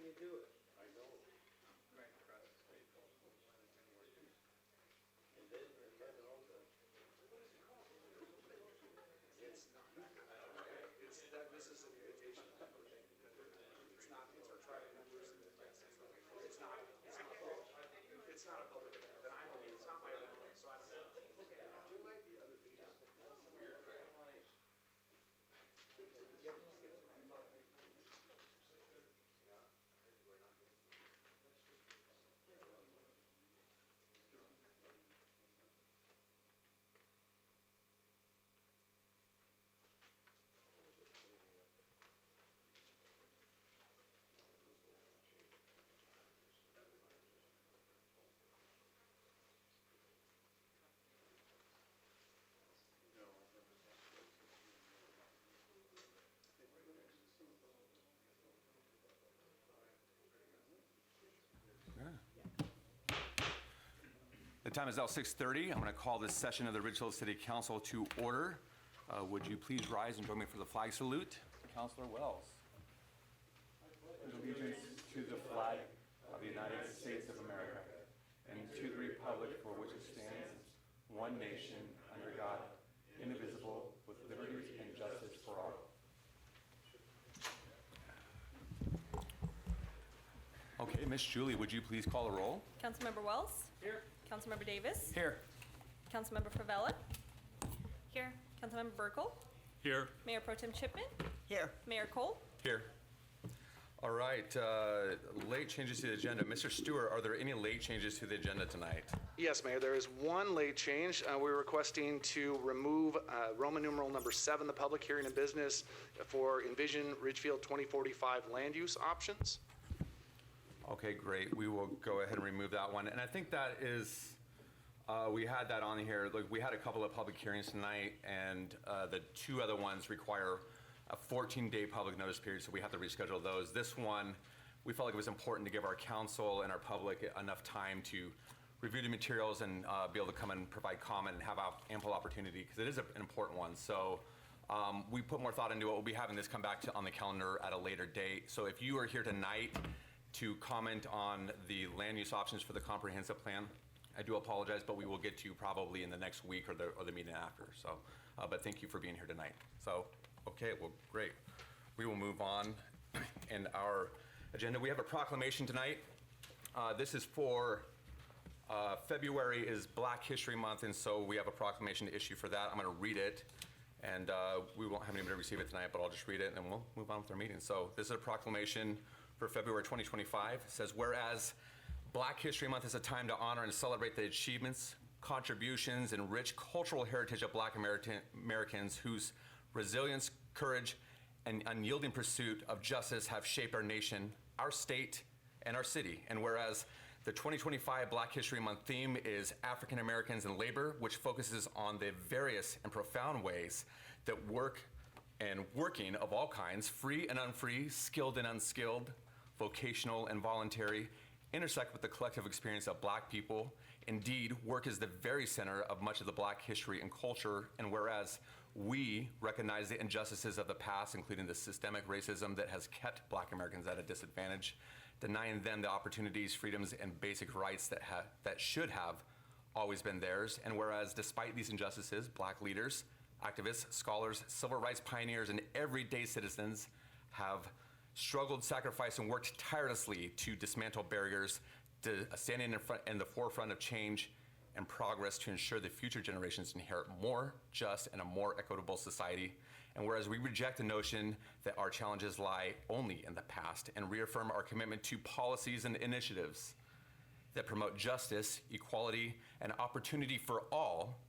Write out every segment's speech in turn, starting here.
you do it? I know. Right across the street. And then also. It's not. It's that, this is an invitation. It's not, it's our tribal members. It's not, it's not a public event. And I believe it's not my event, so I don't know. There might be other things. The time is now 6:30. I'm going to call this session of the Ridgefield City Council to order. Would you please rise and join me for the flag salute? Councilor Wells. Allegiance to the flag of the United States of America and to the republic for which it stands, one nation, under God, indivisible, with liberty and justice for all. Okay, Miss Julie, would you please call the roll? Councilmember Wells? Here. Councilmember Davis? Here. Councilmember Favela? Here. Councilmember Burkle? Here. Mayor Pro Tem Chipman? Here. Mayor Cole? Here. All right, late changes to the agenda. Mr. Stewart, are there any late changes to the agenda tonight? Yes, Mayor, there is one late change. We're requesting to remove Roman numeral number 7, the public hearing and business for Envision Ridgefield 2045 land use options. Okay, great. We will go ahead and remove that one. And I think that is, we had that on here. Like, we had a couple of public hearings tonight, and the two other ones require a 14-day public notice period, so we have to reschedule those. This one, we felt like it was important to give our council and our public enough time to review the materials and be able to come and provide comment and have ample opportunity, because it is an important one. So we put more thought into it. We'll be having this come back on the calendar at a later date. So if you are here tonight to comment on the land use options for the comprehensive plan, I do apologize, but we will get to you probably in the next week or the meeting after. So, but thank you for being here tonight. So, okay, well, great. We will move on in our agenda. We have a proclamation tonight. This is for February is Black History Month, and so we have a proclamation to issue for that. I'm going to read it, and we won't have anybody receive it tonight, but I'll just read it, and then we'll move on with our meeting. So this is a proclamation for February 2025. It says, whereas Black History Month is a time to honor and celebrate the achievements, contributions, and rich cultural heritage of Black Americans whose resilience, courage, and unyielding pursuit of justice have shaped our nation, our state, and our city. And whereas the 2025 Black History Month theme is African Americans and labor, which focuses on the various and profound ways that working of all kinds, free and unfree, skilled and unskilled, vocational and voluntary, intersect with the collective experience of Black people. Indeed, work is the very center of much of the Black history and culture. And whereas we recognize the injustices of the past, including the systemic racism that has kept Black Americans at a disadvantage, denying them the opportunities, freedoms, and basic rights that should have always been theirs. And whereas despite these injustices, Black leaders, activists, scholars, civil rights pioneers, and everyday citizens have struggled, sacrificed, and worked tirelessly to dismantle barriers, to standing in the forefront of change and progress to ensure that future generations inherit more just and a more equitable society. And whereas we reject the notion that our challenges lie only in the past and reaffirm our commitment to policies and initiatives that promote justice, equality, and opportunity for all,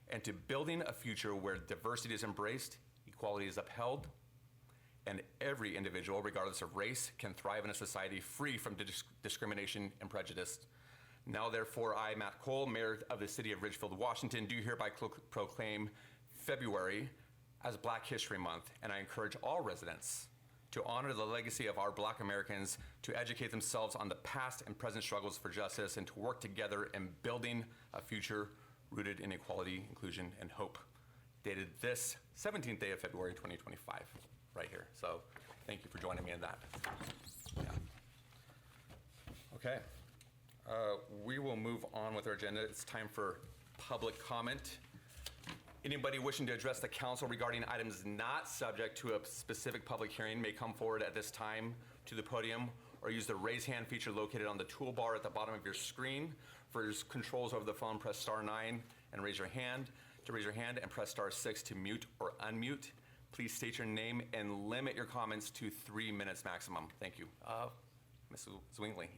and to building a future where diversity is embraced, equality is upheld, and every individual, regardless of race, can thrive in a society free from discrimination and prejudice. Now, therefore, I, Matt Cole, Mayor of the City of Ridgefield, Washington, do hereby proclaim February as Black History Month, and I encourage all residents to honor the legacy of our Black Americans, to educate themselves on the past and present struggles for justice, and to work together in building a future rooted in equality, inclusion, and hope. Dated this 17th day of February 2025, right here. So thank you for joining me in that. Yeah. Okay. We will move on with our agenda. It's time for public comment. Anybody wishing to address the council regarding items not subject to a specific public hearing may come forward at this time to the podium or use the raise hand feature located on the toolbar at the bottom of your screen. For controls over the phone, press star 9 and raise your hand. To raise your hand and press star 6 to mute or unmute. Please state your name and limit your comments to 3 minutes maximum. Thank you. Mrs. Zwingli.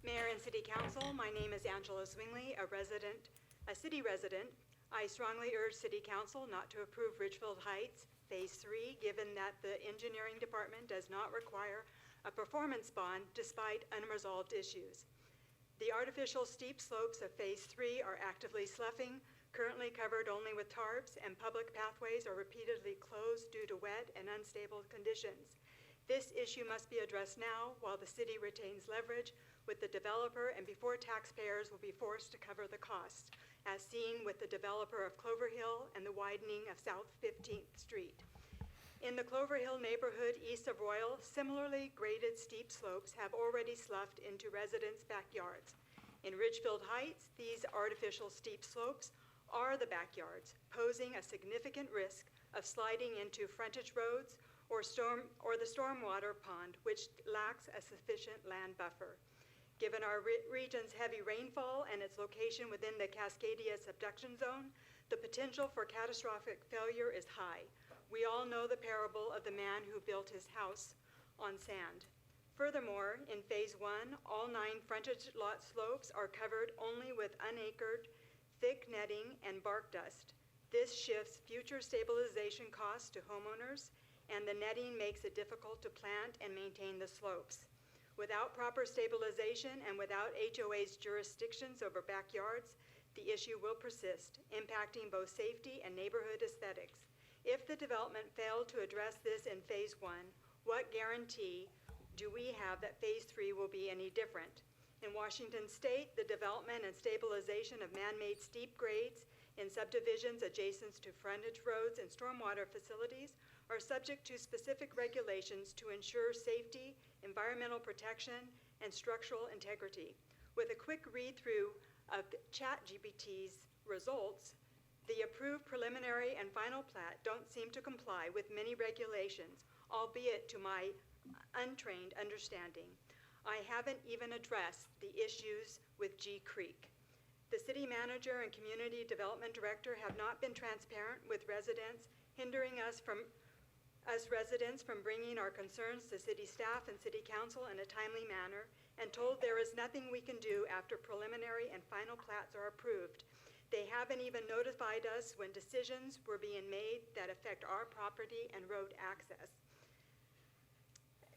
Mayor and City Council, my name is Angela Zwingli, a city resident. I strongly urge City Council not to approve Ridgefield Heights Phase 3, given that the engineering department does not require a performance bond despite unresolved issues. The artificial steep slopes of Phase 3 are actively sloughing, currently covered only with tarps, and public pathways are repeatedly closed due to wet and unstable conditions. This issue must be addressed now while the city retains leverage with the developer and before taxpayers will be forced to cover the costs, as seen with the developer of Clover Hill and the widening of South 15th Street. In the Clover Hill neighborhood east of Royal, similarly graded steep slopes have already sloughed into residents' backyards. In Ridgefield Heights, these artificial steep slopes are the backyards, posing a significant risk of sliding into frontage roads or the stormwater pond, which lacks a sufficient land buffer. Given our region's heavy rainfall and its location within the Cascadia subduction zone, the potential for catastrophic failure is high. We all know the parable of the man who built his house on sand. Furthermore, in Phase 1, all 9 frontage lot slopes are covered only with unacred, thick netting and bark dust. This shifts future stabilization costs to homeowners, and the netting makes it difficult to plant and maintain the slopes. Without proper stabilization and without HOA's jurisdictions over backyards, the issue will persist, impacting both safety and neighborhood aesthetics. If the development failed to address this in Phase 1, what guarantee do we have that Phase 3 will be any different? In Washington State, the development and stabilization of man-made steep grades in subdivisions adjacent to frontage roads and stormwater facilities are subject to specific regulations to ensure safety, environmental protection, and structural integrity. With a quick read-through of ChatGPT's results, the approved preliminary and final plat don't seem to comply with many regulations, albeit to my untrained understanding. I haven't even addressed the issues with G Creek. The city manager and community development director have not been transparent with residents, hindering us residents from bringing our concerns to city staff and city council in a timely manner, and told there is nothing we can do after preliminary and final plats are approved. They haven't even notified us when decisions were being made that affect our property and road access.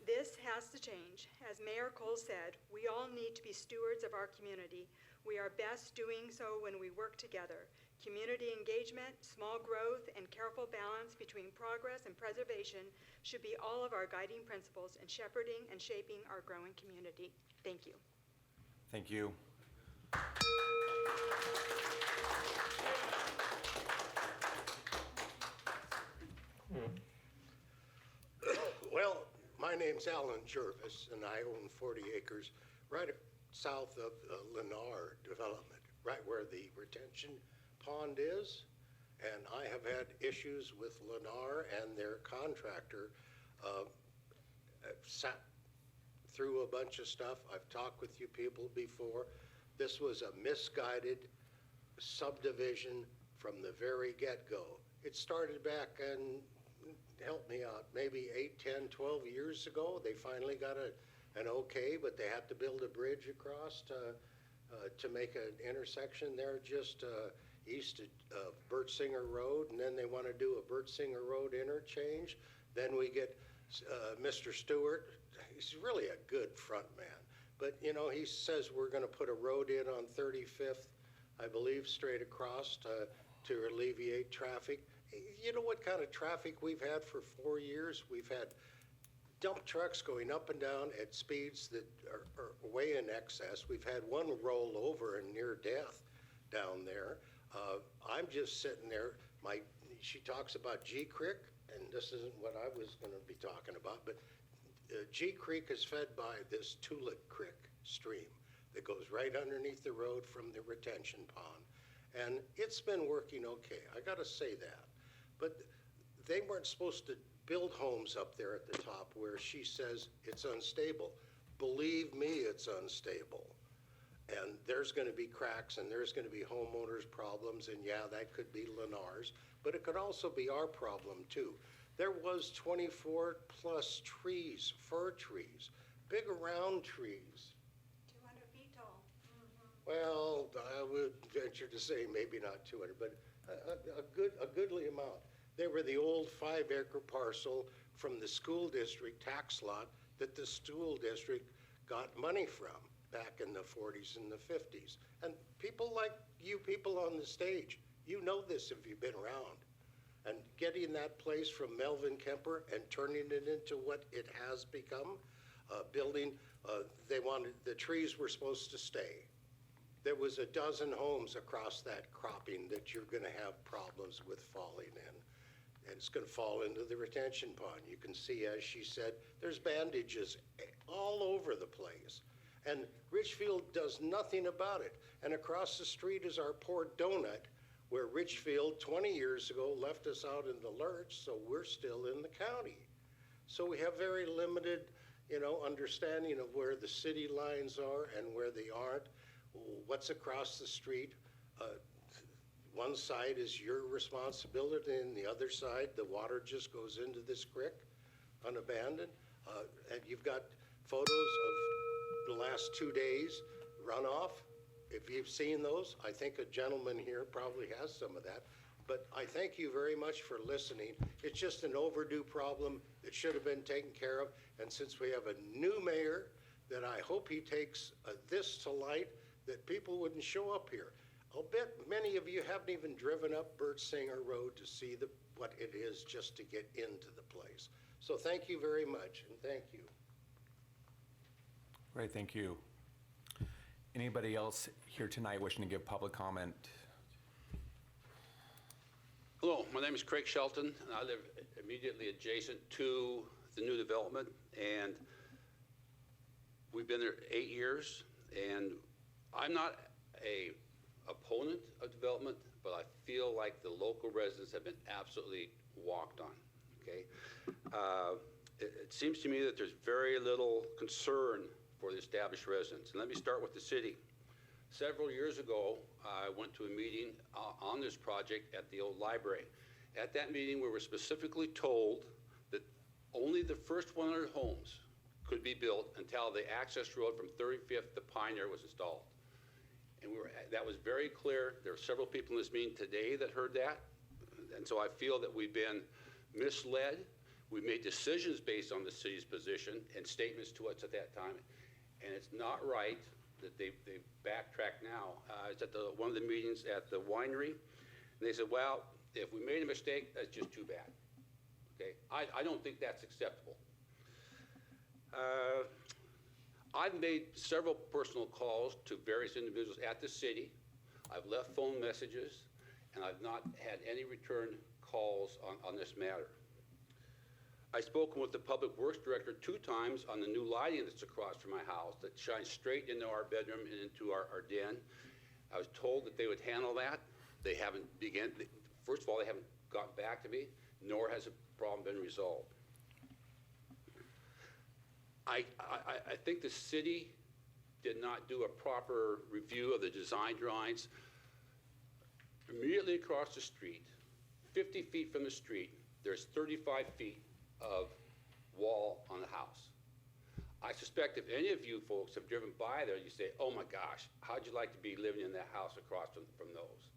This has to change. As Mayor Cole said, we all need to be stewards of our community. We are best doing so when we work together. Community engagement, small growth, and careful balance between progress and preservation should be all of our guiding principles in shepherding and shaping our growing community. Thank you. Thank you. Well, my name's Alan Jervis, and I own 40 acres right south of Lennar development, right where the retention pond is. And I have had issues with Lennar and their contractor. Sat through a bunch of stuff. I've talked with you people before. This was a misguided subdivision from the very get-go. It started back and help me out, maybe 8, 10, 12 years ago. They finally got an okay, but they had to build a bridge across to make an intersection there just east of Bertsinger Road, and then they want to do a Bertsinger Road interchange. Then we get Mr. Stewart. He's really a good front man, but you know, he says we're going to put a road in on 35th, I believe, straight across to alleviate traffic. You know what kind of traffic we've had for 4 years? We've had dump trucks going up and down at speeds that are way in excess. We've had one roll over and near death down there. I'm just sitting there. She talks about G Creek, and this isn't what I was going to be talking about, but G Creek is fed by this Tulip Creek stream. that goes right underneath the road from the retention pond. And it's been working okay, I gotta say that. But they weren't supposed to build homes up there at the top where she says it's unstable. Believe me, it's unstable. And there's gonna be cracks and there's gonna be homeowners' problems, and yeah, that could be Lennar's, but it could also be our problem too. There was 24 plus trees, fir trees, big round trees. 200 feet tall. Well, I would venture to say maybe not 200, but a goodly amount. They were the old 5-acre parcel from the school district tax lot that the school district got money from back in the 40s and the 50s. And people like you people on the stage, you know this if you've been around. And getting that place from Melvin Kemper and turning it into what it has become, building, the trees were supposed to stay. There was a dozen homes across that cropping that you're gonna have problems with falling in. And it's gonna fall into the retention pond. You can see, as she said, there's bandages all over the place. And Ridgefield does nothing about it. And across the street is our poor donut, where Ridgefield 20 years ago left us out in the lurch, so we're still in the county. So we have very limited, understanding of where the city lines are and where they aren't, what's across the street. One side is your responsibility, and the other side, the water just goes into this creek, unabandoned. And you've got photos of the last 2 days runoff. If you've seen those, I think a gentleman here probably has some of that. But I thank you very much for listening. It's just an overdue problem that should have been taken care of. And since we have a new mayor, that I hope he takes this to light, that people wouldn't show up here. I'll bet many of you haven't even driven up Bert Singer Road to see what it is just to get into the place. So thank you very much, and thank you. Great, thank you. Anybody else here tonight wishing to give public comment? Hello, my name is Craig Shelton, and I live immediately adjacent to the new development, and we've been there 8 years, and I'm not a opponent of development, but I feel like the local residents have been absolutely walked on, okay? It seems to me that there's very little concern for the established residents. And let me start with the city. Several years ago, I went to a meeting on this project at the old library. At that meeting, we were specifically told that only the first 100 homes could be built until the access road from 35th to Pioneer was installed. And that was very clear. There were several people in this meeting today that heard that. And so I feel that we've been misled. We made decisions based on the city's position and statements to us at that time. And it's not right that they've backtracked now. I was at one of the meetings at the winery, and they said, well, if we made a mistake, that's just too bad. Okay, I don't think that's acceptable. I've made several personal calls to various individuals at the city. I've left phone messages, and I've not had any return calls on this matter. I've spoken with the Public Works Director 2 times on the new lighting that's across from my house that shines straight into our bedroom and into our den. I was told that they would handle that. They haven't first of all, they haven't gotten back to me, nor has the problem been resolved. I think the city did not do a proper review of the design drawings. Immediately across the street, 50 feet from the street, there's 35 feet of wall on the house. I suspect if any of you folks have driven by there, you say, oh my gosh, how'd you like to be living in that house across from those?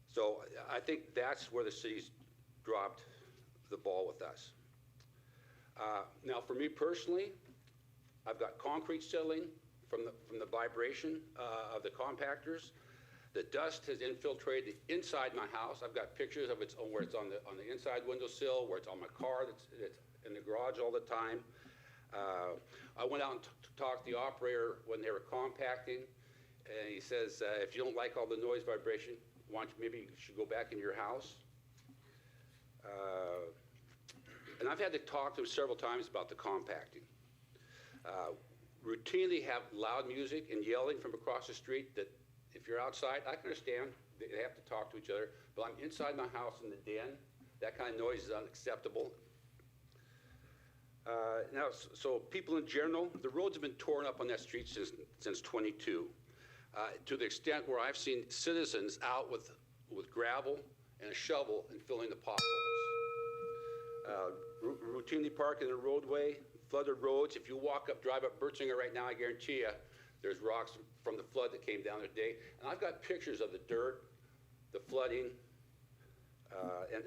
So I think that's where the city's dropped the ball with us. Now for me personally, I've got concrete settling from the vibration of the compactors. The dust has infiltrated inside my house. I've got pictures of where it's on the inside windowsill, where it's on my car that's in the garage all the time. I went out and talked to the operator when they were compacting, and he says, if you don't like all the noise vibration, maybe you should go back into your house. And I've had to talk to him several times about the compacting. routinely have loud music and yelling from across the street that if you're outside, I can understand, they have to talk to each other, but I'm inside my house in the den, that kind of noise is unacceptable. Now, so people in general, the roads have been torn up on that street since 22, to the extent where I've seen citizens out with gravel and a shovel and filling the potholes. Routinely parking in the roadway, flooded roads. If you drive up Bertzinger right now, I guarantee you, there's rocks from the flood that came down today. And I've got pictures of the dirt, the flooding,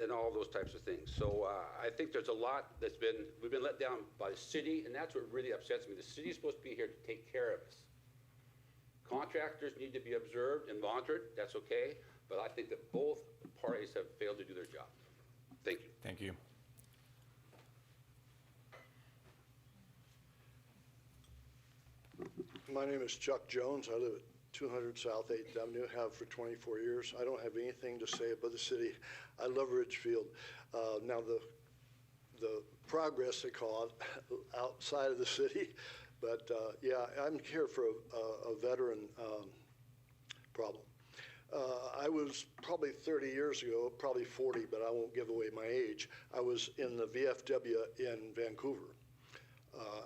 and all those types of things. So I think there's a lot we've been let down by the city, and that's what really upsets me. The city's supposed to be here to take care of us. Contractors need to be observed and monitored, that's okay, but I think that both parties have failed to do their job. Thank you. Thank you. My name is Chuck Jones. I live at 200 South 8th Avenue, have for 24 years. I don't have anything to say about the city. I love Ridgefield. Now, the progress they call it outside of the city, but yeah, I'm here for a veteran problem. I was probably 30 years ago, probably 40, but I won't give away my age. I was in the VFW in Vancouver.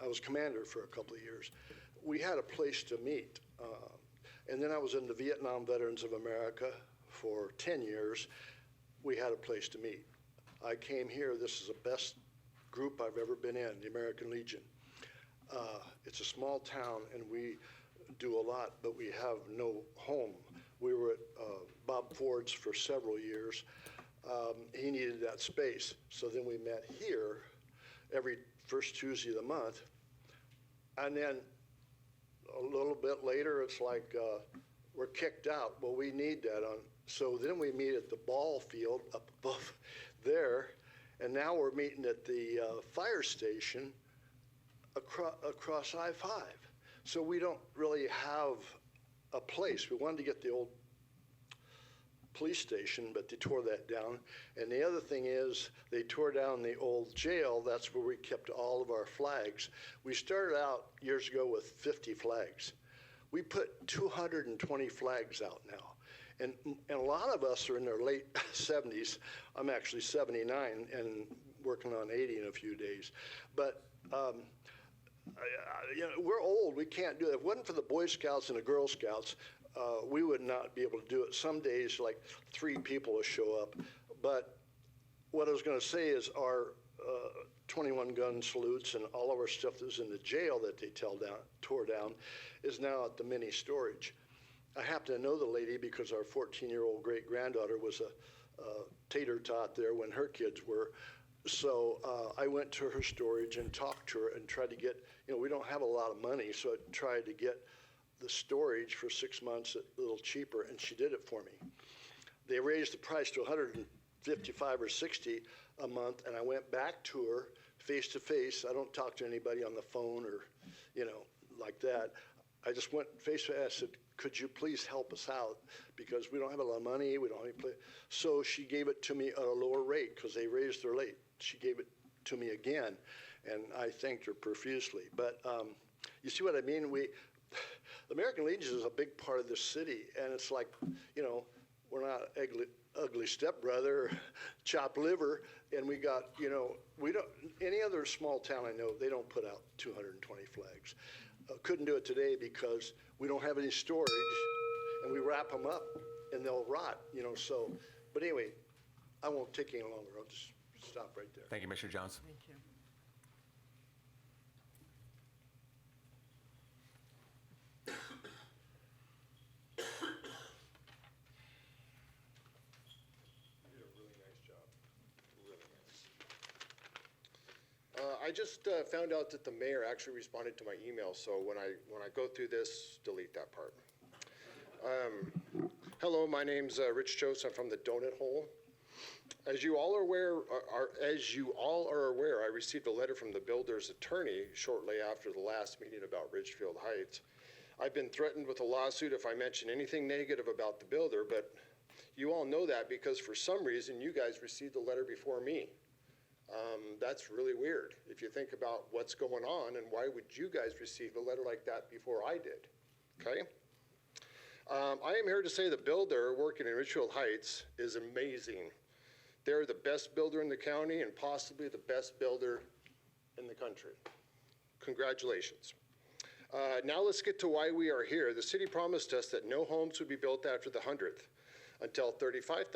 I was commander for a couple of years. We had a place to meet. And then I was in the Vietnam Veterans of America for 10 years. We had a place to meet. I came here, this is the best group I've ever been in, the American Legion. It's a small town and we do a lot, but we have no home. We were at Bob Ford's for several years. He needed that space. So then we met here every first Tuesday of the month. And then a little bit later, it's like we're kicked out. Well, we need that on. So then we meet at the ball field up above there, and now we're meeting at the fire station across I-5. So we don't really have a place. We wanted to get the old police station, but they tore that down. And the other thing is they tore down the old jail. That's where we kept all of our flags. We started out years ago with 50 flags. We put 220 flags out now. And a lot of us are in their late 70s. I'm actually 79 and working on 80 in a few days. But you know, we're old. We can't do it. If it wasn't for the Boy Scouts and the Girl Scouts, we would not be able to do it. Some days, like 3 people will show up. But what I was going to say is our 21 gun salutes and all of our stuff that was in the jail that they tore down is now at the mini storage. I happen to know the lady because our 14-year-old great-granddaughter was a tater tot there when her kids were. So I went to her storage and talked to her and tried to get, you know, we don't have a lot of money, so I tried to get the storage for 6 months a little cheaper, and she did it for me. They raised the price to $155 or $60 a month, and I went back to her face to face. I don't talk to anybody on the phone or, you know, like that. I just went face to face. I said, could you please help us out? Because we don't have a lot of money. We don't have any place. So she gave it to me at a lower rate because they raised their rate. She gave it to me again, and I thanked her profusely. But you see what I mean? The American Legion is a big part of this city, and it's like, you know, we're not ugly stepbrother, chopped liver, and we got, you know, we don't, any other small town I know, they don't put out 220 flags. Couldn't do it today because we don't have any storage, and we wrap them up, and they'll rot, you know, so, but anyway, I won't take any longer. I'll just stop right there. Thank you, Mr. Jones. Thank you. I just found out that the mayor actually responded to my email, so when I go through this, delete that part. Hello, my name's Rich Joseph. I'm from the Donut Hole. As you all are aware, I received a letter from the builder's attorney shortly after the last meeting about Ridgefield Heights. I've been threatened with a lawsuit if I mention anything negative about the builder, but you all know that because for some reason you guys received the letter before me. That's really weird if you think about what's going on, and why would you guys receive a letter like that before I did? Okay? I am here to say the builder working in Ridgefield Heights is amazing. They're the best builder in the county and possibly the best builder in the country. Congratulations. Now let's get to why we are here. The city promised us that no homes would be built after the 100th until 35th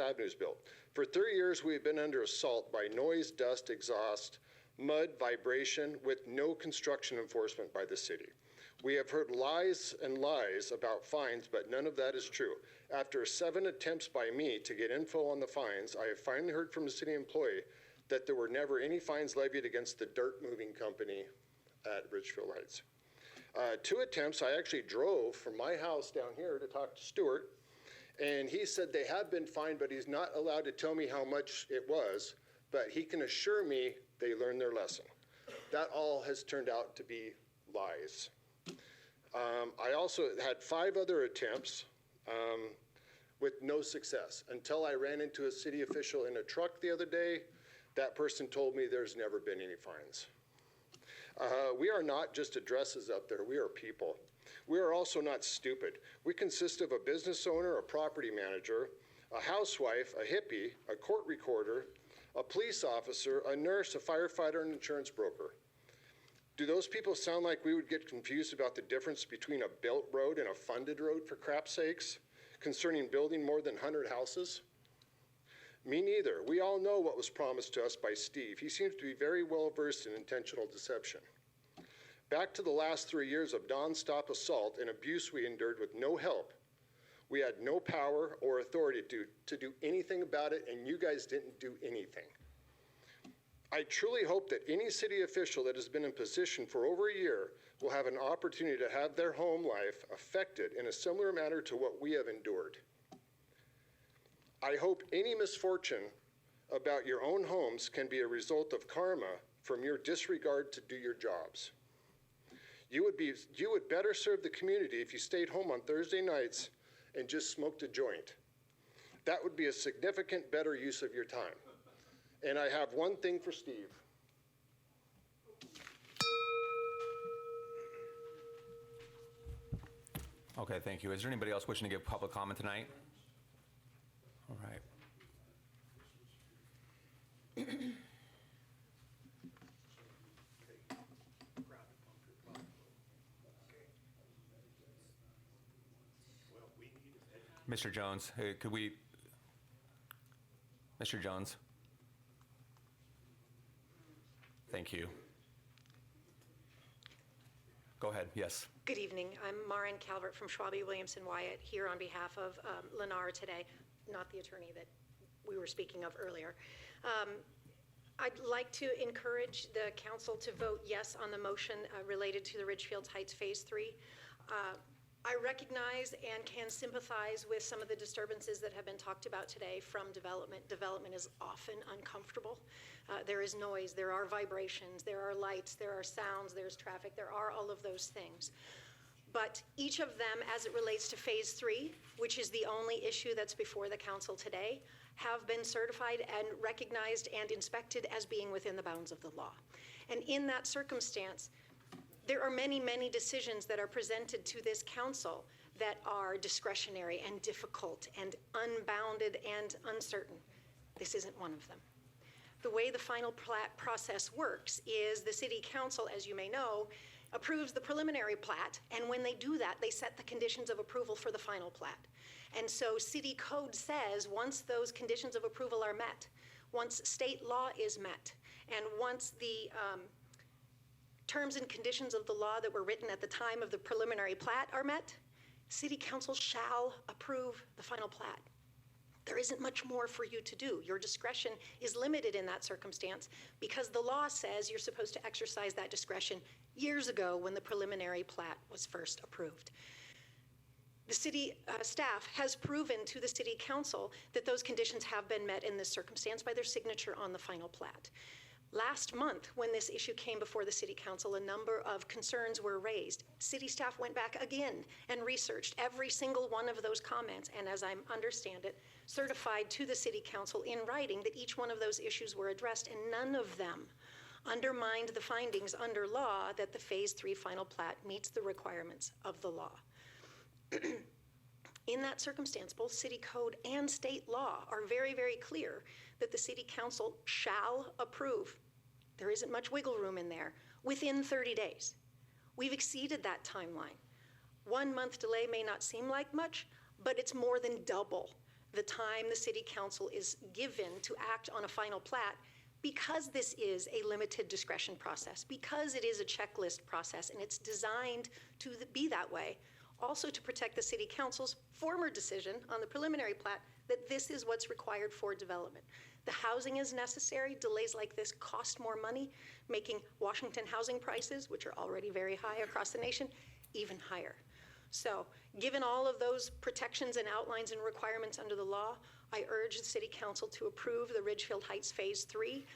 Avenue is built. For 30 years, we have been under assault by noise, dust, exhaust, mud, vibration, with no construction enforcement by the city. We have heard lies and lies about fines, but none of that is true. After 7 attempts by me to get info on the fines, I have finally heard from a city employee that there were never any fines levied against the dirt moving company at Ridgefield Heights. 2 attempts, I actually drove from my house down here to talk to Stuart, and he said they have been fined, but he's not allowed to tell me how much it was, but he can assure me they learned their lesson. That all has turned out to be lies. I also had 5 other attempts with no success until I ran into a city official in a truck the other day. That person told me there's never been any fines. We are not just addresses up there, we are people. We are also not stupid. We consist of a business owner, a property manager, a housewife, a hippie, a court recorder, a police officer, a nurse, a firefighter, and an insurance broker. Do those people sound like we would get confused about the difference between a built road and a funded road, for crap's sakes, concerning building more than 100 houses? Me neither. We all know what was promised to us by Steve. He seems to be very well versed in intentional deception. Back to the last 3 years of nonstop assault and abuse we endured with no help. We had no power or authority to do anything about it, and you guys didn't do anything. I truly hope that any city official that has been in position for over a year will have an opportunity to have their home life affected in a similar manner to what we have endured. I hope any misfortune about your own homes can be a result of karma from your disregard to do your jobs. You would better serve the community if you stayed home on Thursday nights and just smoked a joint. That would be a significant better use of your time. And I have one thing for Steve. Okay, thank you. Is there anybody else wishing to give public comment tonight? All right. Mr. Jones, could we, Mr. Jones? Thank you. Go ahead, yes. Good evening. I'm Marin Calvert from Schwabe Williamson Wyatt, here on behalf of Lennar today, not the attorney that we were speaking of earlier. I'd like to encourage the council to vote yes on the motion related to the Ridgefield Heights Phase 3. I recognize and can sympathize with some of the disturbances that have been talked about today from development. Development is often uncomfortable. There is noise, there are vibrations, there are lights, there are sounds, there's traffic, there are all of those things. But each of them, as it relates to Phase 3, which is the only issue that's before the council today, have been certified and recognized and inspected as being within the bounds of the law. And in that circumstance, there are many, many decisions that are presented to this council that are discretionary and difficult and unbounded and uncertain. This isn't one of them. The way the final plat process works is the city council, as you may know, approves the preliminary plat, and when they do that, they set the conditions of approval for the final plat. And so city code says once those conditions of approval are met, once state law is met, and once the terms and conditions of the law that were written at the time of the preliminary plat are met, city council shall approve the final plat. There isn't much more for you to do. Your discretion is limited in that circumstance because the law says you're supposed to exercise that discretion years ago when the preliminary plat was first approved. The city staff has proven to the city council that those conditions have been met in this circumstance by their signature on the final plat. Last month, when this issue came before the City Council, a number of concerns were raised. City staff went back again and researched every single one of those comments, and as I understand it, certified to the City Council in writing that each one of those issues were addressed, and none of them undermined the findings under law that the Phase 3 final plat meets the requirements of the law. In that circumstance, both city code and state law are very, very clear that the City Council shall approve. There isn't much wiggle room in there, within 30 days. We've exceeded that timeline. 1 month delay may not seem like much, but it's more than double the time the City Council is given to act on a final plat, because this is a limited discretion process, because it is a checklist process, and it's designed to be that way, also to protect the City Council's former decision on the preliminary plat that this is what's required for development. The housing is necessary. Delays like this cost more money, making Washington housing prices, which are already very high across the nation, even higher. So, given all of those protections and outlines and requirements under the law, I urge the City Council to approve the Ridgefield Heights Phase 3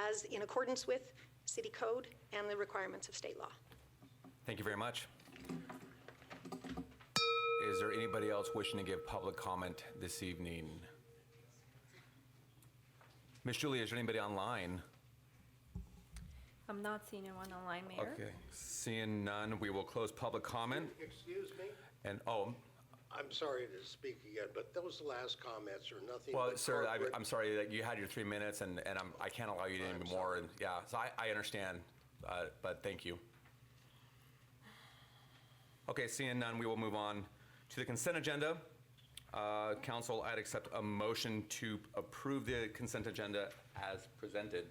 as in accordance with City Code and the requirements of state law. Thank you very much. Is there anybody else wishing to give public comment this evening? Ms. Julie, is there anybody online? I'm not seeing anyone online, Mayor. Okay, seeing none, we will close public comment. Excuse me? And, I'm sorry to speak again, but those last comments are nothing well, but sir, corporate. I'm sorry that you had your 3 minutes, and I can't allow you to any more. And yeah, so I understand, but thank you. Okay, seeing none, we will move on to the consent agenda. Council, I'd accept a motion to approve the consent agenda as presented.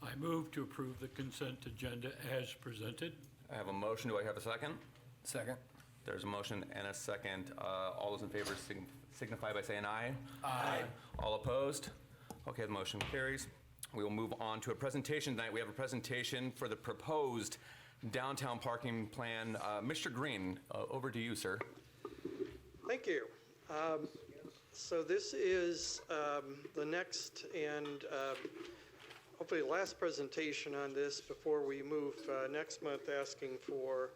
I move to approve the consent agenda as presented. I have a motion. Do I have a second? Second. There's a motion and a second. All those in favor signify by saying aye. Aye. All opposed? Okay, the motion carries. We will move on to a presentation tonight. We have a presentation for the proposed downtown parking plan. Mr. Green, over to you, sir. Thank you. So this is the next and hopefully last presentation on this before we move next month asking for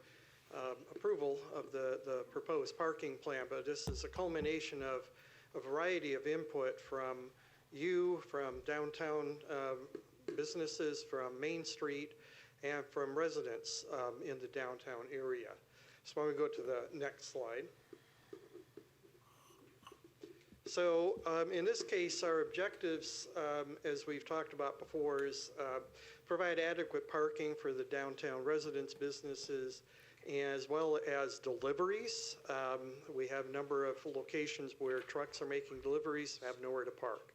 approval of the proposed parking plan. But this is a culmination of a variety of input from you, from downtown businesses, from Main Street, and from residents in the downtown area. So why don't we go to the next slide. So in this case, our objectives, as we've talked about before, is provide adequate parking for the downtown residents, businesses, as well as deliveries. We have a number of locations where trucks are making deliveries, have nowhere to park.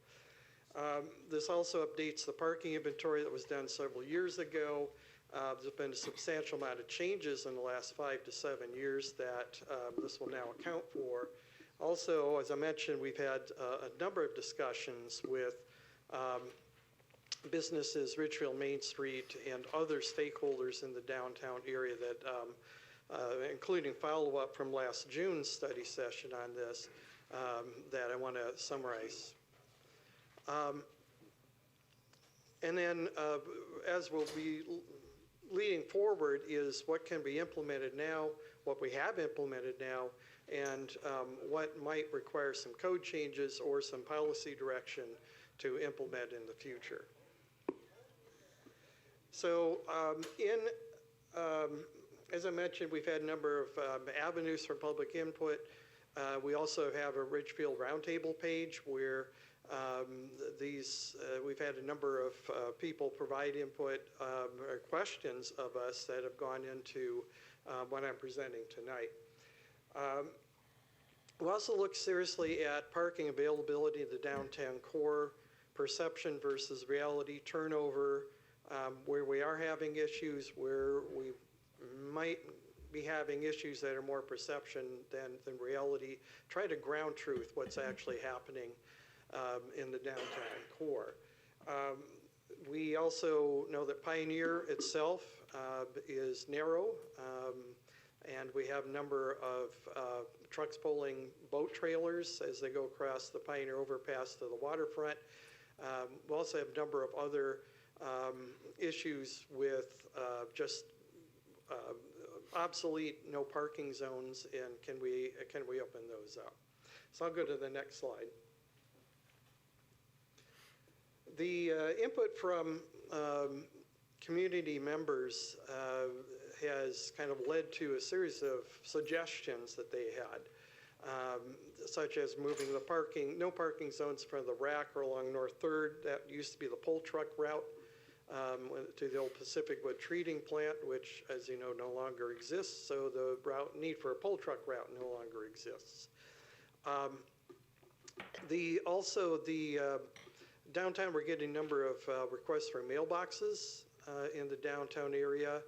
This also updates the parking inventory that was done several years ago. There's been a substantial amount of changes in the last 5 to 7 years that this will now account for. Also, as I mentioned, we've had a number of discussions with businesses, Ridgefield, Main Street, and other stakeholders in the downtown area that, including follow-up from last June's study session on this, that I want to summarize. And then, as we'll be leading forward, is what can be implemented now, what we have implemented now, and what might require some code changes or some policy direction to implement in the future. So as I mentioned, we've had a number of avenues for public input. We also have a Ridgefield Roundtable page where we've had a number of people provide input or questions of us that have gone into what I'm presenting tonight. We'll also look seriously at parking availability in the downtown core, perception versus reality, turnover, where we are having issues, where we might be having issues that are more perception than reality. Try to ground truth what's actually happening in the downtown core. We also know that Pioneer itself is narrow, and we have a number of trucks pulling boat trailers as they go across the Pioneer overpass to the waterfront. We also have a number of other issues with just obsolete no parking zones, and can we open those up? So I'll go to the next slide. The input from community members has kind of led to a series of suggestions that they had, such as moving the no parking zones in front of the rack or along North 3rd. That used to be the pole truck route to the old Pacific Wood Treating Plant, which, as you know, no longer exists. So the need for a pole truck route no longer exists. Also, downtown, we're getting a number of requests for mailboxes in the downtown area.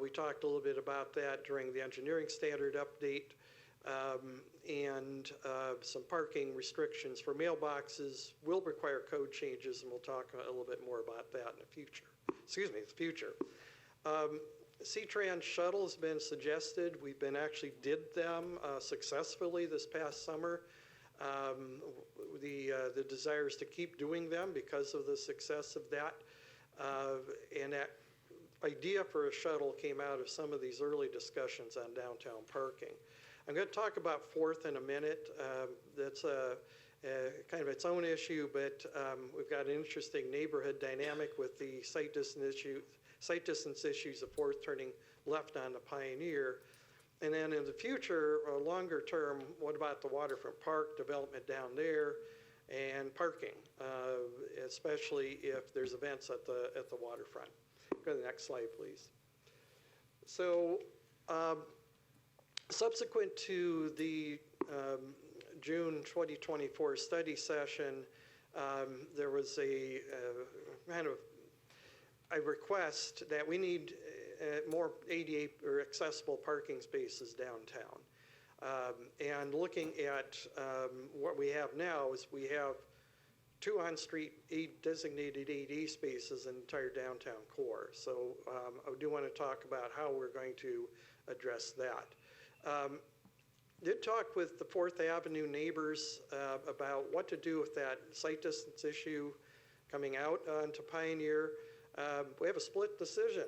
We talked a little bit about that during the engineering standard update, and some parking restrictions for mailboxes will require code changes, and we'll talk a little bit more about that in the future. The future. C-Trans shuttle has been suggested. We've actually did them successfully this past summer. The desire is to keep doing them because of the success of that. And that idea for a shuttle came out of some of these early discussions on downtown parking. I'm going to talk about 4th in a minute. That's kind of its own issue, but we've got an interesting neighborhood dynamic with the sight distance issues of 4th turning left onto Pioneer. And then in the future, longer term, what about the waterfront park development down there and parking, especially if there's events at the waterfront. Go to the next slide, please. So subsequent to the June 2024 study session, there was a request that we need more ADA or accessible parking spaces downtown. And looking at what we have now is we have 2 on-street designated AD spaces in the entire downtown core. So I do want to talk about how we're going to address that. Did talk with the 4th Avenue neighbors about what to do with that sight distance issue coming out onto Pioneer. We have a split decision.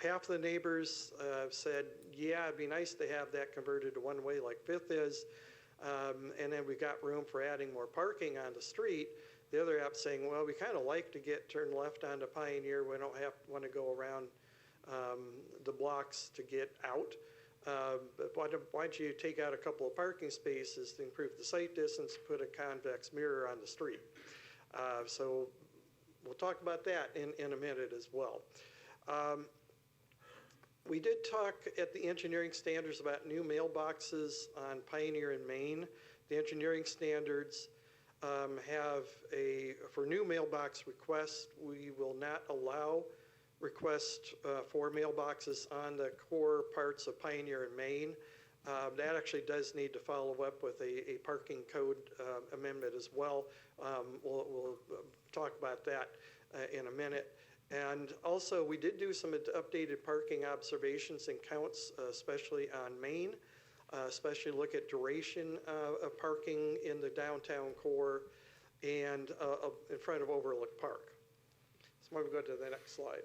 Half the neighbors said, yeah, it'd be nice to have that converted to one-way like 5th is. And then we got room for adding more parking on the street. The other half saying, well, we kind of like to turn left onto Pioneer. We don't want to go around the blocks to get out. But why don't you take out a couple of parking spaces to improve the sight distance, put a convex mirror on the street. So we'll talk about that in a minute as well. We did talk at the engineering standards about new mailboxes on Pioneer and Main. The engineering standards have for new mailbox requests, we will not allow requests for mailboxes on the core parts of Pioneer and Main. That actually does need to follow up with a parking code amendment as well. We'll talk about that in a minute. And also, we did do some updated parking observations and counts, especially on Main, especially look at duration of parking in the downtown core and in front of Overlook Park. So I'm going to go to the next slide.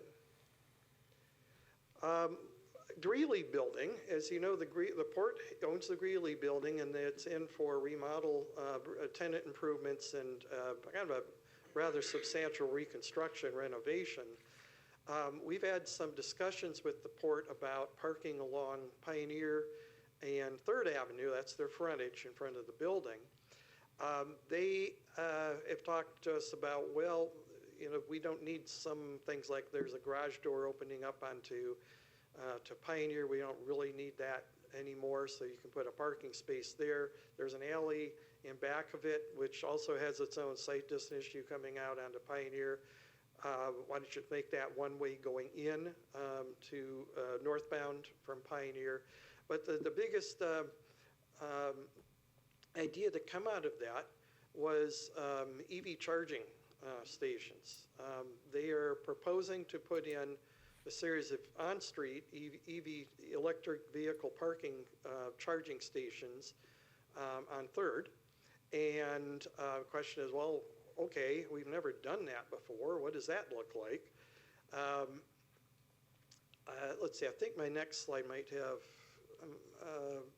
Greeley Building, as you know, the port owns the Greeley Building, and it's in for remodel, tenant improvements, and kind of a rather substantial reconstruction renovation. We've had some discussions with the port about parking along Pioneer and 3rd Avenue. That's their frontage in front of the building. They have talked to us about, well, you know, we don't need some things like there's a garage door opening up onto to Pioneer. We don't really need that anymore, so you can put a parking space there. There's an alley in back of it, which also has its own sight distance issue coming out onto Pioneer. Why don't you make that one way going in to northbound from Pioneer? But the biggest idea to come out of that was EV charging stations. They are proposing to put in a series of on-street EV electric vehicle parking charging stations on 3rd. And the question is, well, okay, we've never done that before. What does that look like? Let's see, I think my next slide might have,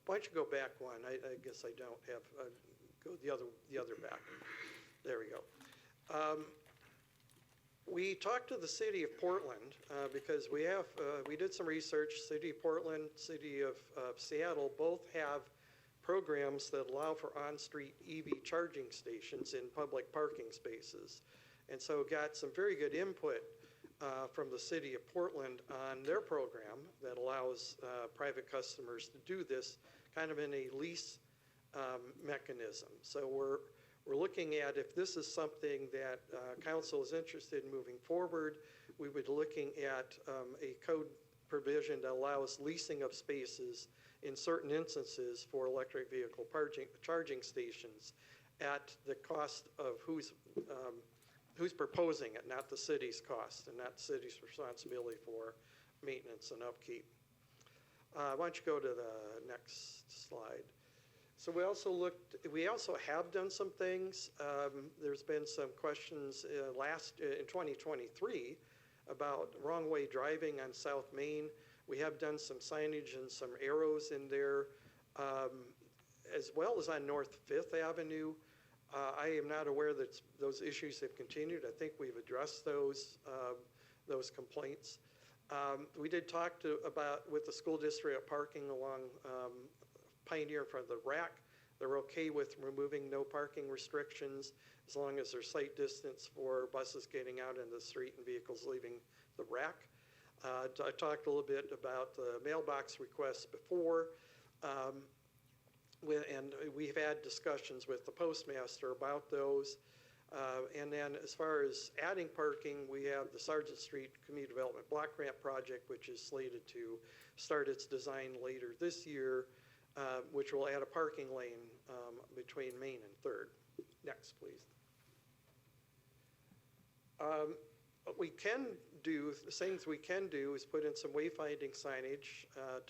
why don't you go back one? I guess I don't have, go the other back. There we go. We talked to the city of Portland because we did some research. City of Portland, city of Seattle both have programs that allow for on-street EV charging stations in public parking spaces. And so got some very good input from the city of Portland on their program that allows private customers to do this kind of in a lease mechanism. So we're looking at if this is something that council is interested in moving forward, we would be looking at a code provision that allows leasing of spaces in certain instances for electric vehicle charging stations at the cost of who's proposing it, not the city's cost and not the city's responsibility for maintenance and upkeep. Why don't you go to the next slide? So we also have done some things. There's been some questions in 2023 about wrong way driving on South Main. We have done some signage and some arrows in there, as well as on North 5th Avenue. I am not aware that those issues have continued. I think we've addressed those complaints. We did talk with the school district parking along Pioneer in front of the RAC. They're okay with removing no parking restrictions as long as there's sight distance for buses getting out in the street and vehicles leaving the RAC. I talked a little bit about the mailbox requests before, and we've had discussions with the postmaster about those. And then as far as adding parking, we have the Sargent Street Community Development Block Grant Project, which is slated to start its design later this year, which will add a parking lane between Main and 3rd. Next, please. What we can do, the things we can do is put in some wayfinding signage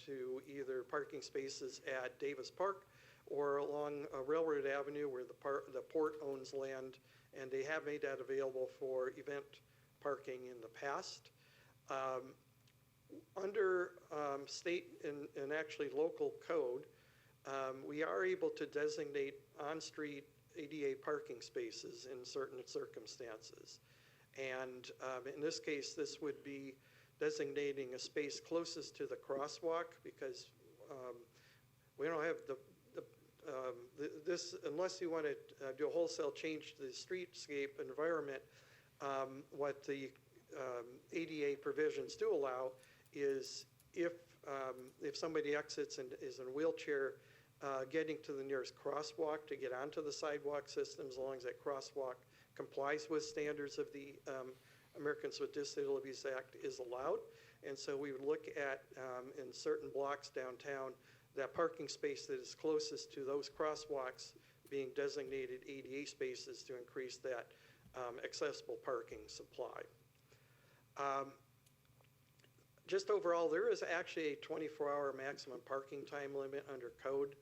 to either parking spaces at Davis Park or along Railroad Avenue where the port owns land, and they have made that available for event parking in the past. Under state and actually local code, we are able to designate on-street ADA parking spaces in certain circumstances. And in this case, this would be designating a space closest to the crosswalk because we don't have this, unless you want to do a wholesale change to the streetscape environment, what the ADA provisions do allow is if somebody exits and is in a wheelchair, getting to the nearest crosswalk to get onto the sidewalk system, as long as that crosswalk complies with standards of the Americans with Disabilities Act, is allowed. And so we would look at, in certain blocks downtown, that parking space that is closest to those crosswalks being designated ADA spaces to increase that accessible parking supply. Just overall, there is actually a 24-hour maximum parking time limit under code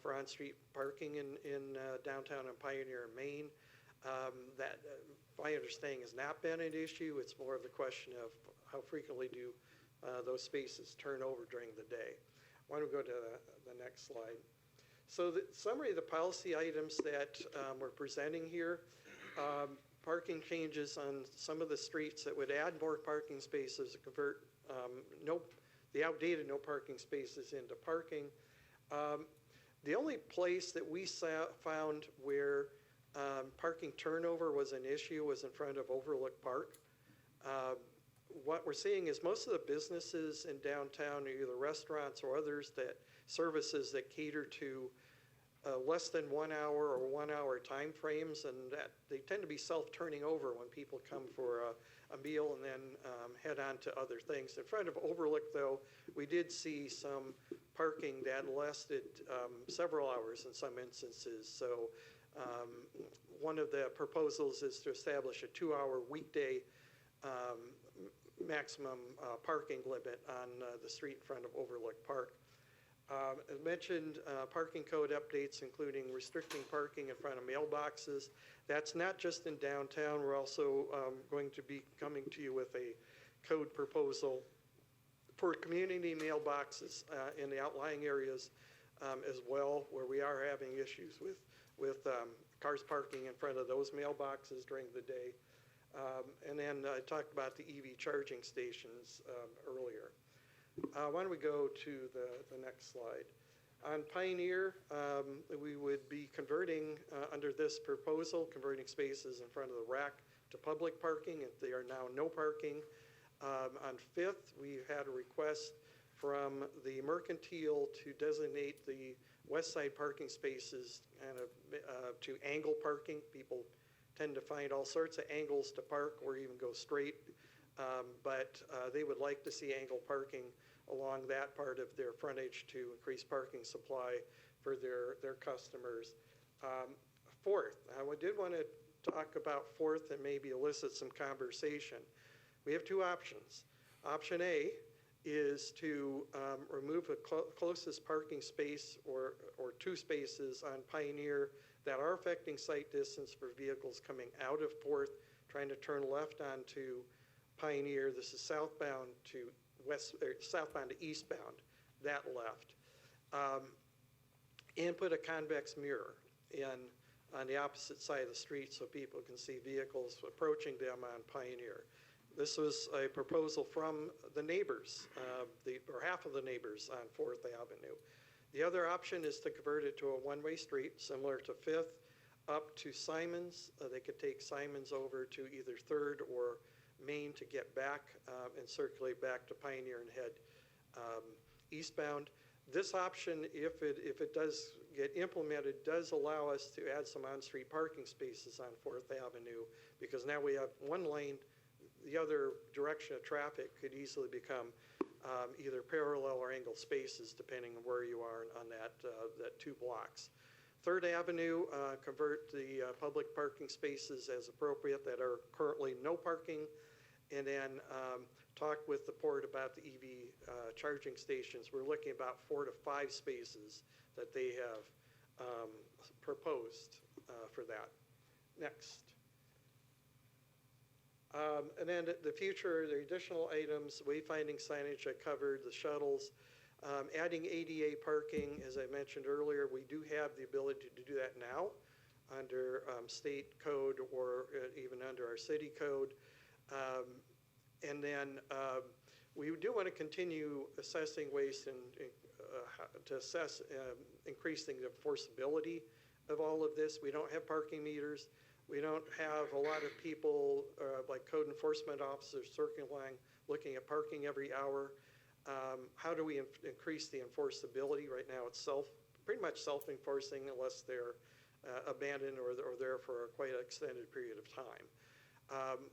for on-street parking in downtown and Pioneer, Maine. That, my understanding, has not been an issue. It's more of the question of how frequently do those spaces turn over during the day. Why don't we go to the next slide? So the summary of the policy items that we're presenting here, parking changes on some of the streets that would add more parking spaces, convert the outdated no parking spaces into parking. The only place that we found where parking turnover was an issue was in front of Overlook Park. What we're seeing is most of the businesses in downtown are either restaurants or others that services that cater to less than 1 hour or 1 hour time frames, and that they tend to be self-turning over when people come for a meal and then head on to other things. In front of Overlook, though, we did see some parking that lasted several hours in some instances. So one of the proposals is to establish a 2-hour weekday maximum parking limit on the street in front of Overlook Park. As mentioned, parking code updates, including restricting parking in front of mailboxes. That's not just in downtown. We're also going to be coming to you with a code proposal for community mailboxes in the outlying areas as well, where we are having issues with cars parking in front of those mailboxes during the day. And then I talked about the EV charging stations earlier. Why don't we go to the next slide? On Pioneer, we would be converting, under this proposal, converting spaces in front of the rack to public parking, if they are now no parking. On Fifth, we had a request from the Mercantile to designate the west side parking spaces kind of to angle parking. People tend to find all sorts of angles to park or even go straight, but they would like to see angle parking along that part of their frontage to increase parking supply for their customers. Fourth, I did want to talk about Fourth and maybe elicit some conversation. We have two options. Option A is to remove the closest parking space or two spaces on Pioneer that are affecting sight distance for vehicles coming out of Fourth, trying to turn left onto Pioneer. This is southbound to southbound to eastbound, that left. And put a convex mirror on the opposite side of the street so people can see vehicles approaching them on Pioneer. This was a proposal from the neighbors, or half of the neighbors on 4th Avenue. The other option is to convert it to a one-way street, similar to 5th, up to Simons. They could take Simons over to either 3rd or Main to get back and circulate back to Pioneer and head eastbound. This option, if it does get implemented, does allow us to add some on-street parking spaces on 4th Avenue, because now we have one lane. The other direction of traffic could easily become either parallel or angled spaces, depending on where you are on that 2 blocks. 3rd Avenue, convert the public parking spaces as appropriate that are currently no parking, and then talk with the port about the EV charging stations. We're looking about 4 to 5 spaces that they have proposed for that. Next. And then the future, the additional items, wayfinding signage I covered, the shuttles, adding ADA parking, as I mentioned earlier, we do have the ability to do that now under state code or even under our city code. And then we do want to continue assessing ways to assess increasing the enforceability of all of this. We don't have parking meters. We don't have a lot of people like code enforcement officers circling, looking at parking every hour. How do we increase the enforceability? Right now it's pretty much self-enforcing unless they're abandoned or there for quite an extended period of time.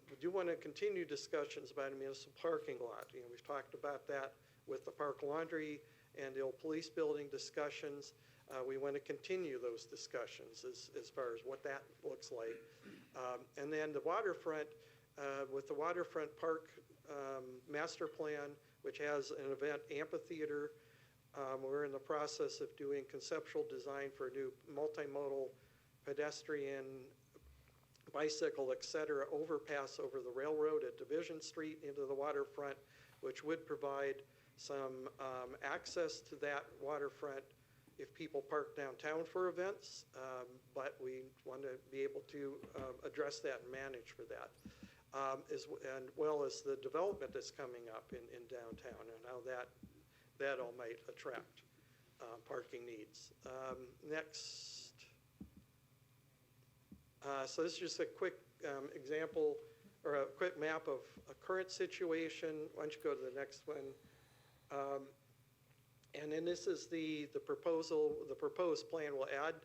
We do want to continue discussions about a municipal parking lot. We've talked about that with the park laundry and the old police building discussions. We want to continue those discussions as far as what that looks like. And then the waterfront, with the waterfront park master plan, which has an event amphitheater, we're in the process of doing conceptual design for a new multimodal pedestrian, bicycle, et cetera, overpass over the railroad at Division Street into the waterfront, which would provide some access to that waterfront if people park downtown for events, but we want to be able to address that and manage for that, as well as the development that's coming up in downtown and how that all might attract parking needs. Next. So this is just a quick example or a quick map of a current situation. Why don't you go to the next one? And then this is the proposal. The proposed plan will add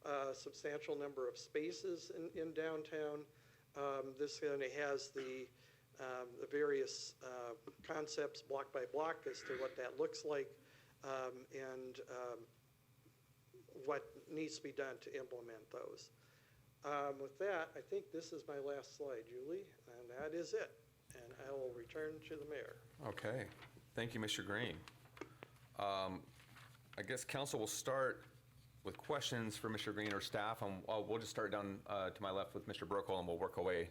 a substantial number of spaces in downtown. This one has the various concepts block by block as to what that looks like and what needs to be done to implement those. With that, I think this is my last slide, Julie, and that is it. And I will return to the mayor. Okay. Thank you, Mr. Green. I guess council will start with questions for Mr. Green or staff, and we'll just start down to my left with Mr. Brookle, and we'll work away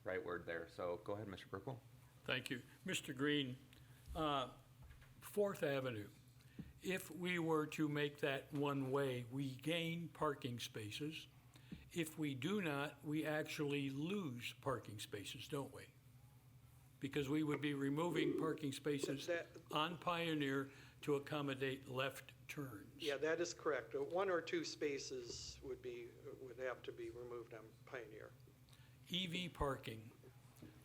rightward there. So go ahead, Mr. Brookle. Thank you. Mr. Green, Fourth Avenue, if we were to make that one-way, we gain parking spaces. If we do not, we actually lose parking spaces, don't we? Because we would be removing parking spaces on Pioneer to accommodate left turns. Yeah, that is correct. 1 or 2 spaces would have to be removed on Pioneer. EV parking,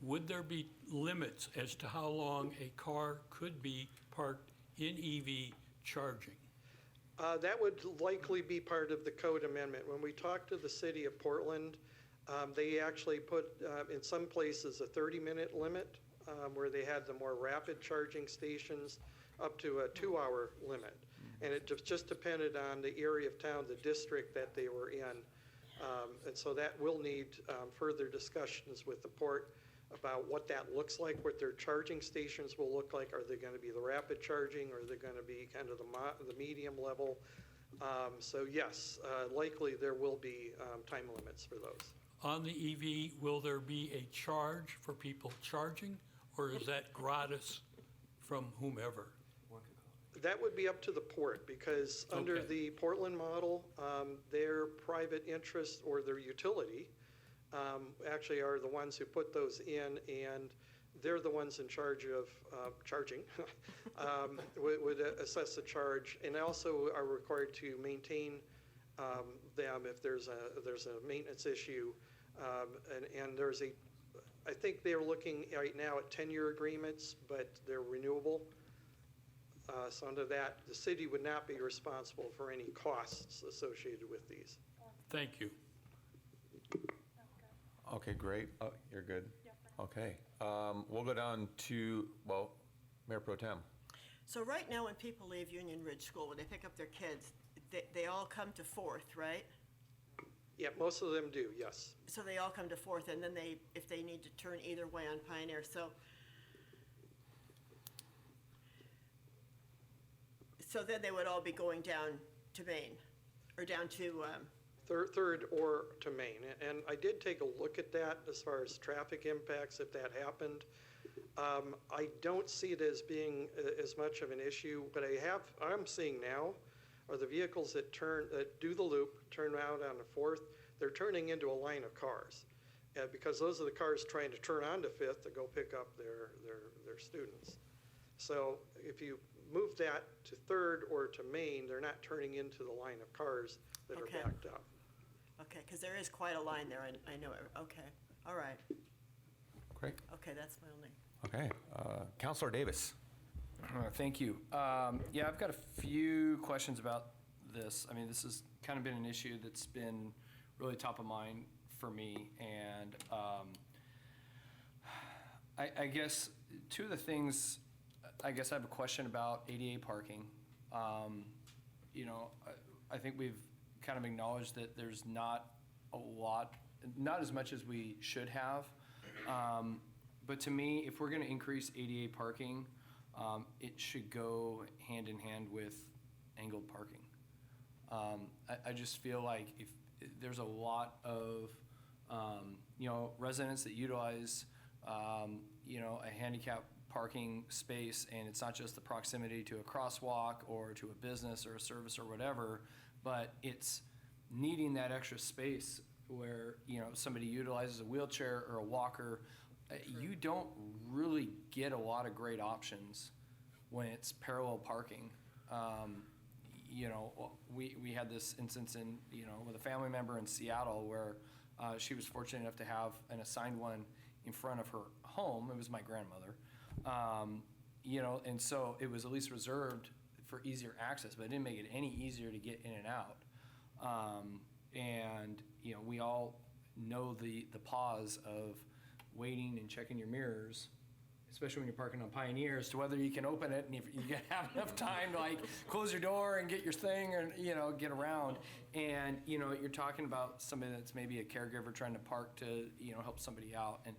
would there be limits as to how long a car could be parked in EV charging? That would likely be part of the code amendment. When we talked to the city of Portland, they actually put, in some places, a 30-minute limit where they had the more rapid charging stations up to a 2-hour limit. And it just depended on the area of town, the district that they were in. And so that will need further discussions with the port about what that looks like, what their charging stations will look like. Are they going to be the rapid charging, or are they going to be kind of the medium level? So yes, likely there will be time limits for those. On the EV, will there be a charge for people charging, or is that gratis from whomever? That would be up to the port, because under the Portland model, their private interest or their utility actually are the ones who put those in, and they're the ones in charge of charging, would assess the charge, and also are required to maintain them if there's a maintenance issue. And there's I think they're looking right now at 10-year agreements, but they're renewable. So under that, the city would not be responsible for any costs associated with these. Thank you. Okay, great. Oh, you're good? Okay. We'll go down to, well, Mayor Pro Tem. So right now, when people leave Union Ridge School, when they pick up their kids, they all come to Fourth, right? Yeah, most of them do, yes. So they all come to Fourth, and then if they need to turn either way on Pioneer. So then they would all be going down to Maine, or down to... Third or to Maine. And I did take a look at that as far as traffic impacts if that happened. I don't see it as being as much of an issue, but I'm seeing now are the vehicles that do the loop, turn out on the Fourth, they're turning into a line of cars. Because those are the cars trying to turn onto Fifth to go pick up their students. So if you move that to Third or to Maine, they're not turning into the line of cars that are backed up. Okay, because there is quite a line there, I know it. Okay, all right. Great. Okay, that's my only. Okay. Councilor Davis. Thank you. Yeah, I've got a few questions about this. I mean, this has kind of been an issue that's been really top of mind for me. And I guess two of the things, I guess I have a question about ADA parking. You know, I think we've kind of acknowledged that there's not a lot, not as much as we should have. But to me, if we're going to increase ADA parking, it should go hand in hand with angled parking. I just feel like if there's a lot of, you know, residents that utilize, you know, a handicap parking space, and it's not just the proximity to a crosswalk or to a business or a service or whatever, but it's needing that extra space where, you know, somebody utilizes a wheelchair or a walker. You don't really get a lot of great options when it's parallel parking. You know, we had this instance in, you know, with a family member in Seattle where she was fortunate enough to have an assigned one in front of her home. It was my grandmother. You know, and so it was at least reserved for easier access, but it didn't make it any easier to get in and out. And, you know, we all know the pause of waiting and checking your mirrors, especially when you're parking on Pioneer, as to whether you can open it and if you have enough time to like close your door and get your thing and, you know, get around. And, you know, you're talking about somebody that's maybe a caregiver trying to park to, you know, help somebody out. And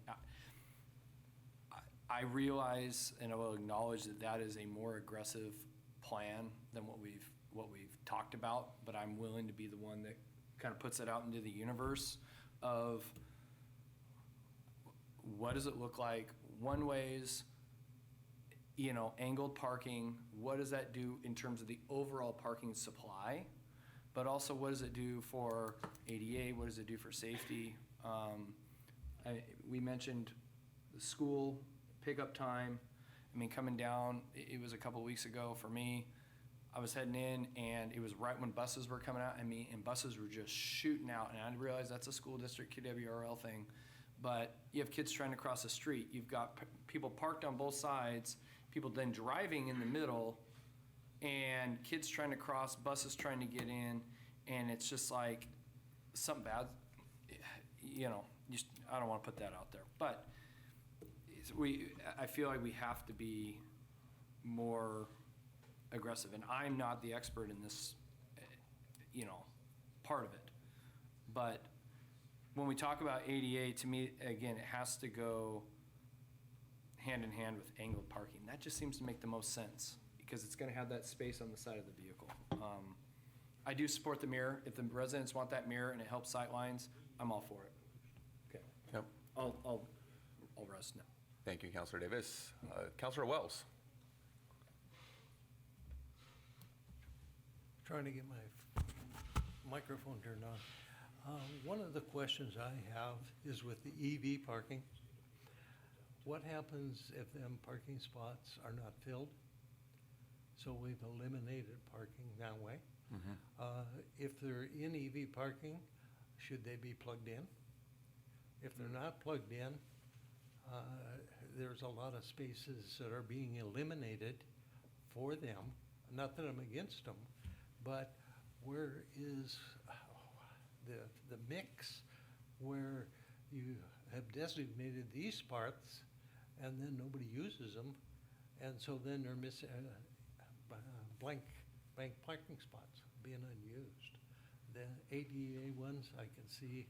I realize and I will acknowledge that that is a more aggressive plan than what what we've talked about, but I'm willing to be the one that kind of puts it out into the universe of what does it look like, one-ways, angled parking, what does that do in terms of the overall parking supply? But also, what does it do for ADA? What does it do for safety? We mentioned the school pickup time. I mean, coming down, it was a couple weeks ago for me. I was heading in, and it was right when buses were coming out. And buses were just shooting out. And I realized that's a school district QWRL thing. But you have kids trying to cross the street. You've got people parked on both sides, people then driving in the middle, and kids trying to cross, buses trying to get in, and it's just like something bad. I don't want to put that out there. But I feel like we have to be more aggressive, and I'm not the expert in this, part of it. But when we talk about ADA, to me, again, it has to go hand in hand with angled parking. That just seems to make the most sense because it's going to have that space on the side of the vehicle. I do support the mirror. If the residents want that mirror and it helps sight lines, I'm all for it. Okay. Yep. I'll rest now. Thank you, Councilor Davis. Councilor Wells. Trying to get my microphone turned on. One of the questions I have is with the EV parking. What happens if them parking spots are not filled? So we've eliminated parking that way. If they're in EV parking, should they be plugged in? If they're not plugged in, there's a lot of spaces that are being eliminated for them. Not that I'm against them, but where is the mix where you have designated these spots and then nobody uses them, and so then they're missing blank parking spots being unused. The ADA ones, I can see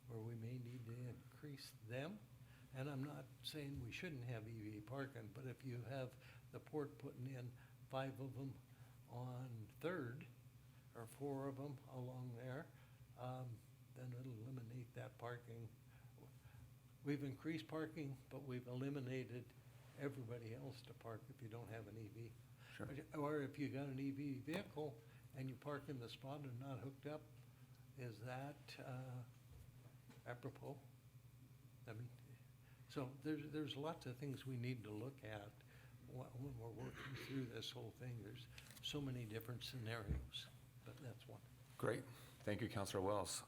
where we may need to increase them, and I'm not saying we shouldn't have EV parking, but if you have the port putting in 5 of them on 3rd or 4 of them along there, then it'll eliminate that parking. We've increased parking, but we've eliminated everybody else to park if you don't have an EV. Sure. Or if you got an EV vehicle and you park in the spot and not hooked up, is that apropos? I mean, so there's lots of things we need to look at when we're working through this whole thing. There's so many different scenarios, but that's one. Great. Thank you, Councilor Wells.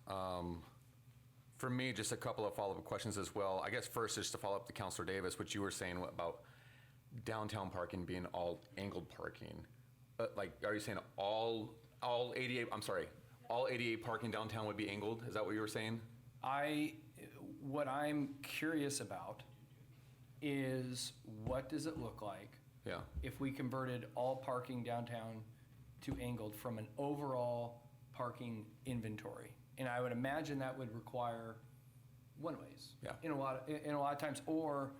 For me, just a couple of follow-up questions as well. I guess first, just to follow up to Councilor Davis, what you were saying about downtown parking being all angled parking. Are you saying all ADA, all ADA parking downtown would be angled? Is that what you were saying? What I'm curious about is what does it look like if we converted all parking downtown to angled from an overall parking inventory? And I would imagine that would require one-ways in a lot of times, or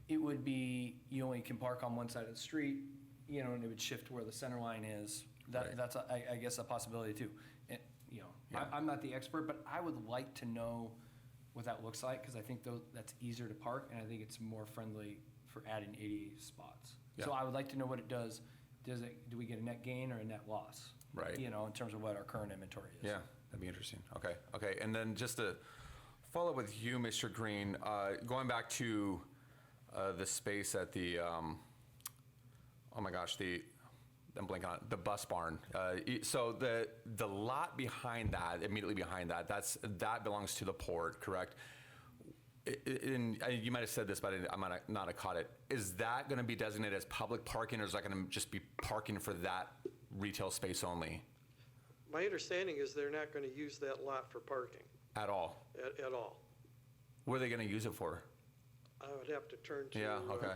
it would be you only can park on one side of the street, and it would shift to where the center line is. That's I guess a possibility too. And, I'm not the expert, but I would like to know what that looks like because I think that's easier to park, and I think it's more friendly for adding 80 spots. So I would like to know what it does. Do we get a net gain or a net loss? Right. In terms of what our current inventory is. Yeah, that'd be interesting. Okay. And then just to follow up with you, Mr. Green, going back to the space at the, I'm blanking on it, the bus barn. So the lot behind that, immediately behind that, that belongs to the port, correct? And you might have said this, but I might not have caught it. Is that going to be designated as public parking, or is that going to just be parking for that retail space only? My understanding is they're not going to use that lot for parking. At all? At all. What are they going to use it for? I would have to turn to... Yeah, okay.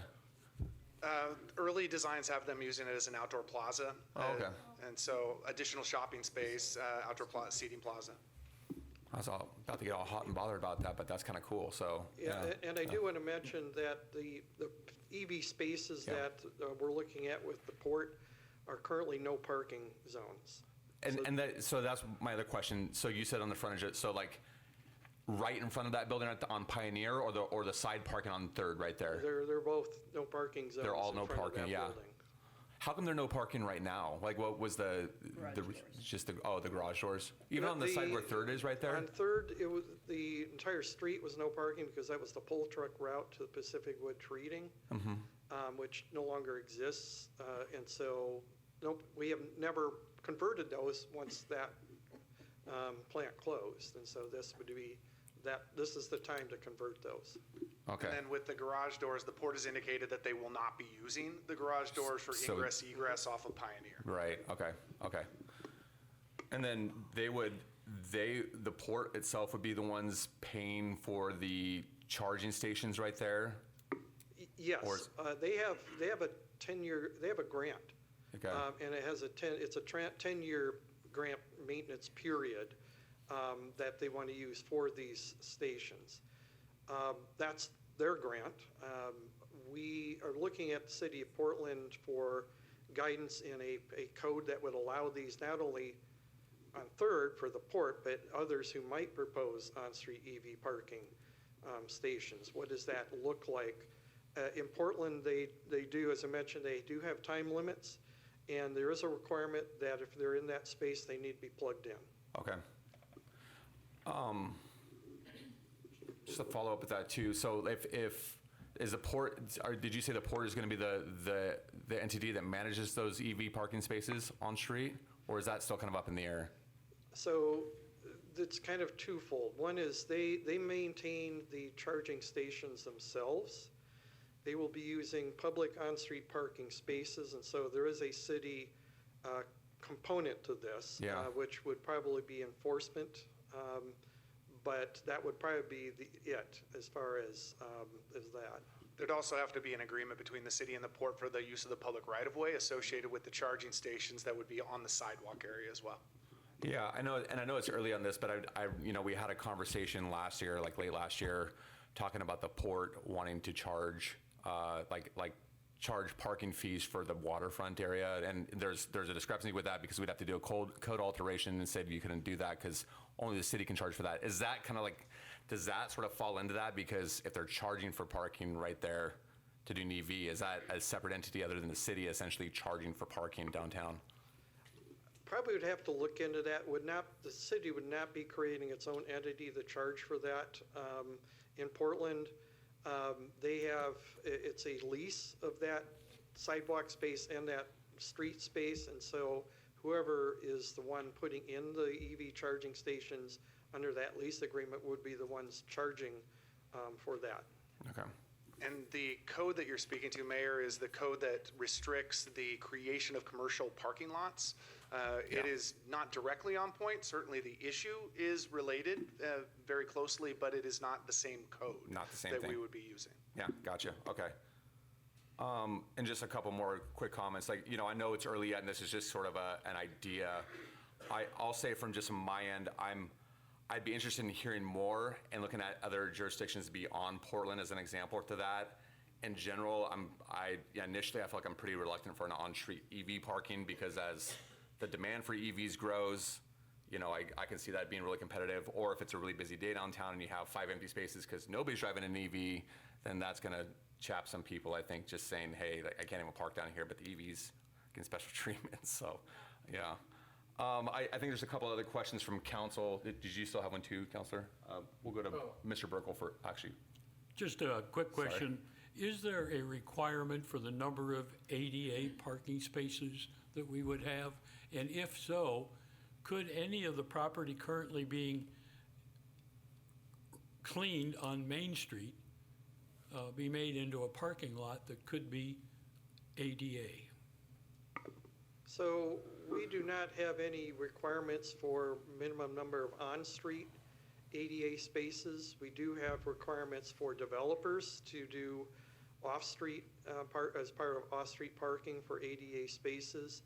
Early designs have them using it as an outdoor plaza. Oh, okay. And so additional shopping space, outdoor seating plaza. I was about to get all hot and bothered about that, but that's kind of cool, so. Yeah, and I do want to mention that the EV spaces that we're looking at with the port are currently no parking zones. So that's my other question. So you said on the frontage, so like right in front of that building on Pioneer, or the side parking on Third right there? They're both no parking zones. They're all in no front of parking, that yeah. building. How come there no parking right now? Like, what was the garage doors? Even on the side where Third is right there? On Third, the entire street was no parking because that was the pull truck route to Pacific Wood Treating, which no longer exists. And so, nope, we have never converted those once that plant closed. And so this would be this is the time to convert those. Okay. And then with the garage doors, the port has indicated that they will not be using the garage doors for ingress, egress off of Pioneer. Right, okay. And then the port itself would be the ones paying for the charging stations right there? Yes, they have a 10-year, they have a grant. Okay. And it has it's a 10-year grant maintenance period that they want to use for these stations. That's their grant. We are looking at the city of Portland for guidance in a code that would allow these not only on Third for the port, but others who might propose on-street EV parking stations. What does that look like? In Portland, they do, as I mentioned, they do have time limits, and there is a requirement that if they're in that space, they need to be plugged in. Okay. Just to follow up with that too. So if is the port, or did you say the port is going to be the entity that manages those EV parking spaces on street, or is that still kind of up in the air? So it's kind of twofold. One is they maintain the charging stations themselves. They will be using public on-street parking spaces, and so there is a city component to this, which would probably be enforcement. But that would probably be it as far as that. There'd also have to be an agreement between the city and the port for the use of the public right-of-way associated with the charging stations that would be on the sidewalk area as well. Yeah, I know, and I know it's early on this, but I we had a conversation last year, like late last year, talking about the port wanting to charge, charge parking fees for the waterfront area, and there's a discrepancy with that because we'd have to do a code alteration and said you couldn't do that because only the city can charge for that. Is that kind of like, does that sort of fall into that? Because if they're charging for parking right there to do an EV, is that a separate entity other than the city essentially charging for parking downtown? Probably would have to look into that. The city would not be creating its own entity to charge for that. In Portland, it's a lease of that sidewalk space and that street space, and so whoever is the one putting in the EV charging stations under that lease agreement would be the ones charging for that. Okay. And the code that you're speaking to, Mayor, is the code that restricts the creation of commercial parking lots. It is not directly on point. Certainly the issue is related very closely, but it is not the same code that we would be using. Yeah, gotcha. Okay. And just a couple more quick comments. Like, I know it's early yet, and this is just sort of an idea. I'll say from just my end, I'd be interested in hearing more and looking at other jurisdictions beyond Portland as an example to that. In general, initially I feel like I'm pretty reluctant for an on-street EV parking because as the demand for EVs grows, I can see that being really competitive. Or if it's a really busy day downtown and you have 5 empty spaces because nobody's driving an EV, then that's going to chap some people, I think, just saying, hey, I can't even park down here, but the EVs get special treatment. So, yeah. I think there's a couple other questions from council. Did you still have one too, Councilor? We'll go to Mr. Burkle for, actually. Just a quick question. Is there a requirement for the number of ADA parking spaces that we would have? And if so, could any of the property currently being cleaned on Main Street be made into a parking lot that could be ADA? So we do not have any requirements for minimum number of on-street ADA spaces. We do have requirements for developers to do off-street as part of off-street parking for ADA spaces.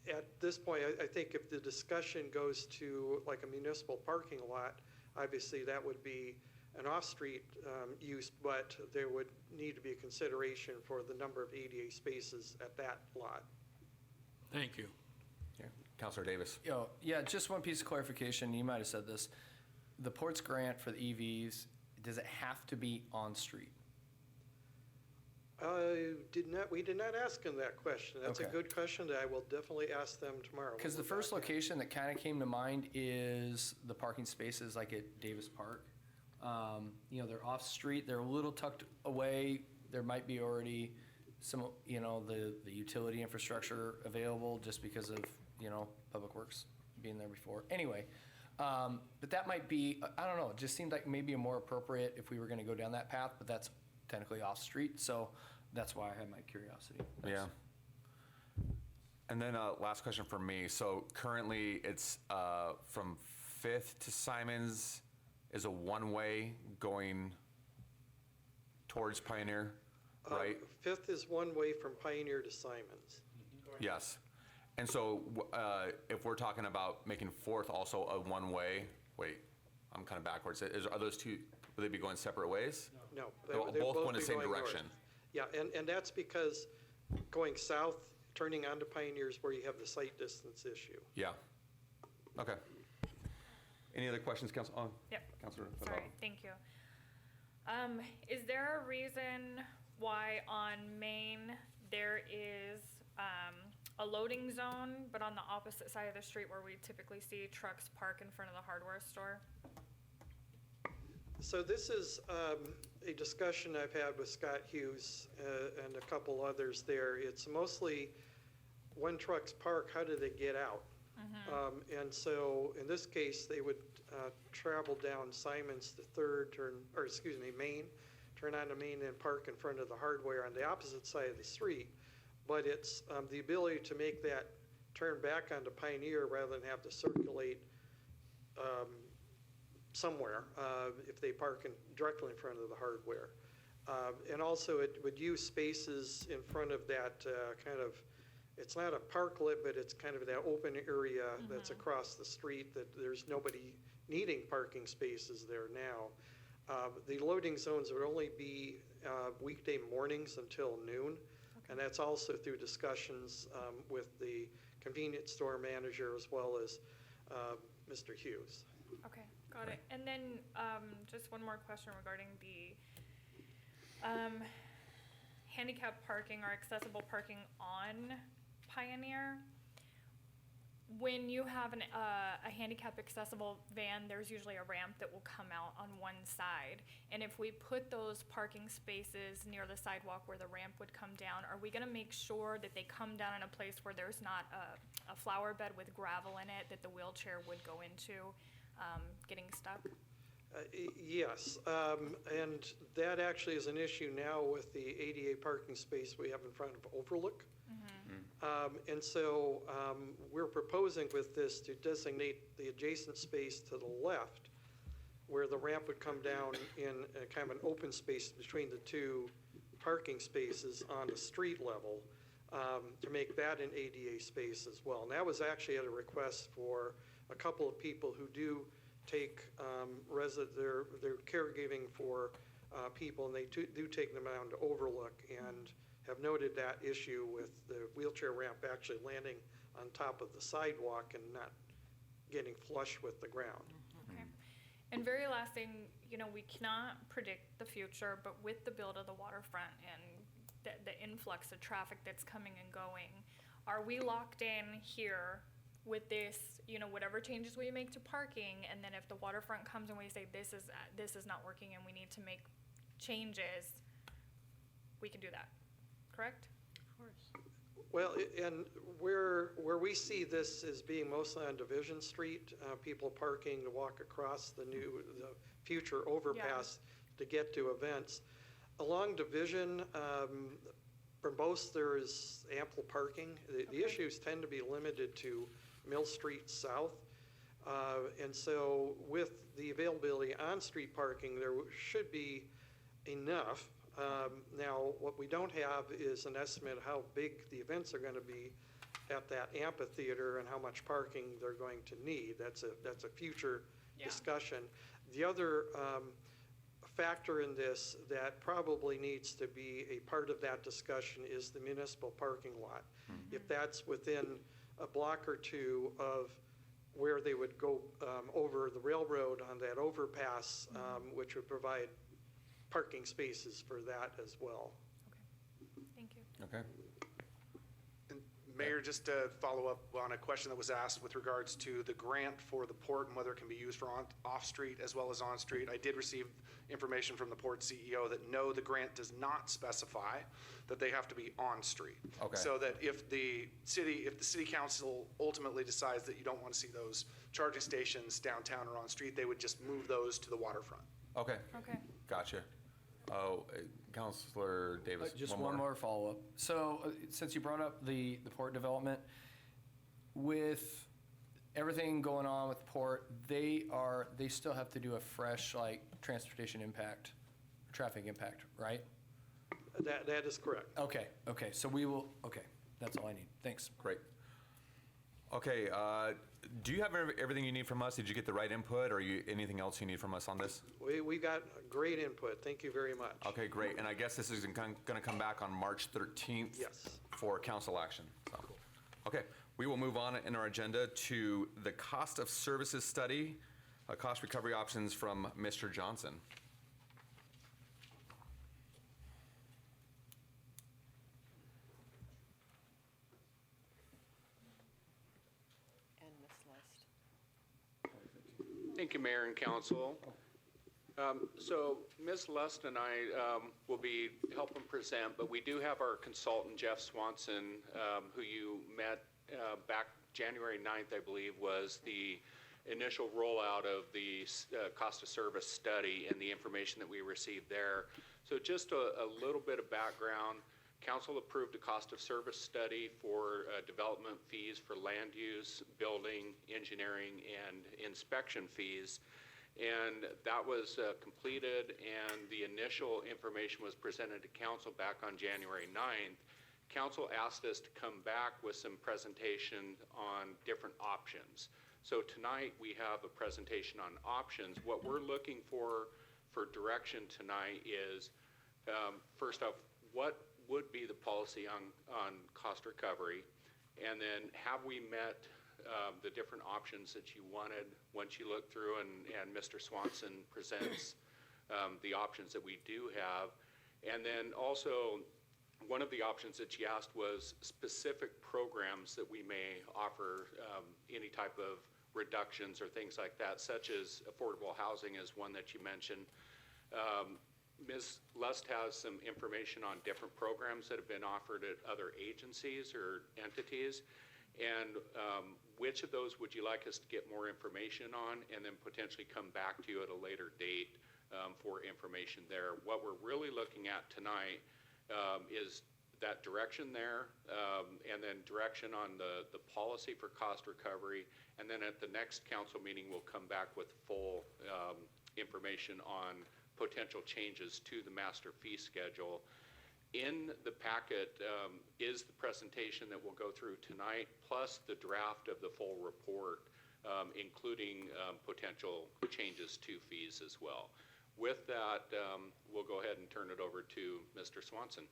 At this point, I think if the discussion goes to like a municipal parking lot, obviously that would be an off-street use, but there would need to be a consideration for the number of ADA spaces at that lot. Thank you. Councilor Davis. Yeah, just one piece of clarification. You might have said this. The ports grant for the EVs, does it have to be on-street? We did not ask them that question. That's a Okay. good question that I will definitely ask them tomorrow. when Because the we're first back in. location that kind of came to mind is the parking spaces like at Davis Park. They're off-street, they're a little tucked away. There might be already some, the utility infrastructure available just because of, Public Works being there before. Anyway, but that might be, I don't know, it just seemed like maybe a more appropriate if we were going to go down that path, but that's technically off-street, so that's why I had my curiosity. Yeah. And then last question from me. So currently it's from 5th to Simons is a one-way going towards Pioneer, right? Fifth is one way from Pioneer to Simons. Yes. And so if we're talking about making 4th also a one-way, wait, I'm kind of backwards. Are those two, will they be going separate ways? No. They'll they'll both go in the be same going north. direction? Yeah, and that's because going south, turning onto Pioneer is where you have the sight distance issue. Yeah. Okay. Any other questions, Council? Yep. Councilor. Sorry, thank you. Is there a reason why on Main there is a loading zone, but on the opposite side of the street where we typically see trucks park in front of the hardware store? So this is a discussion I've had with Scott Hughes and a couple others there. It's mostly when trucks park, how do they get out? And so in this case, they would travel down Simons to Main, turn onto Main and park in front of the hardware on the opposite side of the street. But it's the ability to make that turn back onto Pioneer rather than have to circulate somewhere if they park directly in front of the hardware. And also it would use spaces in front of that it's not a parklet, but it's kind of that open area that's across the street that there's nobody needing parking spaces there now. The loading zones would only be weekday mornings until noon. And that's also through discussions with the convenience store manager as well as Mr. Hughes. Okay, got it. And then just one more question regarding the handicap parking or accessible parking on Pioneer. When you have a handicap accessible van, there's usually a ramp that will come out on one side. And if we put those parking spaces near the sidewalk where the ramp would come down, are we gonna make sure that they come down in a place where there's not a flower bed with gravel in it that the wheelchair would go into, getting stuck? Yes, and that actually is an issue now with the ADA parking space we have in front of Overlook. And so we're proposing with this to designate the adjacent space to the left where the ramp would come down in a kind of an open space between the two parking spaces on the street level to make that an ADA space as well. And that was actually at a request for a couple of people who do take they're caregiving for people, and they do take them down to Overlook and have noted that issue with the wheelchair ramp actually landing on top of the sidewalk and not getting flush with the ground. Okay. And very last thing, we cannot predict the future, but with the build of the waterfront and the influx of traffic that's coming and going, are we locked in here with this, whatever changes we make to parking, and then if the waterfront comes and we say this is not working and we need to make changes, we can do that, correct? Of course. Well, and where we see this as being mostly on Division Street, people parking to walk across the future overpass to get to events. Along Division, for most there is ample parking. The issues tend to be limited to Mill Street South. And so with the availability on-street parking, there should be enough. Now, what we don't have is an estimate of how big the events are going to be at that amphitheater and how much parking they're going to need. That's a future discussion. The other factor in this that probably needs to be a part of that discussion is the municipal parking lot. If that's within a block or two of where they would go over the railroad on that overpass, which would provide parking spaces for that as well. Thank you. Okay. And Mayor, just to follow up on a question that was asked with regards to the grant for the port and whether it can be used for off-street as well as on-street. I did receive information from the port CEO that no, the grant does not specify that they have to be on-street. Okay. So that if the city council ultimately decides that you don't want to see those charging stations downtown or on-street, they would just move those to the waterfront. Okay. Okay. Gotcha. Oh, Councilor Davis, Just one more follow-up. So since you brought up the port development, with everything going on with the port, they still have to do a fresh, like, transportation impact, traffic impact, right? That is correct. Okay, so okay, that's all I need. Thanks. Great. Okay, do you have everything you need from us? Did you get the right input, or anything else you need from us on this? We got great input. Thank you very much. Okay, great. And I guess this is going to come back on March 13th? Yes. For council action. So, okay, we will move on in our agenda to the cost of services study, cost recovery options from Mr. Johnson. Thank you, Mayor and Council. So Ms. Lust and I will be helping present, but we do have our consultant, Jeff Swanson, who you met back January 9th, I believe, was the initial rollout of the cost of service study and the information that we received there. So just a little bit of background. Council approved a cost of service study for development fees for land use, building, engineering, and inspection fees. And that was completed, and the initial information was presented to council back on January 9th. Council asked us to come back with some presentation on different options. So tonight we have a presentation on options. What we're looking for direction tonight is, first off, what would be the policy on cost recovery, and then have we met the different options that you wanted once you look through and Mr. Swanson presents the options that we do have. And then also, one of the options that you asked was specific programs that we may offer any type of reductions or things like that, such as affordable housing is one that you mentioned. Ms. Lust has some information on different programs that have been offered at other agencies or entities. And which of those would you like us to get more information on, and then potentially come back to you at a later date for information there? What we're really looking at tonight is that direction there, and then direction on the policy for cost recovery. And then at the next council meeting, we'll come back with full information on potential changes to the master fee schedule. In the packet is the presentation that we'll go through tonight, plus the draft of the full report, including potential changes to fees as well. With that, we'll go ahead and turn it over to Mr. Swanson.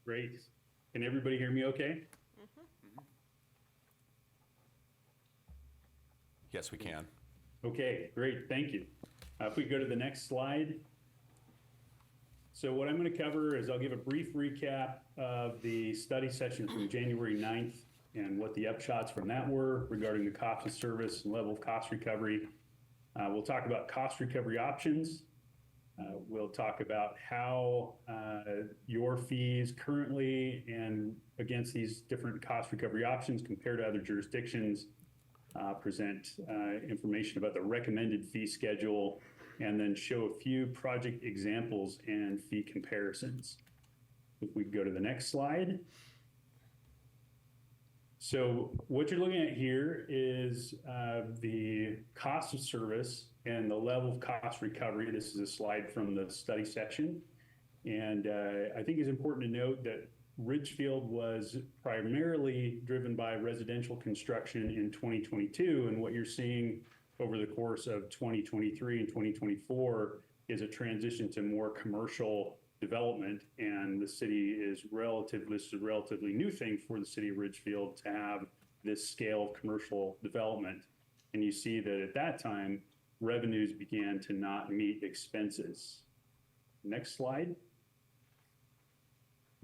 Great. Can everybody hear me okay? Yes, we can. Okay, great, thank you. If we go to the next slide. So what I'm going to cover is I'll give a brief recap of the study session from January 9th and what the upshots from that were regarding the cost of service and level of cost recovery. We'll talk about cost recovery options. We'll talk about how your fees currently and against these different cost recovery options compared to other jurisdictions, present information about the recommended fee schedule, and then show a few project examples and fee comparisons. If we go to the next slide. So what you're looking at here is the cost of service and the level of cost recovery. This is a slide from the study section. And I think it's important to note that Ridgefield was primarily driven by residential construction in 2022. And what you're seeing over the course of 2023 and 2024 is a transition to more commercial development. And the city is this is a relatively new thing for the city of Ridgefield to have this scale of commercial development. And you see that at that time, revenues began to not meet expenses. Next slide.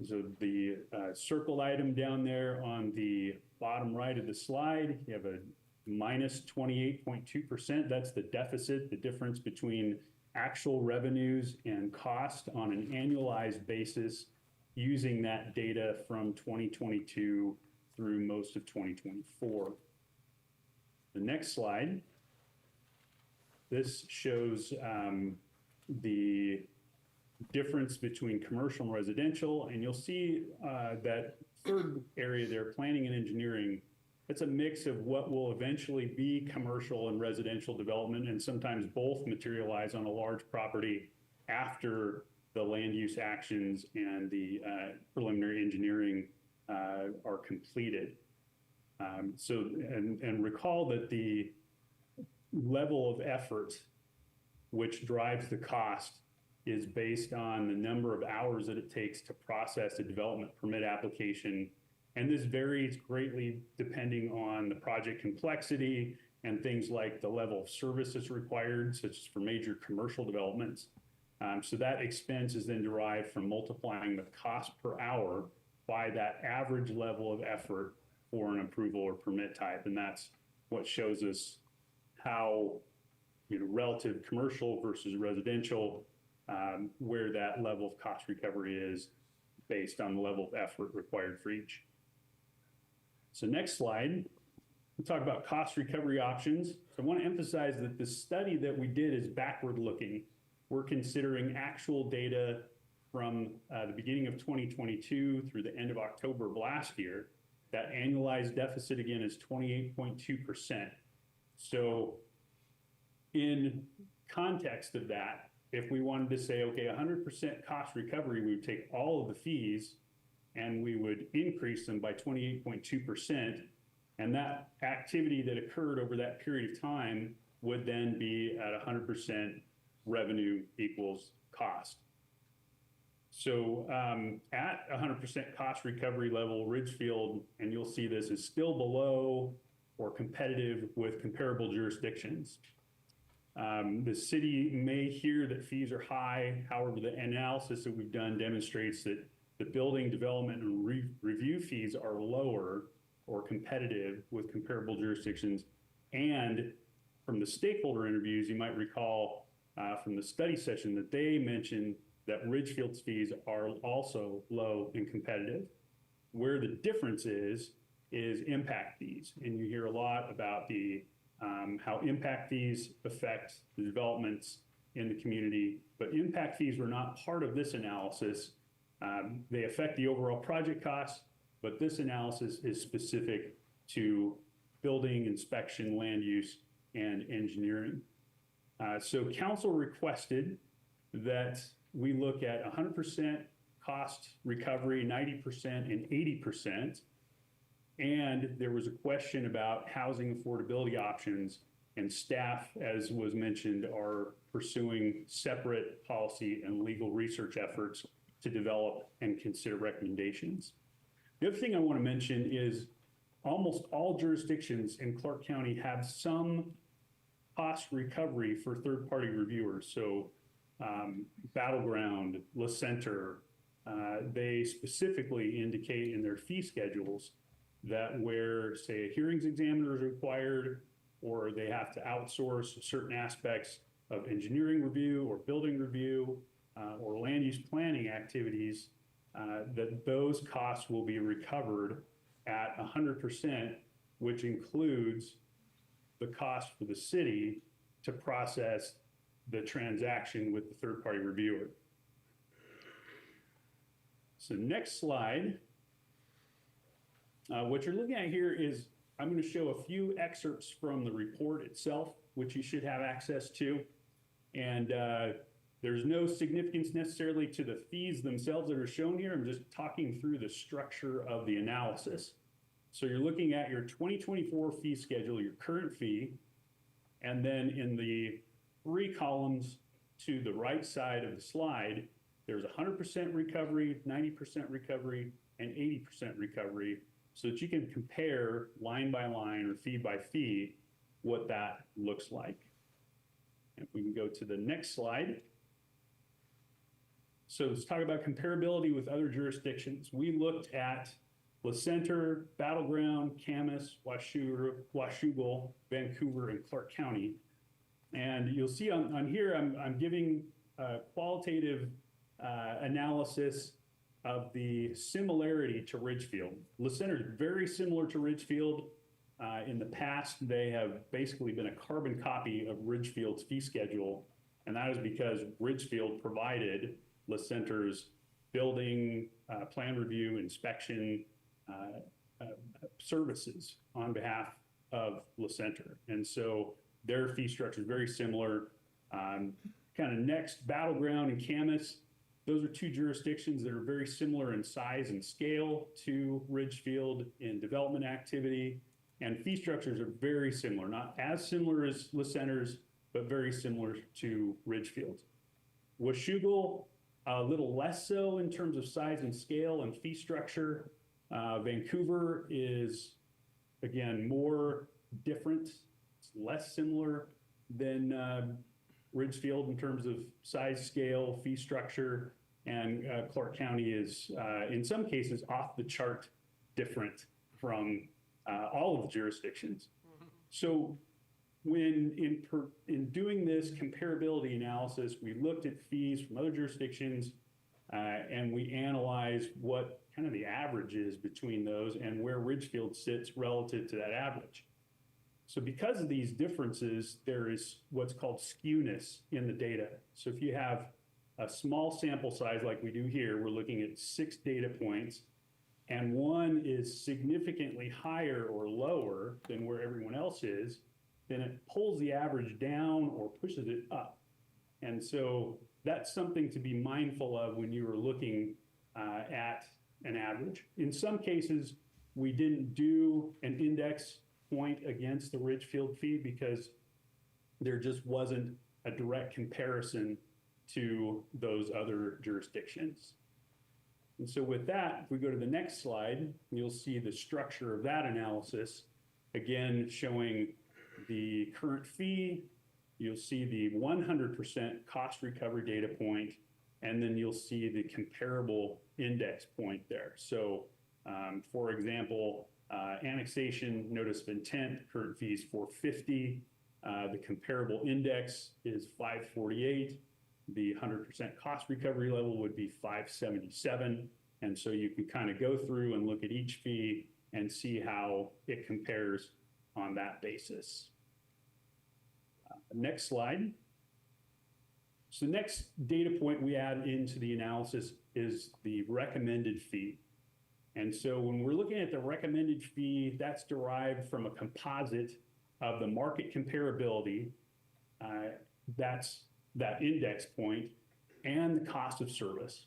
So the circled item down there on the bottom right of the slide, you have a minus 28.2%. That's the deficit, the difference between actual revenues and cost on an annualized basis using that data from 2022 through most of 2024. The next slide. This shows the difference between commercial and residential, and you'll see that third area there, planning and engineering, it's a mix of what will eventually be commercial and residential development, and sometimes both materialize on a large property after the land use actions and the preliminary engineering are completed. And recall that the level of effort which drives the cost is based on the number of hours that it takes to process a development permit application. And this varies greatly depending on the project complexity and things like the level of services required, such as for major commercial developments. So that expense is then derived from multiplying the cost per hour by that average level of effort for an approval or permit type. And that's what shows us how, relative commercial versus residential, where that level of cost recovery is based on the level of effort required for each. So next slide, we'll talk about cost recovery options. So I want to emphasize that the study that we did is backward looking. We're considering actual data from the beginning of 2022 through the end of October of last year. That annualized deficit again is 28.2%. So in context of that, if we wanted to say, okay, 100% cost recovery, we would take all of the fees and we would increase them by 28.2%. And that activity that occurred over that period of time would then be at 100% revenue equals cost. So at 100% cost recovery level, Ridgefield, and you'll see this, is still below or competitive with comparable jurisdictions. The city may hear that fees are high. However, the analysis that we've done demonstrates that the building development and review fees are lower or competitive with comparable jurisdictions. And from the stakeholder interviews, you might recall from the study session that they mentioned that Ridgefield's fees are also low and competitive. Where the difference is impact fees. And you hear a lot about the how impact fees affect the developments in the community, but impact fees were not part of this analysis. They affect the overall project costs, but this analysis is specific to building, inspection, land use, and engineering. So council requested that we look at 100% cost recovery, 90% and 80%. And there was a question about housing affordability options, and staff, as was mentioned, are pursuing separate policy and legal research efforts to develop and consider recommendations. The other thing I want to mention is almost all jurisdictions in Clark County have some cost recovery for third-party reviewers. So Battleground, La Center, they specifically indicate in their fee schedules that where, say, a hearings examiner is required, or they have to outsource certain aspects of engineering review or building review or land use planning activities, that those costs will be recovered at 100%, which includes the cost for the city to process the transaction with the third-party reviewer. So next slide. What you're looking at here is, I'm going to show a few excerpts from the report itself, which you should have access to. And there's no significance necessarily to the fees themselves that are shown here. I'm just talking through the structure of the analysis. So you're looking at your 2024 fee schedule, your current fee, And then in the 3 columns to the right side of the slide, there's 100% recovery, 90% recovery, and 80% recovery, so that you can compare line by line or fee by fee what that looks like. If we can go to the next slide. So let's talk about comparability with other jurisdictions. We looked at La Center, Battleground, Camas, Washougal, Vancouver, and Clark County. And you'll see on here, I'm giving a qualitative analysis of the similarity to Ridgefield. La Center is very similar to Ridgefield. In the past, they have basically been a carbon copy of Ridgefield's fee schedule, and that is because Ridgefield provided La Center's building, plan review, inspection services on behalf of La Center. And so their fee structure is very similar. Kind of next, Battleground and Camas. Those are 2 jurisdictions that are very similar in size and scale to Ridgefield in development activity, and fee structures are very similar, not as similar as La Center's, but very similar to Ridgefield. Washougal, a little less so in terms of size and scale and fee structure. Vancouver is, again, more different. It's less similar than Ridgefield in terms of size, scale, fee structure, and Clark County is, in some cases, off the chart different from all of the jurisdictions. So when in doing this comparability analysis, we looked at fees from other jurisdictions and we analyzed what kind of the average is between those and where Ridgefield sits relative to that average. So because of these differences, there is what's called skewness in the data. So if you have a small sample size like we do here, we're looking at 6 data points, and one is significantly higher or lower than where everyone else is, then it pulls the average down or pushes it up. And so that's something to be mindful of when you are looking at an average. In some cases, we didn't do an index point against the Ridgefield fee because there just wasn't a direct comparison to those other jurisdictions. And so with that, if we go to the next slide, you'll see the structure of that analysis, again, showing the current fee. You'll see the 100% cost recovery data point, and then you'll see the comparable index point there. So for example, annexation notice of intent, current fee is $450. The comparable index is 548. The 100% cost recovery level would be 577. And so you can kind of go through and look at each fee and see how it compares on that basis. Next slide. So the next data point we add into the analysis is the recommended fee. And so when we're looking at the recommended fee, that's derived from a composite of the market comparability, that's that index point, and the cost of service.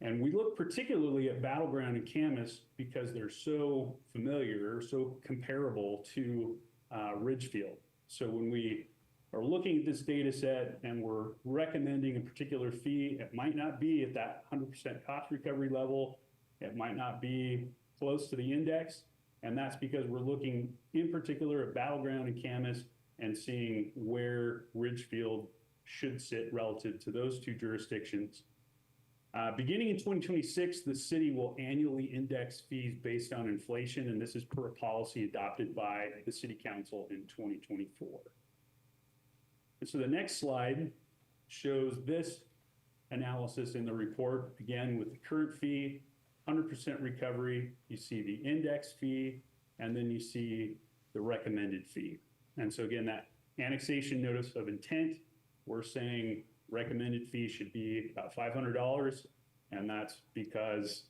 And we look particularly at Battleground and Camas because they're so familiar, so comparable to Ridgefield. So when we are looking at this data set and we're recommending a particular fee, it might not be at that 100% cost recovery level. It might not be close to the index. And that's because we're looking in particular at Battleground and Camas and seeing where Ridgefield should sit relative to those 2 jurisdictions. Beginning in 2026, the city will annually index fees based on inflation, and this is per a policy adopted by the City Council in 2024. And so the next slide shows this analysis in the report, again with the current fee, 100% recovery, you see the index fee, and then you see the recommended fee. And so again, that annexation notice of intent, we're saying recommended fee should be about $500, and that's because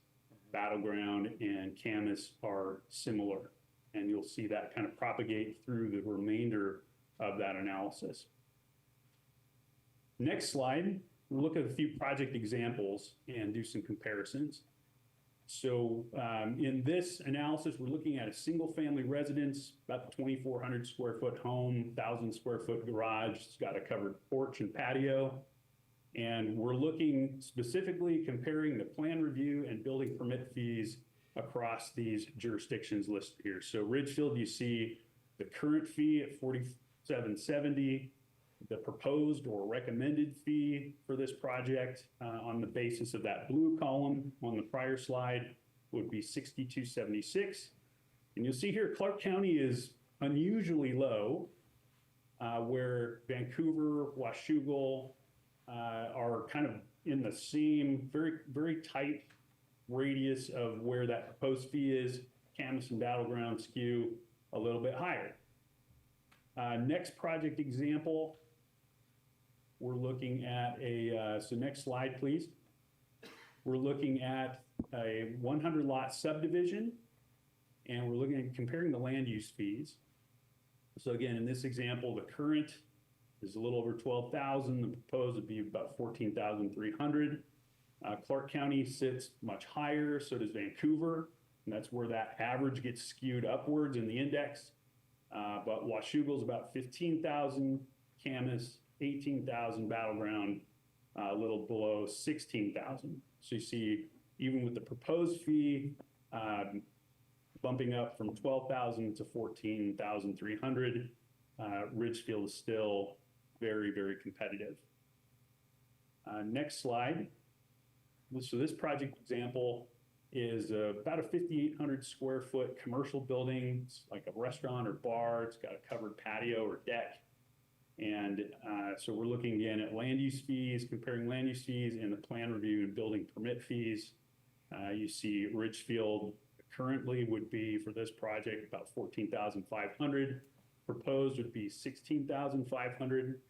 Battleground and Camas are similar. And you'll see that kind of propagate through the remainder of that analysis. Next slide, we'll look at a few project examples and do some comparisons. So in this analysis, we're looking at a single-family residence, about 2,400 square foot home, 1,000 square foot garage. It's got a covered porch and patio. And we're looking specifically comparing the plan review and building permit fees across these jurisdictions listed here. So Ridgefield, you see the current fee at $47.70, the proposed or recommended fee for this project on the basis of that blue column on the prior slide would be $62.76. And you'll see here Clark County is unusually low, where Vancouver, Washougal are kind of in the same very, very tight radius of where that proposed fee is. Camas and Battleground skew a little bit higher. Next project example, we're looking at so next slide, please. We're looking at a 100 lot subdivision, and we're looking at comparing the land use fees. So again, in this example, the current is a little over 12,000. The proposed would be about 14,300. Clark County sits much higher, so does Vancouver, and that's where that average gets skewed upwards in the index. But Washougal's about 15,000, Camas 18,000, Battleground a little below 16,000. So you see, even with the proposed fee bumping up from 12,000 to 14,300, Ridgefield is still very, very competitive. Next slide. So this project example is about a 5,800 square foot commercial building. It's like a restaurant or bar. It's got a covered patio or deck. And so we're looking again at land use fees, comparing land use fees and the plan review and building permit fees. You see Ridgefield currently would be for this project about 14,500. Proposed would be 16,500.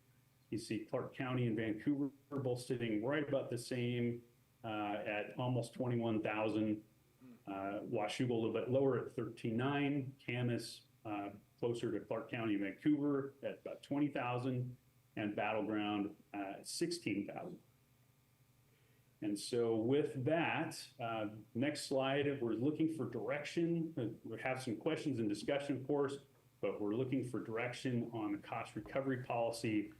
You see Clark County and Vancouver are both sitting right about the same at almost 21,000. Washougal a little bit lower at 13,900. Camas closer to Clark County and Vancouver at about 20,000, and Battleground at 16,000. And so with that, next slide, we're looking for direction. We have some questions and discussion, of course, but we're looking for direction on the cost recovery policy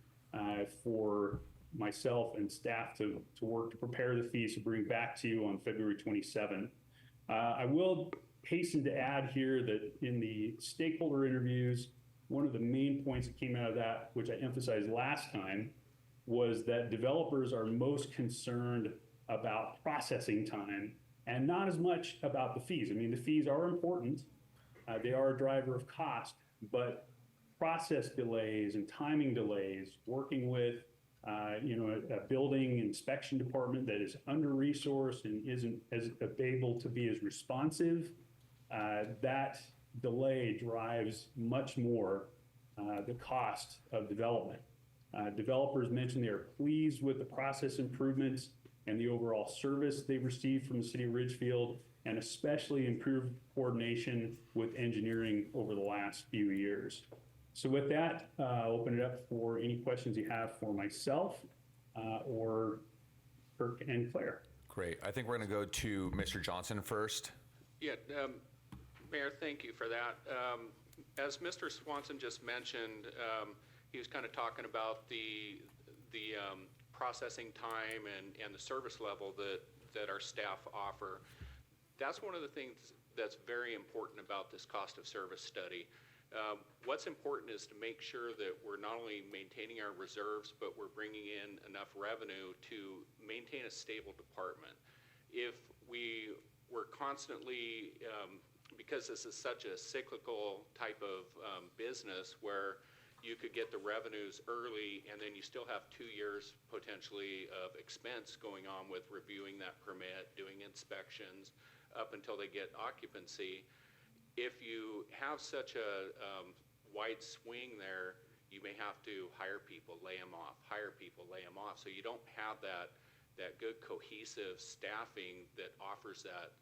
for myself and staff to work to prepare the fees to bring back to you on February 27th. I will hasten to add here that in the stakeholder interviews, one of the main points that came out of that, which I emphasized last time, was that developers are most concerned about processing time and not as much about the fees. I mean, the fees are important. They are a driver of cost, but process delays and timing delays, working with a building inspection department that is under-resourced and isn't as able to be as responsive, that delay drives much more the cost of development. Developers mentioned they are pleased with the process improvements and the overall service they've received from the city of Ridgefield, and especially improved coordination with engineering over the last few years. So with that, I'll open it up for any questions you have for myself or Kirk and Claire. Great. I think we're going to go to Mr. Johnson first. Yeah, Mayor, thank you for that. As Mr. Swanson just mentioned, he was kind of talking about the processing time and the service level that our staff offer. That's one of the things that's very important about this cost of service study. What's important is to make sure that we're not only maintaining our reserves, but we're bringing in enough revenue to maintain a stable department. If we were constantly, because this is such a cyclical type of business where you could get the revenues early and then you still have 2 years potentially of expense going on with reviewing that permit, doing inspections up until they get occupancy. If you have such a wide swing there, you may have to hire people, lay them off, hire people, lay them off. So you don't have that good cohesive staffing that offers that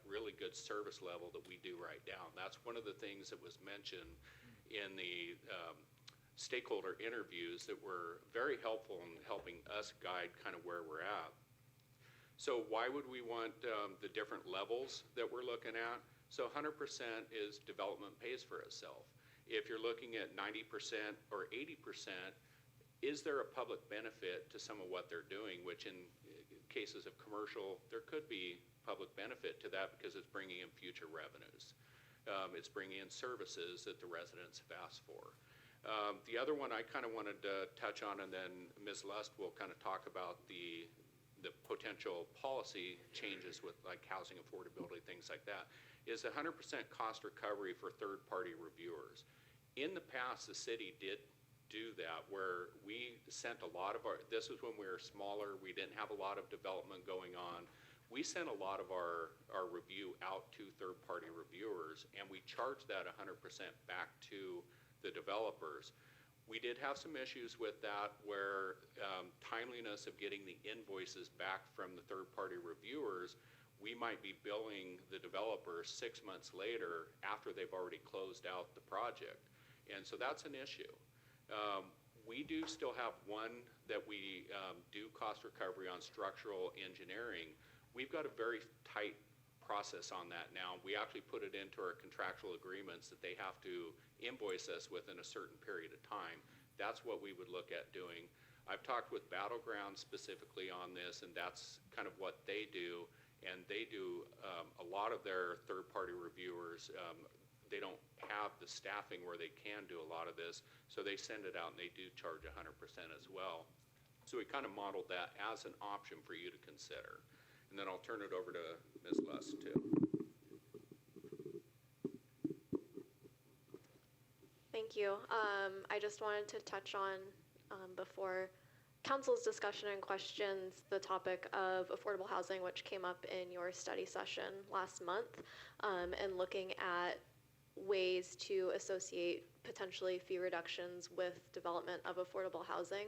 really good service level that we do right now. And that's one of the things that was mentioned in the stakeholder interviews that were very helpful in helping us guide kind of where we're at. So why would we want the different levels that we're looking at? So 100% is development pays for itself. If you're looking at 90% or 80%, is there a public benefit to some of what they're doing, which in cases of commercial, there could be public benefit to that because it's bringing in future revenues. It's bringing in services that the residents have asked for. The other one I kind of wanted to touch on, and then Ms. Lust will kind of talk about the potential policy changes with like housing affordability, things like that, is 100% cost recovery for third-party reviewers. In the past, the city did do that, where we sent a lot of this was when we were smaller, we didn't have a lot of development going on. We sent a lot of our review out to third-party reviewers, and we charged that 100% back to the developers. We did have some issues with that where timeliness of getting the invoices back from the third-party reviewers, we might be billing the developer 6 months later after they've already closed out the project. And so that's an issue. We do still have one that we do cost recovery on structural engineering. We've got a very tight process on that now. We actually put it into our contractual agreements that they have to invoice us within a certain period of time. That's what we would look at doing. I've talked with Battleground specifically on this, and that's kind of what they do. And they do a lot of their third-party reviewers. They don't have the staffing where they can do a lot of this, so they send it out and they do charge 100% as well. So we kind of modeled that as an option for you to consider. And then I'll turn it over to Ms. Lust too. Thank you. I just wanted to touch on, before council's discussion and questions, the topic of affordable housing, which came up in your study session last month, and looking at ways to associate potentially fee reductions with development of affordable housing.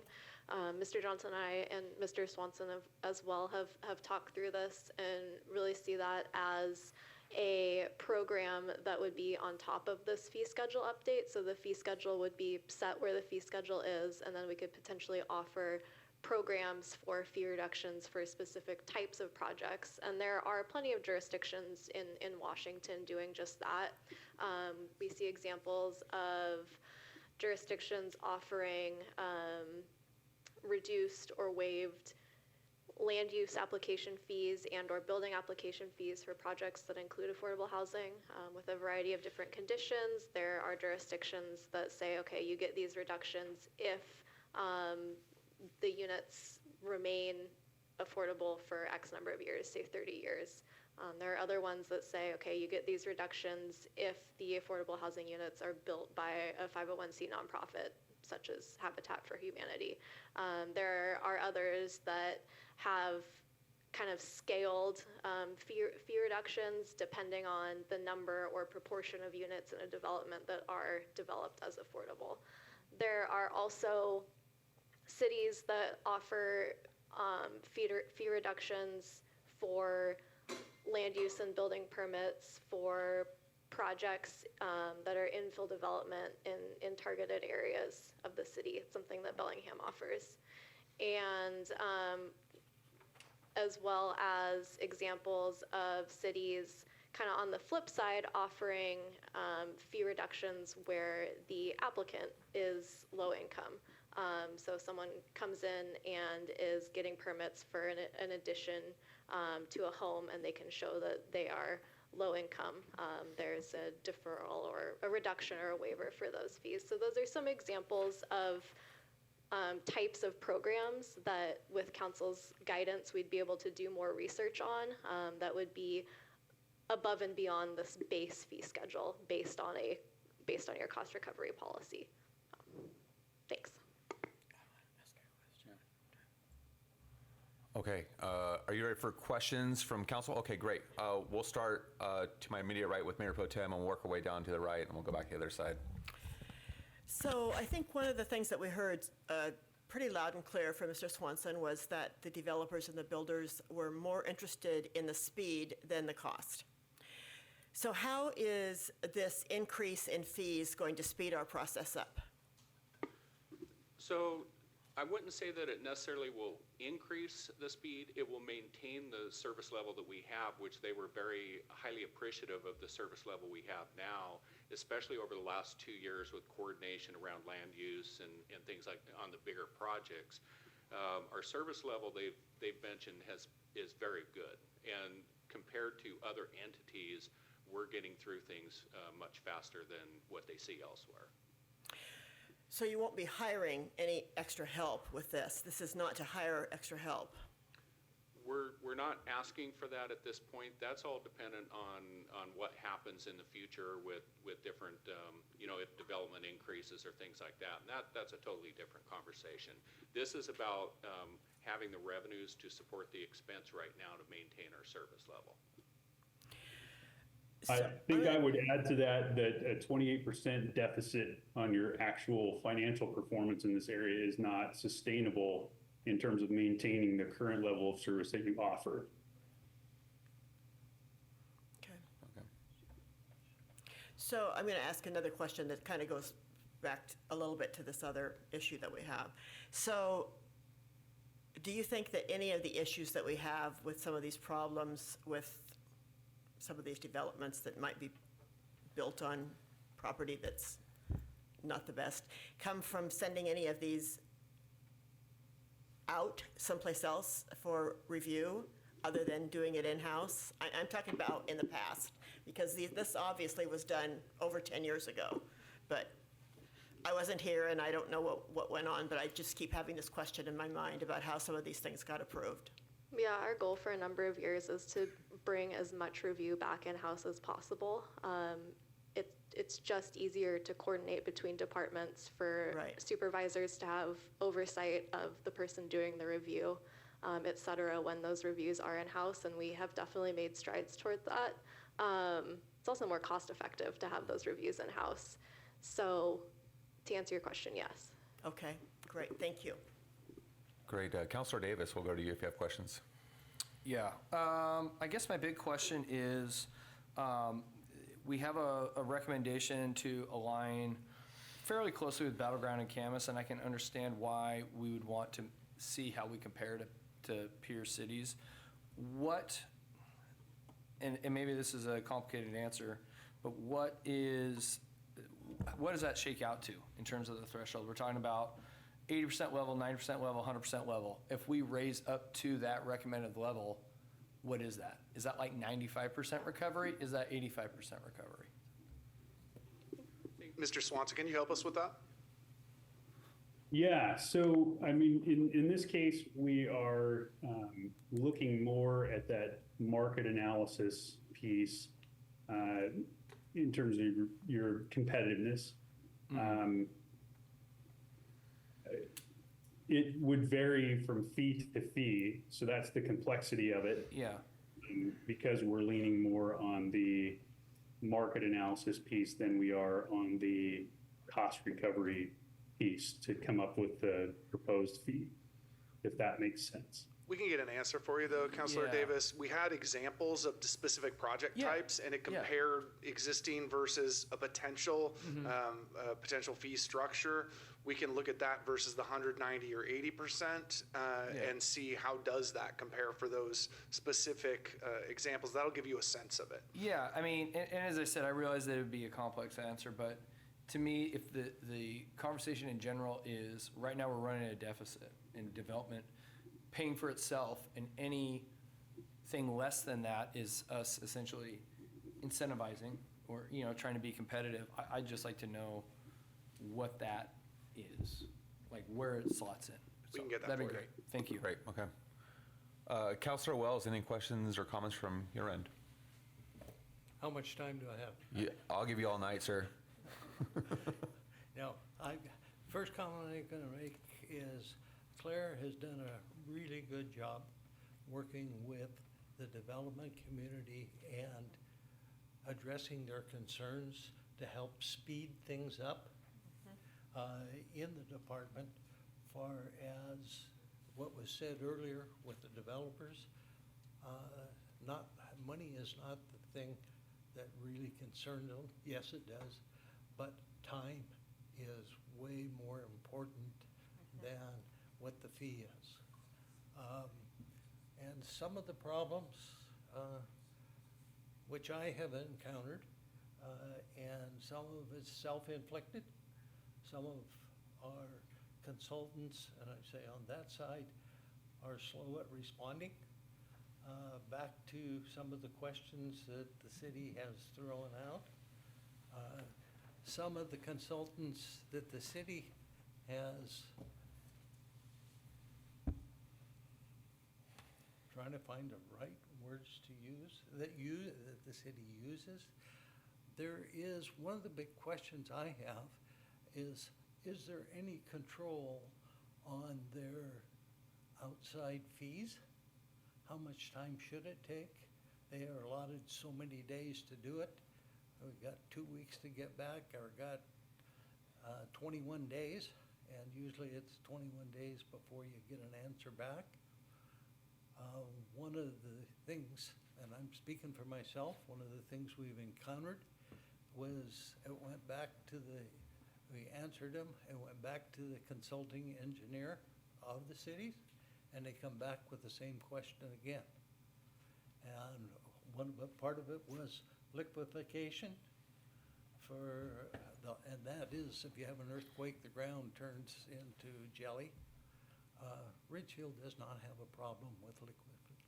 Mr. Johnson and I and Mr. Swanson as well have talked through this and really see that as a program that would be on top of this fee schedule update. So the fee schedule would be set where the fee schedule is, and then we could potentially offer programs for fee reductions for specific types of projects. And there are plenty of jurisdictions in Washington doing just that. We see examples of jurisdictions offering reduced or waived land use application fees and or building application fees for projects that include affordable housing with a variety of different conditions. There are jurisdictions that say, okay, you get these reductions if the units remain affordable for X number of years, say 30 years. There are other ones that say, okay, you get these reductions if the affordable housing units are built by a 501c nonprofit, such as Habitat for Humanity. There are others that have kind of scaled fee reductions depending on the number or proportion of units in a development that are developed as affordable. There are also cities that offer fee reductions for land use and building permits for projects that are infill development in targeted areas of the city. It's something that Bellingham offers. And as well as examples of cities kind of on the flip side offering fee reductions where the applicant is low income. So someone comes in and is getting permits for an addition to a home, and they can show that they are low income. There's a deferral or a reduction or a waiver for those fees. So those are some examples of types of programs that with council's guidance we'd be able to do more research on that would be above and beyond this base fee schedule based on your cost recovery policy. Thanks. Okay, are you ready for questions from council? Okay, great. We'll start to my immediate right with Mayor Pro Tem and we'll work our way down to the right and we'll go back to the other side. So I think one of the things that we heard pretty loud and clear from Mr. Swanson was that the developers and the builders were more interested in the speed than the cost. So how is this increase in fees going to speed our process up? So I wouldn't say that it necessarily will increase the speed. It will maintain the service level that we have, which they were very highly appreciative of the service level we have now, especially over the last 2 years with coordination around land use and things like on the bigger projects. Our service level they've mentioned is very good, and compared to other entities, we're getting through things much faster than what they see elsewhere. So you won't be hiring any extra help with this? This is not to hire extra help? We're not asking for that at this point. That's all dependent on what happens in the future with different, if development increases or things like that. And that's a totally different conversation. This is about having the revenues to support the expense right now to maintain our service level. I think I would add to that a 28% deficit on your actual financial performance in this area is not sustainable in terms of maintaining the current level of service that you offer. Okay. So I'm going to ask another question that kind of goes back a little bit to this other issue that we have. So do you think that any of the issues that we have with some of these problems with some of these developments that might be built on property that's not the best come from sending any of these out someplace else for review other than doing it in-house? I'm talking about in the past, because this obviously was done over 10 years ago, but I wasn't here and I don't know what went on, but I just keep having this question in my mind about how some of these things got approved. Yeah, our goal for a number of years is to bring as much review back in-house as possible. It's just easier to coordinate between departments for supervisors to have oversight of the person doing the review, et cetera, when those reviews are in-house, and we have definitely made strides toward that. It's also more cost-effective to have those reviews in-house. So to answer your question, yes. Okay, great, thank you. Great. Councilor Davis, we'll go to you if you have questions. Yeah, I guess my big question is, we have a recommendation to align fairly closely with Battleground and Camas, and I can understand why we would want to see how we compare to peer cities. What, and maybe this is a complicated answer, but what does that shake out to in terms of the threshold? We're talking about 80% level, 90% level, 100% level. If we raise up to that recommended level, what is that? Is that like 95% recovery? Is that 85% recovery? Mr. Swanson, can you help us with that? Yeah, so I mean, in this case, we are looking more at that market analysis piece in terms of your competitiveness. It would vary from fee to fee, so that's the complexity of it. Yeah. Because we're leaning more on the market analysis piece than we are on the cost recovery piece to come up with the proposed fee, if that makes sense. We can get an answer for you, though, Councilor Davis. We had examples of the specific project types, and it compared existing versus a potential potential fee structure. We can look at that versus the 190 or 80% and see how does that compare for those specific examples. That'll give you a sense of it. Yeah, I mean, and as I said, I realize that it would be a complex answer, but to me, if the conversation in general is right now we're running a deficit in development, paying for itself, and anything less than that is us essentially incentivizing or trying to be competitive. I'd just like to know what that is, like where it slots in. We can get that that'd be for you. great. Thank you. Great. Okay. Councilor Wells, any questions or comments from your end? How much time do I have? Yeah, I'll give you all night, sir. No, first comment I'm going to make is Claire has done a really good job working with the development community and addressing their concerns to help speed things up in the department. Far as what was said earlier with the developers, money is not the thing that really concerns them. Yes, it does, but time is way more important than what the fee is. And some of the problems, which I have encountered, and some of it's self-inflicted, some of our consultants, and I say on that side, are slow at responding. Back to some of the questions that the city has thrown out. Some of the consultants that the city has, trying to find the right words to use, that the city uses. There is, one of the big questions I have is there any control on their outside fees? How much time should it take? They are allotted so many days to do it. We've got 2 weeks to get back, or got 21 days, and usually it's 21 days before you get an answer back. One of the things, and I'm speaking for myself, one of the things we've encountered was it went back to we answered them, it went back to the consulting engineer of the cities, and they come back with the same question again. And part of it was liquefaction and that is, if you have an earthquake, the ground turns into jelly. Ridgefield does not have a problem with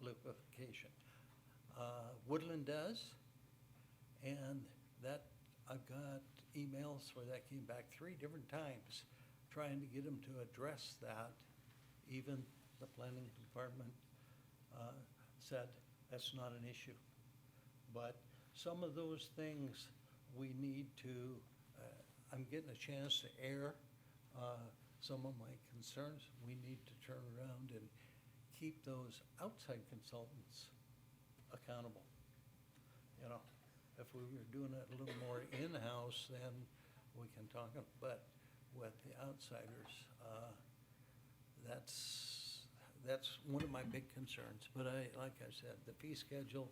liquefaction. Woodland does, and that, I've got emails where that came back 3 different times, trying to get them to address that. Even the planning department said that's not an issue. But some of those things we need to, I'm getting a chance to air some of my concerns. We need to turn around and keep those outside consultants accountable. You know, if we were doing it a little more in-house, then we can talk, but with the outsiders, that's one of my big concerns. But like I said, the fee schedule,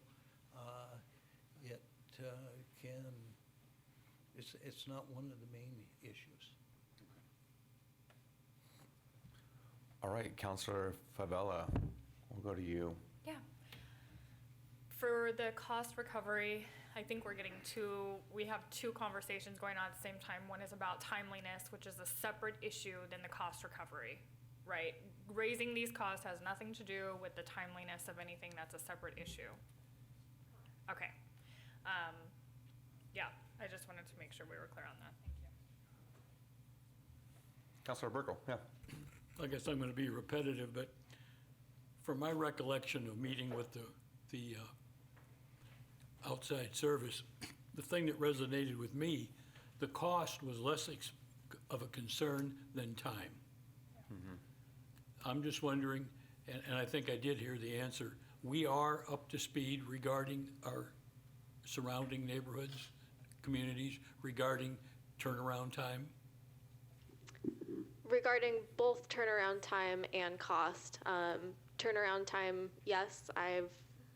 it's not one of the main issues. All right, Councilor Favela, we'll go to you. Yeah. For the cost recovery, I think we have 2 conversations going on at the same time. One is about timeliness, which is a separate issue than the cost recovery, right? Raising these costs has nothing to do with the timeliness of anything. That's a separate issue. Okay. Yeah, I just wanted to make sure we were clear on that. Thank you. Councilor Burkle, yeah. I guess I'm going to be repetitive, but from my recollection of meeting with the outside service, the thing that resonated with me, the cost was less of a concern than time. I'm just wondering, and I think I did hear the answer, we are up to speed regarding our surrounding neighborhoods, communities, regarding turnaround time? Regarding both turnaround time and cost, turnaround time, yes, I've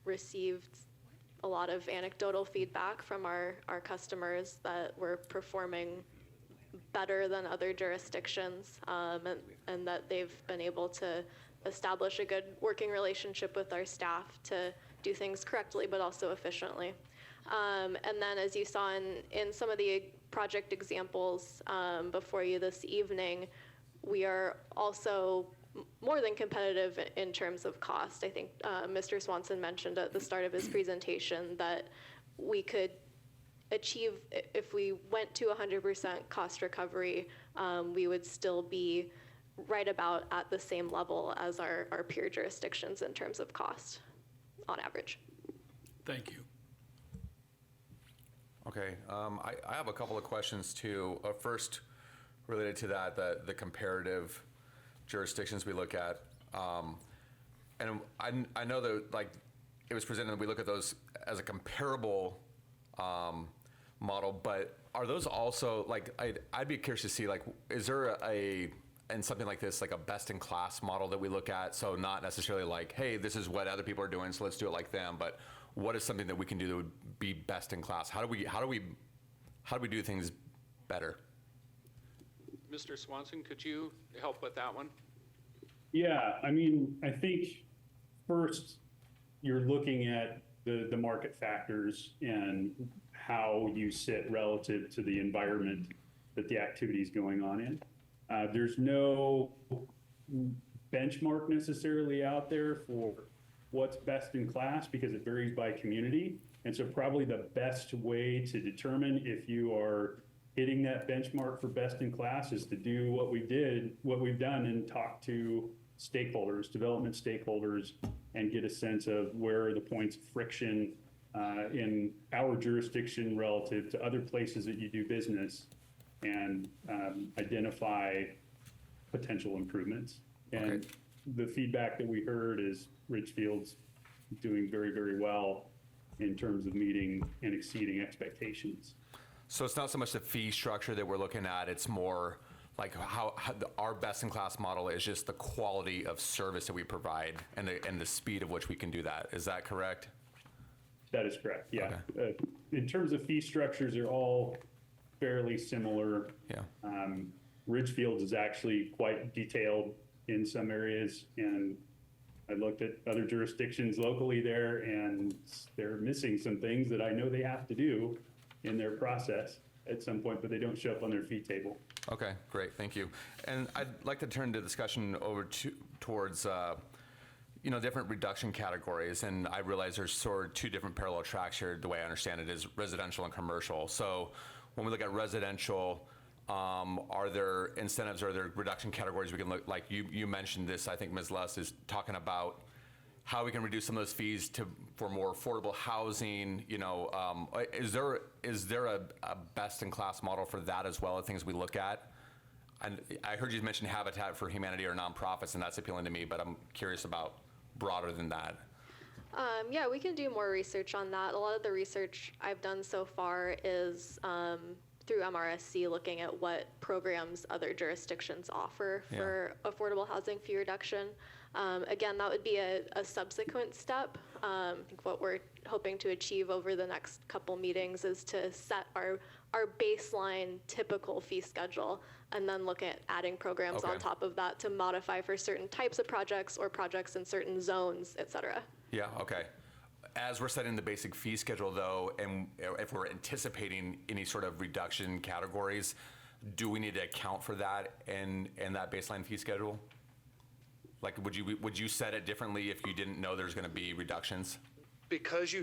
received a lot of anecdotal feedback from our customers that we're performing better than other jurisdictions, and that they've been able to establish a good working relationship with our staff to do things correctly but also efficiently. And then, as you saw in some of the project examples before you this evening, we are also more than competitive in terms of cost. I think Mr. Swanson mentioned at the start of his presentation that we could achieve, if we went to 100% cost recovery, we would still be right about at the same level as our peer jurisdictions in terms of cost on average. Thank you. Okay, I have a couple of questions too. First, related to that, the comparative jurisdictions we look at. And I know that, like, it was presented that we look at those as a comparable model, but are those also, like, I'd be curious to see, like, is there in something like this, like a best-in-class model that we look at? So not necessarily like, hey, this is what other people are doing, so let's do it like them, but what is something that we can do that would be best in class? How do we do things better? Mr. Swanson, could you help with that one? Yeah, I mean, I think first, you're looking at the market factors and how you sit relative to the environment that the activity is going on in. There's no benchmark necessarily out there for what's best in class because it varies by community. And so probably the best way to determine if you are hitting that benchmark for best in class is to do what we've done and talk to stakeholders, development stakeholders, and get a sense of where are the points of friction in our jurisdiction relative to other places that you do business, and identify potential improvements. And the feedback that we heard is Ridgefield's doing very, very well in terms of meeting and exceeding expectations. So it's not so much the fee structure that we're looking at, it's more like how our best-in-class model is just the quality of service that we provide and the speed of which we can do that. Is that correct? That is correct, yeah. In terms of fee structures, they're all fairly similar. Yeah. Ridgefield is actually quite detailed in some areas, and I looked at other jurisdictions locally there, and they're missing some things that I know they have to do in their process at some point, but they don't show up on their fee table. Okay, great, thank you. And I'd like to turn the discussion over towards different reduction categories, and I realize there's sort of two different parallel tracks here. The way I understand it is residential and commercial. So when we look at residential, are there incentives, are there reduction categories we can look, like you mentioned this, I think Ms. Luss is talking about how we can reduce some of those fees for more affordable housing. Is there a best-in-class model for that as well, the things we look at? And I heard you mention Habitat for Humanity or nonprofits, and that's appealing to me, but I'm curious about broader than that. Yeah, we can do more research on that. A lot of the research I've done so far is through MRSC, looking at what programs other jurisdictions offer for affordable housing fee reduction. Again, that would be a subsequent step. I think what we're hoping to achieve over the next couple meetings is to set our baseline typical fee schedule and then look at adding programs on top of that to modify for certain types of projects or projects in certain zones, et cetera. Yeah, okay. As we're setting the basic fee schedule though, and if we're anticipating any sort of reduction categories, do we need to account for that in that baseline fee schedule? Like, would you set it differently if you didn't know there's gonna be reductions? Because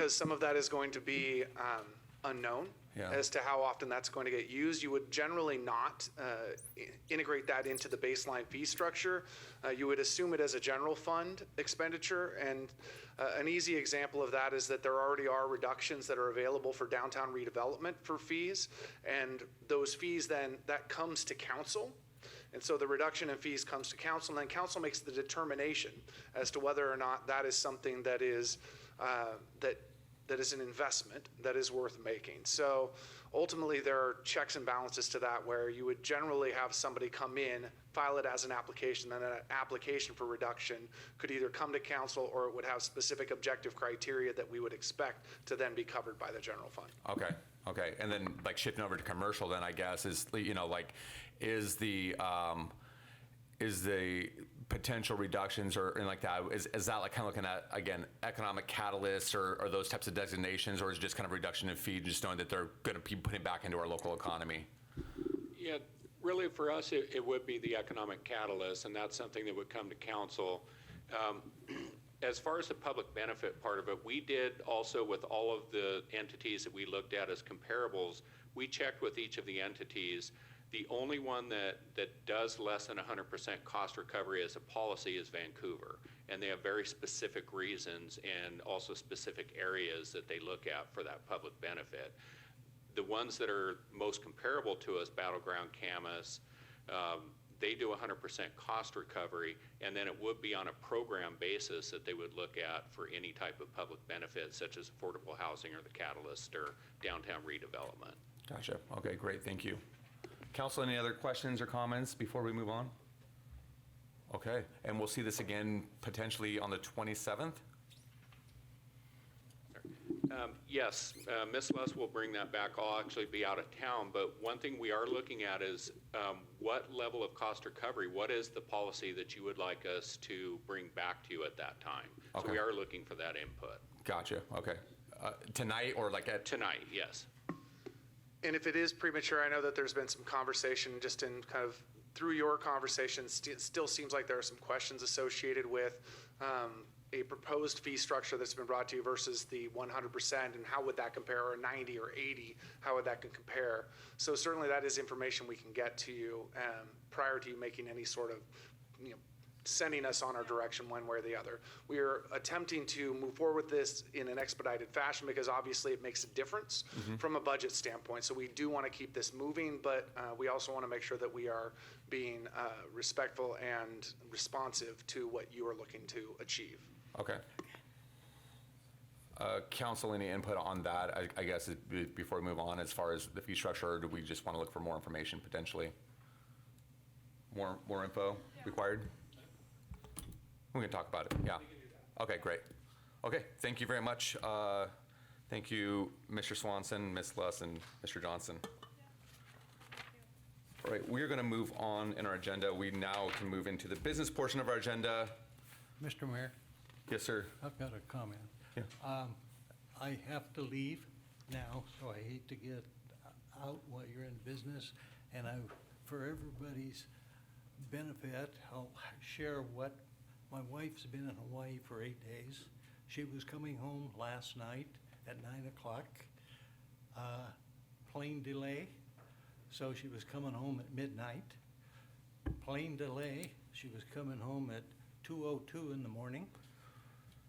some of that is going to be unknown as to how often that's going to get used, you would generally not integrate that into the baseline fee structure. You would assume it as a general fund expenditure, and an easy example of that is that there already are reductions that are available for downtown redevelopment for fees, and those fees then, that comes to council. And so the reduction in fees comes to council, and then council makes the determination as to whether or not that is something that is that is an investment that is worth making. So ultimately, there are checks and balances to that, where you would generally have somebody come in, file it as an application, and that application for reduction could either come to council or it would have specific objective criteria that we would expect to then be covered by the general fund. Okay. And then like shifting over to commercial then, I guess, is the potential reductions or and like that, is that like kind of looking at, again, economic catalysts or those types of designations, or is it just kind of reduction in fee, just knowing that they're going to be putting back into our local economy? Yeah, really for us, it would be the economic catalyst, and that's something that would come to council. As far as the public benefit part of it, we did also with all of the entities that we looked at as comparables, we checked with each of the entities. The only one that does less than 100% cost recovery as a policy is Vancouver. And they have very specific reasons and also specific areas that they look at for that public benefit. The ones that are most comparable to us, Battleground, Camas, they do 100% cost recovery, and then it would be on a program basis that they would look at for any type of public benefit, such as affordable housing or the catalyst or downtown redevelopment. Gotcha. Okay, great. Thank you. Council, any other questions or comments before we move on? Okay, and we'll see this again potentially on the 27th? Yes, Ms. Luss will bring that back. I'll actually be out of town, but one thing we are looking at is what level of cost recovery, what is the policy that you would like us to bring back to you at that time? So Okay. we are looking for that input. Gotcha, okay. Tonight or like at? Tonight, yes. And if it is premature, I know that there's been some conversation just in kind of through your conversations, it still seems like there are some questions associated with a proposed fee structure that's been brought to you versus the 100%, and how would that compare, or 90 or 80, how would that compare? So certainly that is information we can get to you prior to you making any sort of, sending us on our direction one way or the other. We are attempting to move forward with this in an expedited fashion because obviously it makes a difference from a budget standpoint. So we do want to keep this moving, but we also want to make sure that we are being respectful and responsive to what you are looking to achieve. Okay. Council, any input on that, I guess, before we move on, as far as the fee structure, or do we just want to look for more information potentially? More info required? We can talk about it, yeah. Okay, great. Okay, thank you very much. Thank you, Mr. Swanson, Ms. Luss, and Mr. Johnson. All right, we are going to move on in our agenda. We now can move into the business portion of our agenda. Mr. Mayor, Yes, sir. I've got a comment. Yeah. I have to leave now, so I hate to get out while you're in business. And for everybody's benefit, I'll share what my wife's been in Hawaii for 8 days. She was coming home last night at 9 o'clock. Plane delay, so she was coming home at midnight. Plane delay, she was coming home at 2:02 in the morning.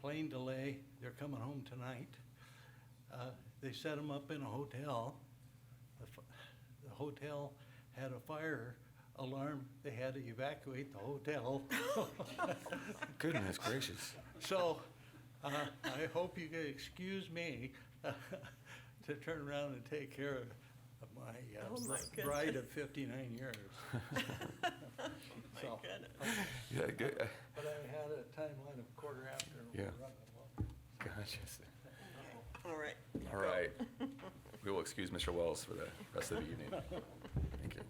Plane delay, they're coming home tonight. They set them up in a hotel. The hotel had a fire alarm. They had to evacuate the hotel. Goodness gracious. So I hope you can excuse me to turn around and take care of my bride of 59 years. My goodness. Yeah, good. But I had a timeline of quarter after. Yeah. We're running along. Gotcha. All right. All right. We will excuse Mr. Wells for the rest of the evening. Thank you.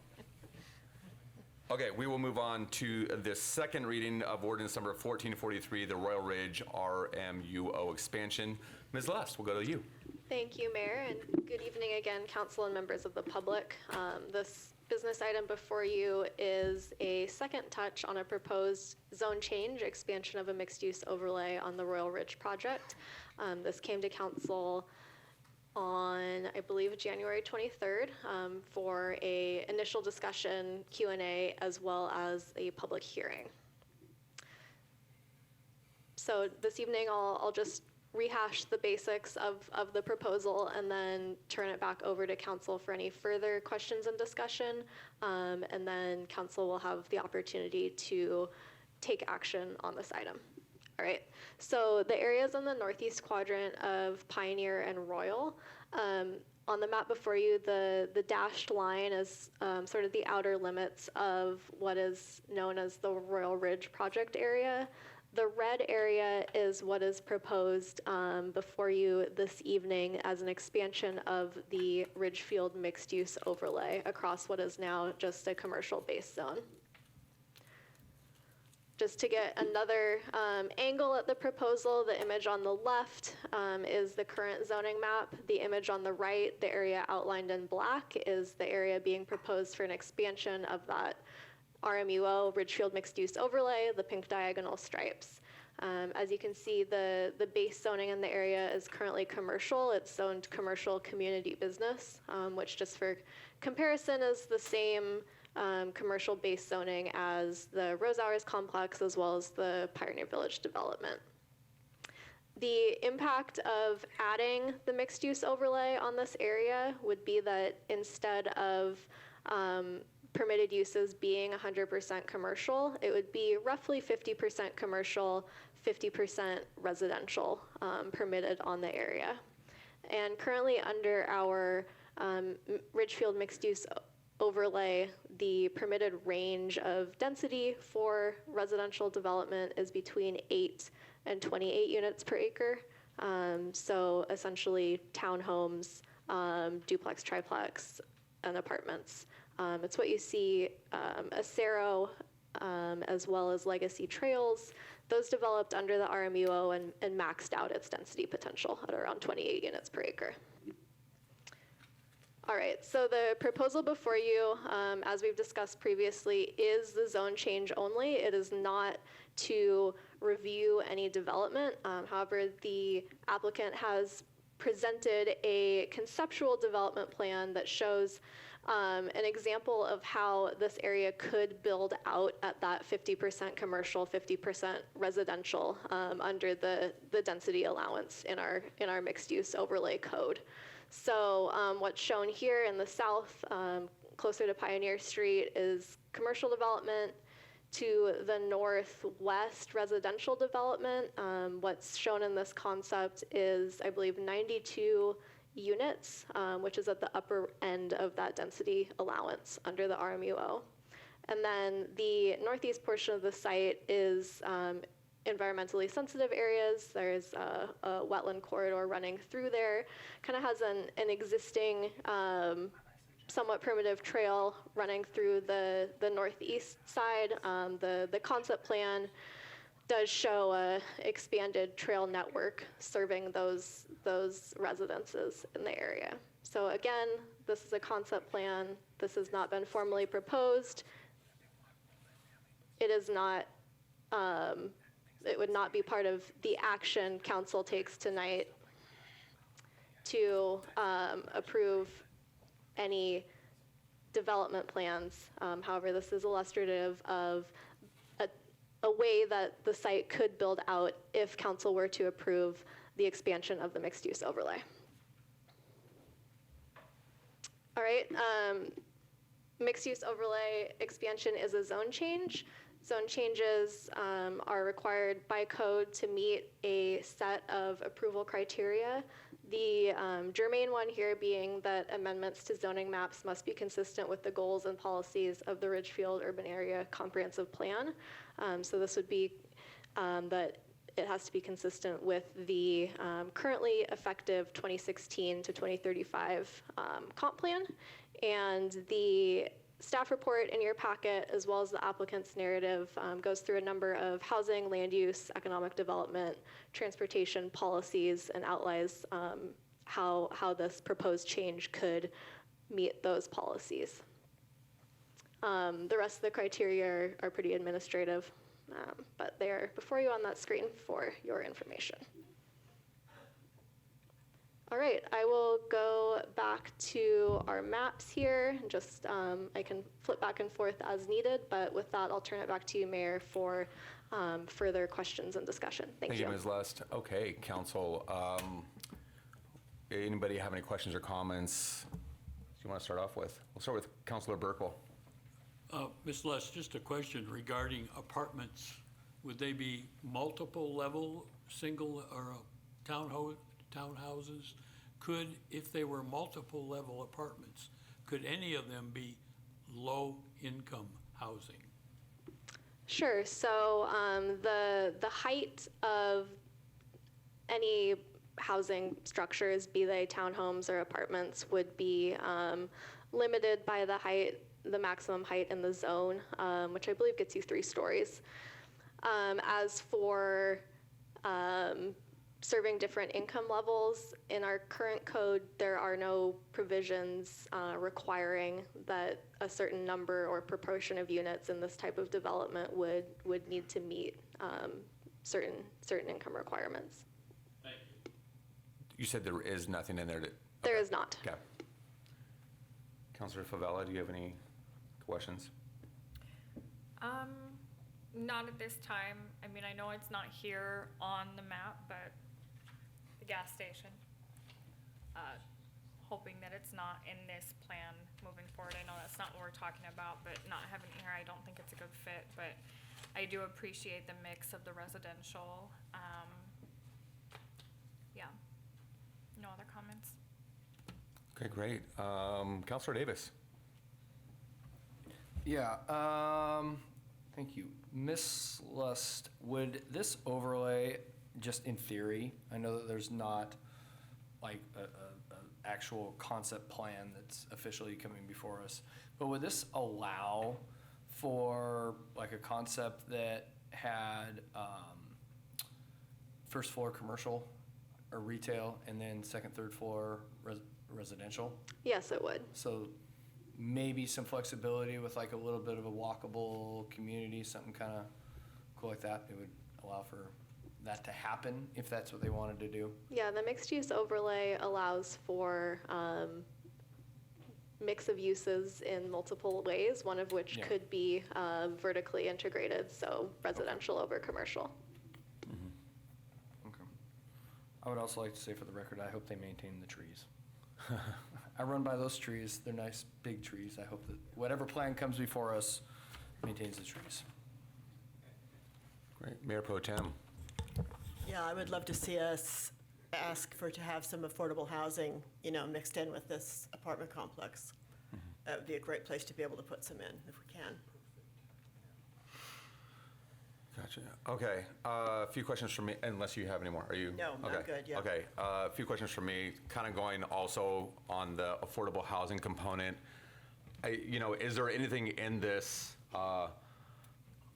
Okay, we will move on to the second reading of ordinance number 1443, the Royal Ridge RMUO expansion. Ms. Luss, we'll go to you. Thank you, Mayor, and good evening again, council and members of the public. This business item before you is a second touch on a proposed zone change expansion of a mixed-use overlay on the Royal Ridge project. This came to council on, I believe, January 23rd for a initial discussion, Q&A, as well as a public hearing. So this evening, I'll just rehash the basics of the proposal and then turn it back over to council for any further questions and discussion. And then council will have the opportunity to take action on this item. All right, so the areas in the northeast quadrant of Pioneer and Royal, on the map before you, the dashed line is sort of the outer limits of what is known as the Royal Ridge project area. The red area is what is proposed before you this evening as an expansion of the Ridgefield mixed-use overlay across what is now just a commercial-based zone. Just to get another angle at the proposal, the image on the left is the current zoning map. The image on the right, the area outlined in black, is the area being proposed for an expansion of that RMUO, Ridgefield Mixed-Use Overlay, the pink diagonal stripes. As you can see, the base zoning in the area is currently commercial. It's zoned commercial community business, which just for comparison is the same commercial base zoning as the Rose Hours complex as well as the Pioneer Village development. The impact of adding the mixed-use overlay on this area would be that instead of permitted uses being 100% commercial, it would be roughly 50% commercial, 50% residential permitted on the area. And currently under our Ridgefield mixed-use overlay, the permitted range of density for residential development is between 8 and 28 units per acre. So essentially townhomes, duplex, triplex, and apartments. It's what you see Acero, as well as Legacy Trails. Those developed under the RMUO and maxed out its density potential at around 28 units per acre. All right, so the proposal before you, as we've discussed previously, is the zone change only. It is not to review any development. However, the applicant has presented a conceptual development plan that shows an example of how this area could build out at that 50% commercial, 50% residential under the density allowance in our mixed-use overlay code. So what's shown here in the south, closer to Pioneer Street, is commercial development. To the northwest, residential development. What's shown in this concept is, I believe, 92 units, which is at the upper end of that density allowance under the RMUO. And then the northeast portion of the site is environmentally sensitive areas. There's a wetland corridor running through there. Kind of has an existing somewhat primitive trail running through the northeast side. The concept plan does show a expanded trail network serving those residences in the area. So again, this is a concept plan. This has not been formally proposed. It is not, it would not be part of the action council takes tonight to approve any development plans. However, this is illustrative of a way that the site could build out if council were to approve the expansion of the mixed-use overlay. All right, mixed-use overlay expansion is a zone change. Zone changes are required by code to meet a set of approval criteria. The germane one here being that amendments to zoning maps must be consistent with the goals and policies of the Ridgefield Urban Area Comprehensive Plan. So this would be that it has to be consistent with the currently effective 2016 to 2035 comp plan. And the staff report in your packet, as well as the applicant's narrative, goes through a number of housing, land use, economic development, transportation policies, and outlines how this proposed change could meet those policies. The rest of the criteria are pretty administrative, but they're before you on that screen for your information. All right, I will go back to our maps here. Just I can flip back and forth as needed, but with that, I'll turn it back to you, Mayor, for further questions and discussion. Thank you. Thank you, Ms. Lust. Okay, council. Anybody have any questions or comments you want to start off with? We'll start with Councilor Burkle. Ms. Lust, just a question regarding apartments. Would they be multiple level, single or townhouses? Could, if they were multiple level apartments, could any of them be low income housing? Sure, so the height of any housing structures, be they townhomes or apartments, would be limited by the maximum height in the zone, which I believe gets you 3 stories. As for serving different income levels, in our current code, there are no provisions requiring that a certain number or proportion of units in this type of development would need to meet certain income requirements. Thank you. You said there is nothing in there. There is not. Okay. Councilor Favela, do you have any questions? Not at this time. I mean, I know it's not here on the map, but the gas station. Hoping that it's not in this plan moving forward. I know that's not what we're talking about, but not having it here, I don't think it's a good fit, but I do appreciate the mix of the residential. Yeah, no other comments. Okay, great. Councilor Davis. Yeah, thank you. Ms. Lust, would this overlay just in theory. I know that there's not like a actual concept plan that's officially coming before us. But would this allow for like a concept that had first floor commercial or retail and then second, third floor residential? Yes, it would. So maybe some flexibility with like a little bit of a walkable community, something kind of cool like that. It would allow for that to happen if that's what they wanted to do. Yeah, the mixed use overlay allows for mix of uses in multiple ways, one of which Yeah. could be vertically integrated, so residential over commercial. Okay. I would also like to say for the record, I hope they maintain the trees. I run by those trees. They're nice, big trees. I hope that whatever plan comes before us maintains the trees. Great. Mayor Pro Tem. Yeah, I would love to see us ask to have some affordable housing, mixed in with this apartment complex. That would be a great place to be able to put some in if we can. Gotcha. Okay, a few questions from me, unless you have any more. Are you? No, I'm okay. good, yeah. Okay, a few questions from me, kind of going also on the affordable housing component. Is there anything in this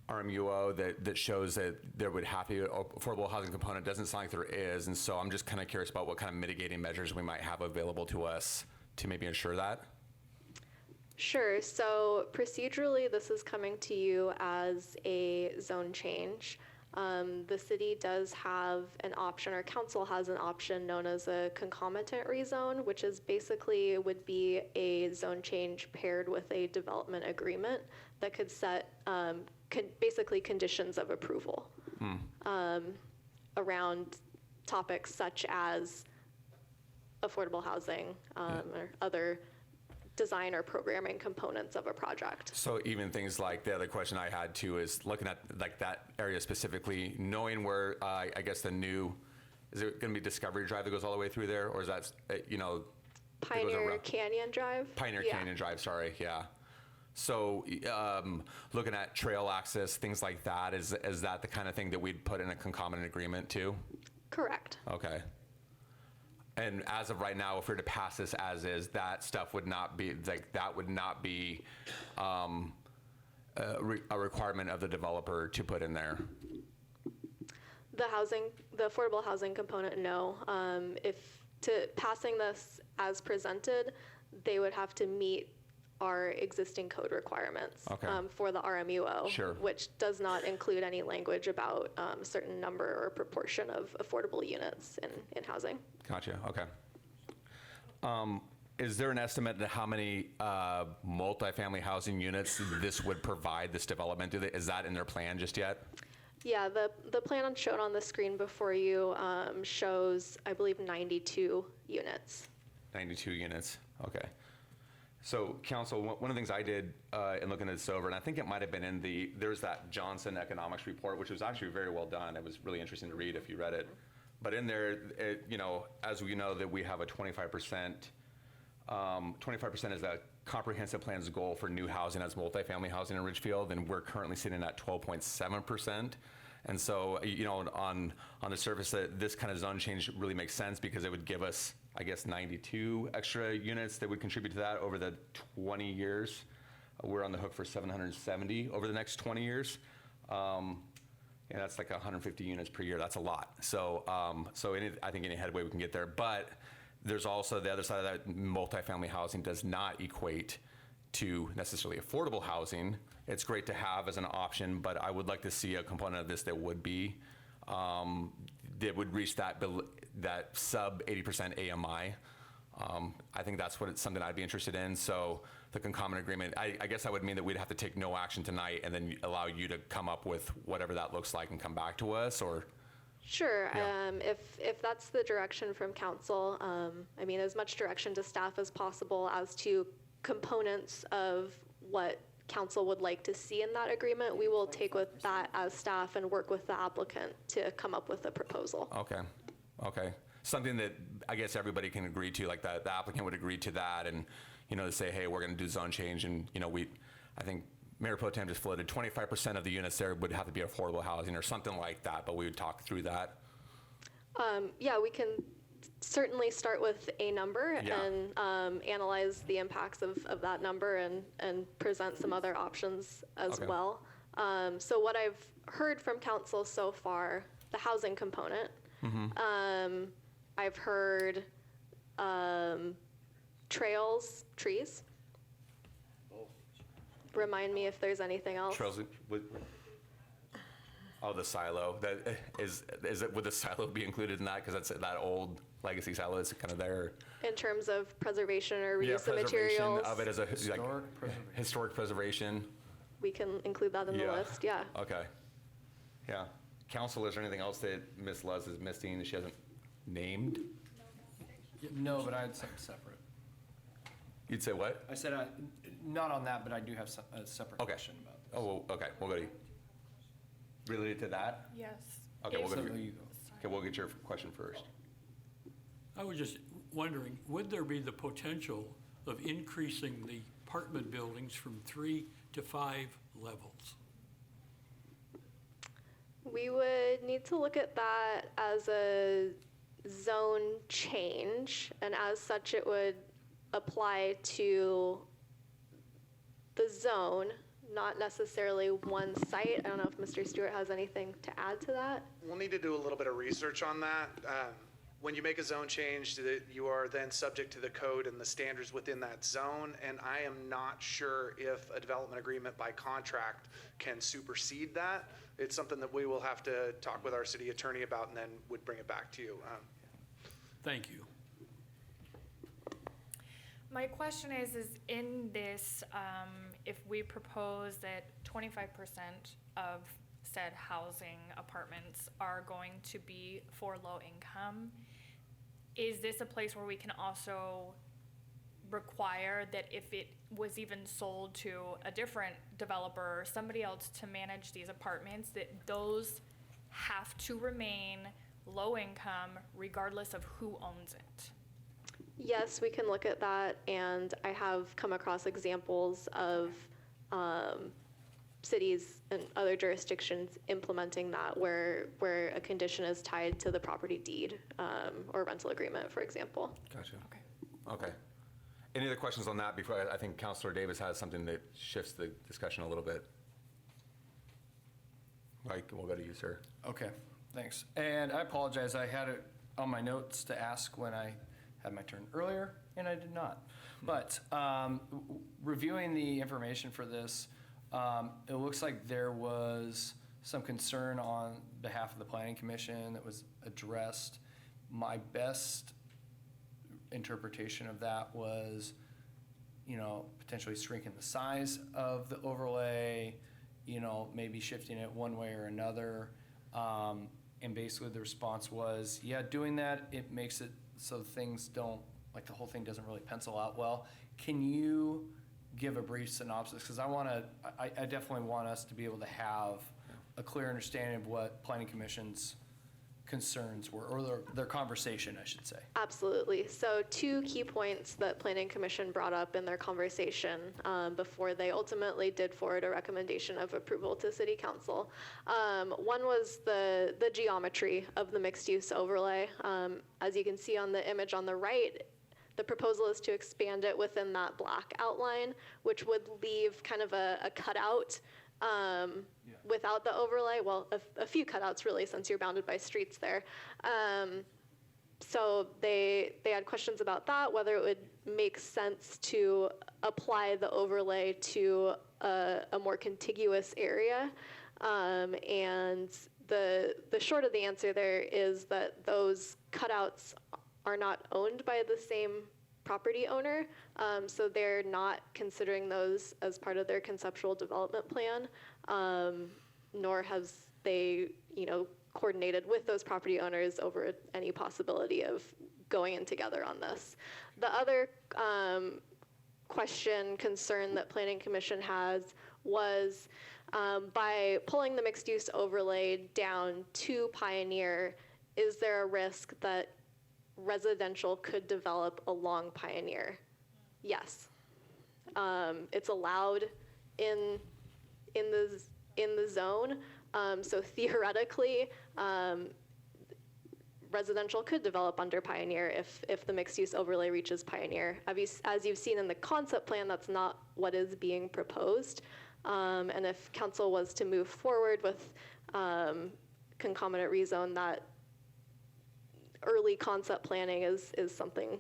RMUO that shows that there would have to be an affordable housing component? Doesn't sound like there is, and so I'm just kind of curious about what kind of mitigating measures we might have available to us to maybe ensure that. Sure. So procedurally, this is coming to you as a zone change. The city does have an option, or council has an option known as a concomitant rezone, which is basically would be a zone change paired with a development agreement that could set basically conditions of approval around topics such as affordable housing or other design or programming components of a project. So even things like the other question I had too is looking at like that area specifically, knowing where I guess is it going to be Discovery Drive that goes all the way through there, or is that Pioneer Canyon Drive? Pioneer Canyon Drive, sorry, yeah. So looking at trail access, things like that, is that the kind of thing that we'd put in a concomitant agreement too? Correct. Okay. And as of right now, if we were to pass this as is, that stuff would not be, that would not be a requirement of the developer to put in there? The affordable housing component, no. Passing this as presented, they would have to meet our existing code requirements for the RMUO, Sure. which does not include any language about a certain number or proportion of affordable units in housing. Gotcha, okay. Is there an estimate to how many multifamily housing units this would provide, this development? Is that in their plan just yet? Yeah, the plan shown on the screen before you shows, I believe, 92 units. 92 units, okay. So, council, one of the things I did in looking at this over, and I think it might have been there's that Johnson economics report, which was actually very well done. It was really interesting to read if you read it. But in there, as we know that we have a 25%, 25% is a comprehensive plan's goal for new housing as multifamily housing in Ridgefield, and we're currently sitting at 12.7%. And so, on the surface, this kind of zone change really makes sense because it would give us, I guess, 92 extra units that would contribute to that over the 20 years. We're on the hook for 770 over the next 20 years. And that's like 150 units per year. That's a lot. So, I think any headway we can get there. But there's also the other side of that, multifamily housing does not equate to necessarily affordable housing. It's great to have as an option, but I would like to see a component of this that would be, that would reach that sub 80% AMI. I think that's something I'd be interested in. So the concomitant agreement, I guess that would mean that we'd have to take no action tonight and then allow you to come up with whatever that looks like and come back to us, or? Sure. Yeah. If that's the direction from council, as much direction to staff as possible as to components of what council would like to see in that agreement, we will take with that as staff and work with the applicant to come up with a proposal. Okay. Something that I guess everybody can agree to, like the applicant would agree to that, and to say, hey, we're going to do zone change, and I think Mayor Pro Tem just floated 25% of the units there would have to be affordable housing or something like that, but we would talk through that. Yeah, we can certainly start with a number Yeah. and analyze the impacts of that number and present some other options as Okay. well. So what I've heard from council so far, the housing component, I've heard trails, trees. Remind me if there's anything else. Trails oh, the silo. That is it? Would the silo be included in that? Because that's that old legacy silo is kind of there. In terms of preservation or Yeah, reuse of preservation materials, of it as a Historic preservation. historic preservation. we can include that in the list, yeah. Okay. Yeah. Council, is there anything else that Ms. Luz is missing that she hasn't named? No, but I had something separate. You'd say what? I said, not on that, but I do have a separate Okay. question about this. Oh, well, okay. We'll go to you. Related to that? Yes. Okay, we'll If- go to So you. you go. Okay, we'll get your question first. I was just wondering, would there be the potential of increasing the apartment buildings from 3 to 5 levels? We would need to look at that as a zone change, and as such, it would apply to the zone, not necessarily one site. I don't know if Mr. Stewart has anything to add to that. We'll need to do a little bit of research on that. When you make a zone change, you are then subject to the code and the standards within that zone, and I am not sure if a development agreement by contract can supersede that. It's something that we will have to talk with our city attorney about and then would bring it back to you. Thank you. My question is in this, if we propose that 25% of said housing apartments are going to be for low income, is this a place where we can also require that if it was even sold to a different developer or somebody else to manage these apartments, that those have to remain low income regardless of who owns it? Yes, we can look at that, and I have come across examples of cities and other jurisdictions implementing that where a condition is tied to the property deed or rental agreement, for example. Gotcha. Okay. Any other questions on that before I think Councilor Davis has something that shifts the discussion a little bit? Mike, we'll go to you, sir. Okay, thanks. And I apologize, I had it on my notes to ask when I had my turn earlier, and I did not. But reviewing the information for this, it looks like there was some concern on behalf of the Planning Commission that was addressed. My best interpretation of that was, potentially shrinking the size of the overlay, maybe shifting it one way or another. And basically the response was, yeah, doing that, it makes it so things don't, like the whole thing doesn't really pencil out well. Can you give a brief synopsis? Because I definitely want us to be able to have a clear understanding of what Planning Commission's concerns were, or their conversation, I should say. Absolutely. So 2 key points that Planning Commission brought up in their conversation before they ultimately did forward a recommendation of approval to City Council. One was the geometry of the mixed-use overlay. As you can see on the image on the right, the proposal is to expand it within that black outline, which would leave kind of a cutout without the overlay. Well, a few cutouts really, since you're bounded by streets there. So they had questions about that, whether it would make sense to apply the overlay to a more contiguous area. And the short of the answer there is that those cutouts are not owned by the same property owner, so they're not considering those as part of their conceptual development plan, nor has they, coordinated with those property owners over any possibility of going in together on this. The other concern that Planning Commission has was by pulling the mixed-use overlay down to Pioneer, is there a risk that residential could develop along Pioneer? Yes. It's allowed in the zone. So theoretically, residential could develop under Pioneer if the mixed-use overlay reaches Pioneer. As you've seen in the concept plan, that's not what is being proposed. And if council was to move forward with concomitant rezone, that early concept planning is something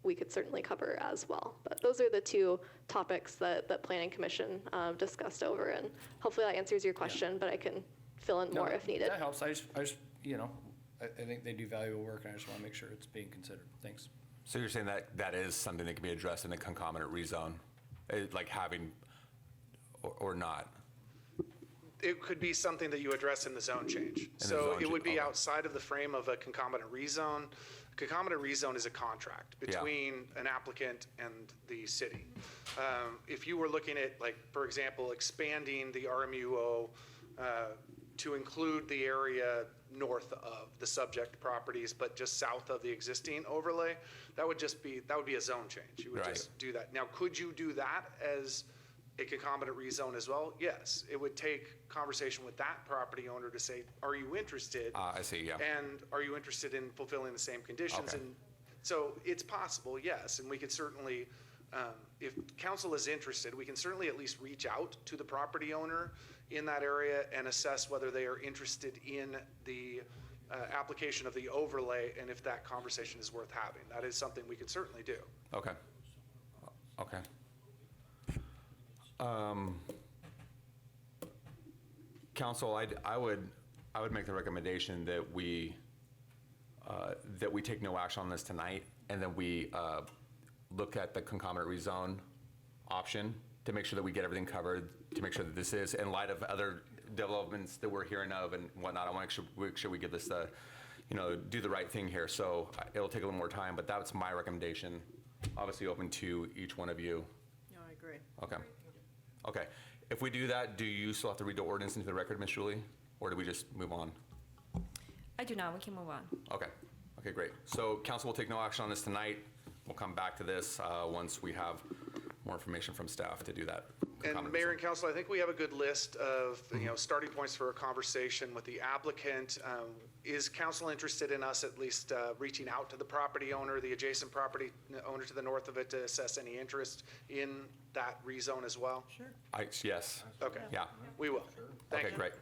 we could certainly cover as well. But those are the two topics that Planning Commission discussed over, and hopefully that answers your question, but I can fill in more if needed. That helps. I just, I think they do valuable work, and I just want to make sure it's being considered. Thanks. So you're saying that that is something that can be addressed in the concomitant rezone, like having, or not? It could be something that you address in the zone change. So it would be outside of the frame of a concomitant rezone. Concomitant rezone is a contract between an applicant and the city. If you were looking at, like, for example, expanding the RMUO to include the area north of the subject properties, but just south of the existing overlay, that would be a zone change. You would just do that. Now, could you do that as a concomitant rezone as well? Yes. It would take conversation with that property owner to say, are you interested? I see, yeah. And are you interested in fulfilling the same conditions? Okay. And so it's possible, yes. And we could certainly, if council is interested, we can certainly at least reach out to the property owner in that area and assess whether they are interested in the application of the overlay and if that conversation is worth having. That is something we could certainly do. Okay. Okay. Council, I would make the recommendation that we take no action on this tonight, and then we look at the concomitant rezone option to make sure that we get everything covered, to make sure that this is, in light of other developments that we're hearing of and whatnot, I want to make sure we give this do the right thing here. So it'll take a little more time, but that's my recommendation. Obviously open to each one of you. No, I agree. Okay. Okay. If we do that, do you still have to read the ordinance into the record, Ms. Julie? Or do we just move on? I do not. We can move on. Okay. Okay, great. So council will take no action on this tonight. We'll come back to this once we have more information from staff to do that. And Mayor and Council, I think we have a good list of starting points for a conversation with the applicant. Is council interested in us at least reaching out to the property owner, the adjacent property owner to the north of it, to assess any interest in that rezone as well? Sure. Yes. Okay. Yeah. We will. Thank you. Okay, great.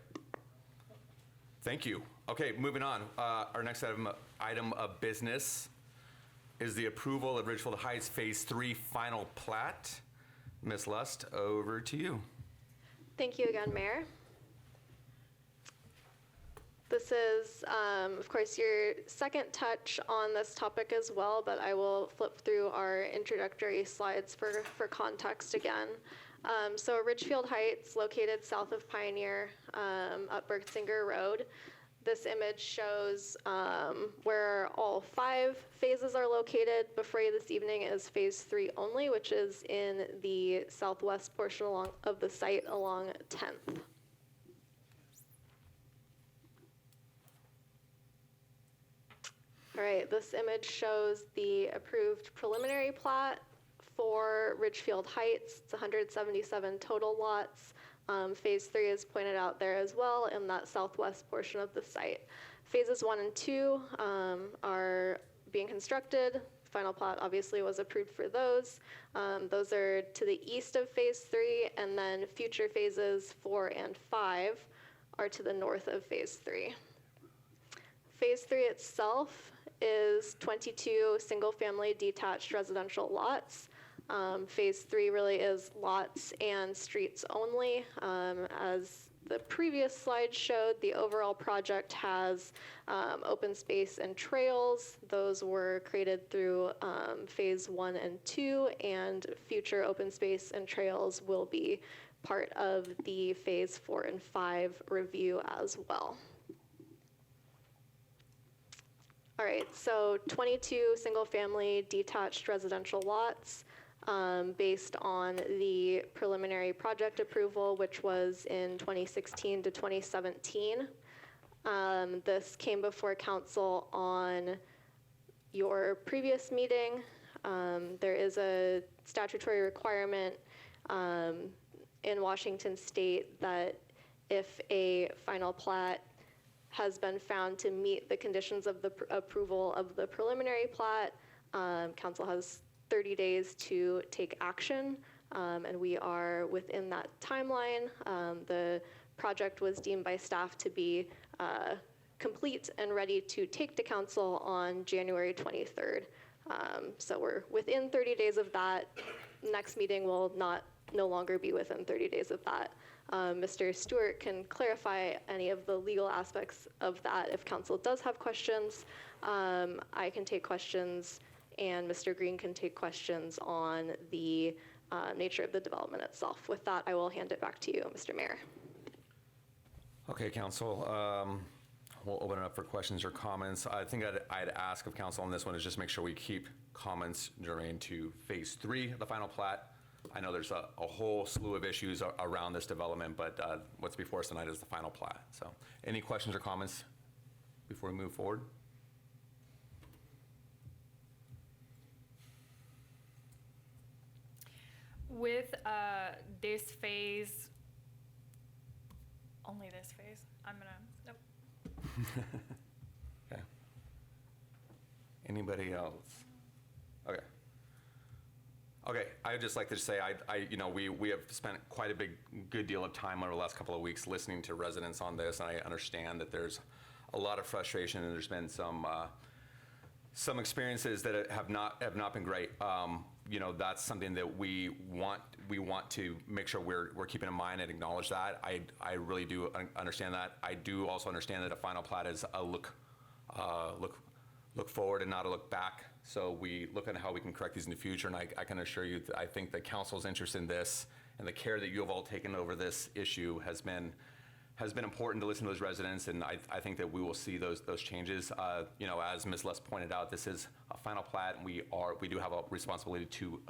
Thank you. Okay, moving on. Our next item of business is the approval of Ridgefield Heights Phase 3 final plat. Ms. Lust, over to you. Thank you again, Mayor. This is, of course, your second touch on this topic as well, but I will flip through our introductory slides for context again. So Ridgefield Heights, located south of Pioneer up Berksinger Road. This image shows where all 5 phases are located. Before you this evening is Phase 3 only, which is in the southwest portion of the site along 10th. All right, this image shows the approved preliminary plat for Ridgefield Heights. It's 177 total lots. Phase 3 is pointed out there as well in that southwest portion of the site. Phases 1 and 2 are being constructed. Final plat obviously was approved for those. Those are to the east of Phase 3, and then future phases 4 and 5 are to the north of Phase 3. Phase 3 itself is 22 single-family detached residential lots. Phase 3 really is lots and streets only. As the previous slide showed, the overall project has open space and trails. Those were created through Phase 1 and 2, and future open space and trails will be part of the Phase 4 and 5 review as well. All right, so 22 single-family detached residential lots. Based on the preliminary project approval, which was in 2016 to 2017. This came before council on your previous meeting. There is a statutory requirement in Washington State that if a final plat has been found to meet the conditions of the approval of the preliminary plat. Council has 30 days to take action, and we are within that timeline. The project was deemed by staff to be complete and ready to take to council on January 23rd. So we're within 30 days of that. Next meeting will no longer be within 30 days of that. Mr. Stewart can clarify any of the legal aspects of that if council does have questions. I can take questions, and Mr. Green can take questions on the nature of the development itself. With that, I will hand it back to you, Mr. Mayor. Okay, council. We'll open it up for questions or comments. I think I'd ask of council on this one is just make sure we keep comments germane to phase 3 of the final plat. I know there's a whole slew of issues around this development, but what's before us tonight is the final plat. So any questions or comments before we move forward? With this phase, only this phase, nope. Okay. Anybody else? Okay. Okay, I'd just like to say, we have spent quite a good deal of time over the last couple of weeks listening to residents on this, and I understand that there's a lot of frustration, and there's been some experiences that have not been great. That's something that we want to make sure we're keeping in mind and acknowledge that. I really do understand that. I do also understand that a final plat is a look forward and not a look back. So we look at how we can correct these in the future, and I can assure you that I think the council's interest in this and the care that you have all taken over this issue has been important to listen to those residents, and I think that we will see those changes. As Ms. Les pointed out, this is a final plat, and we do have a responsibility to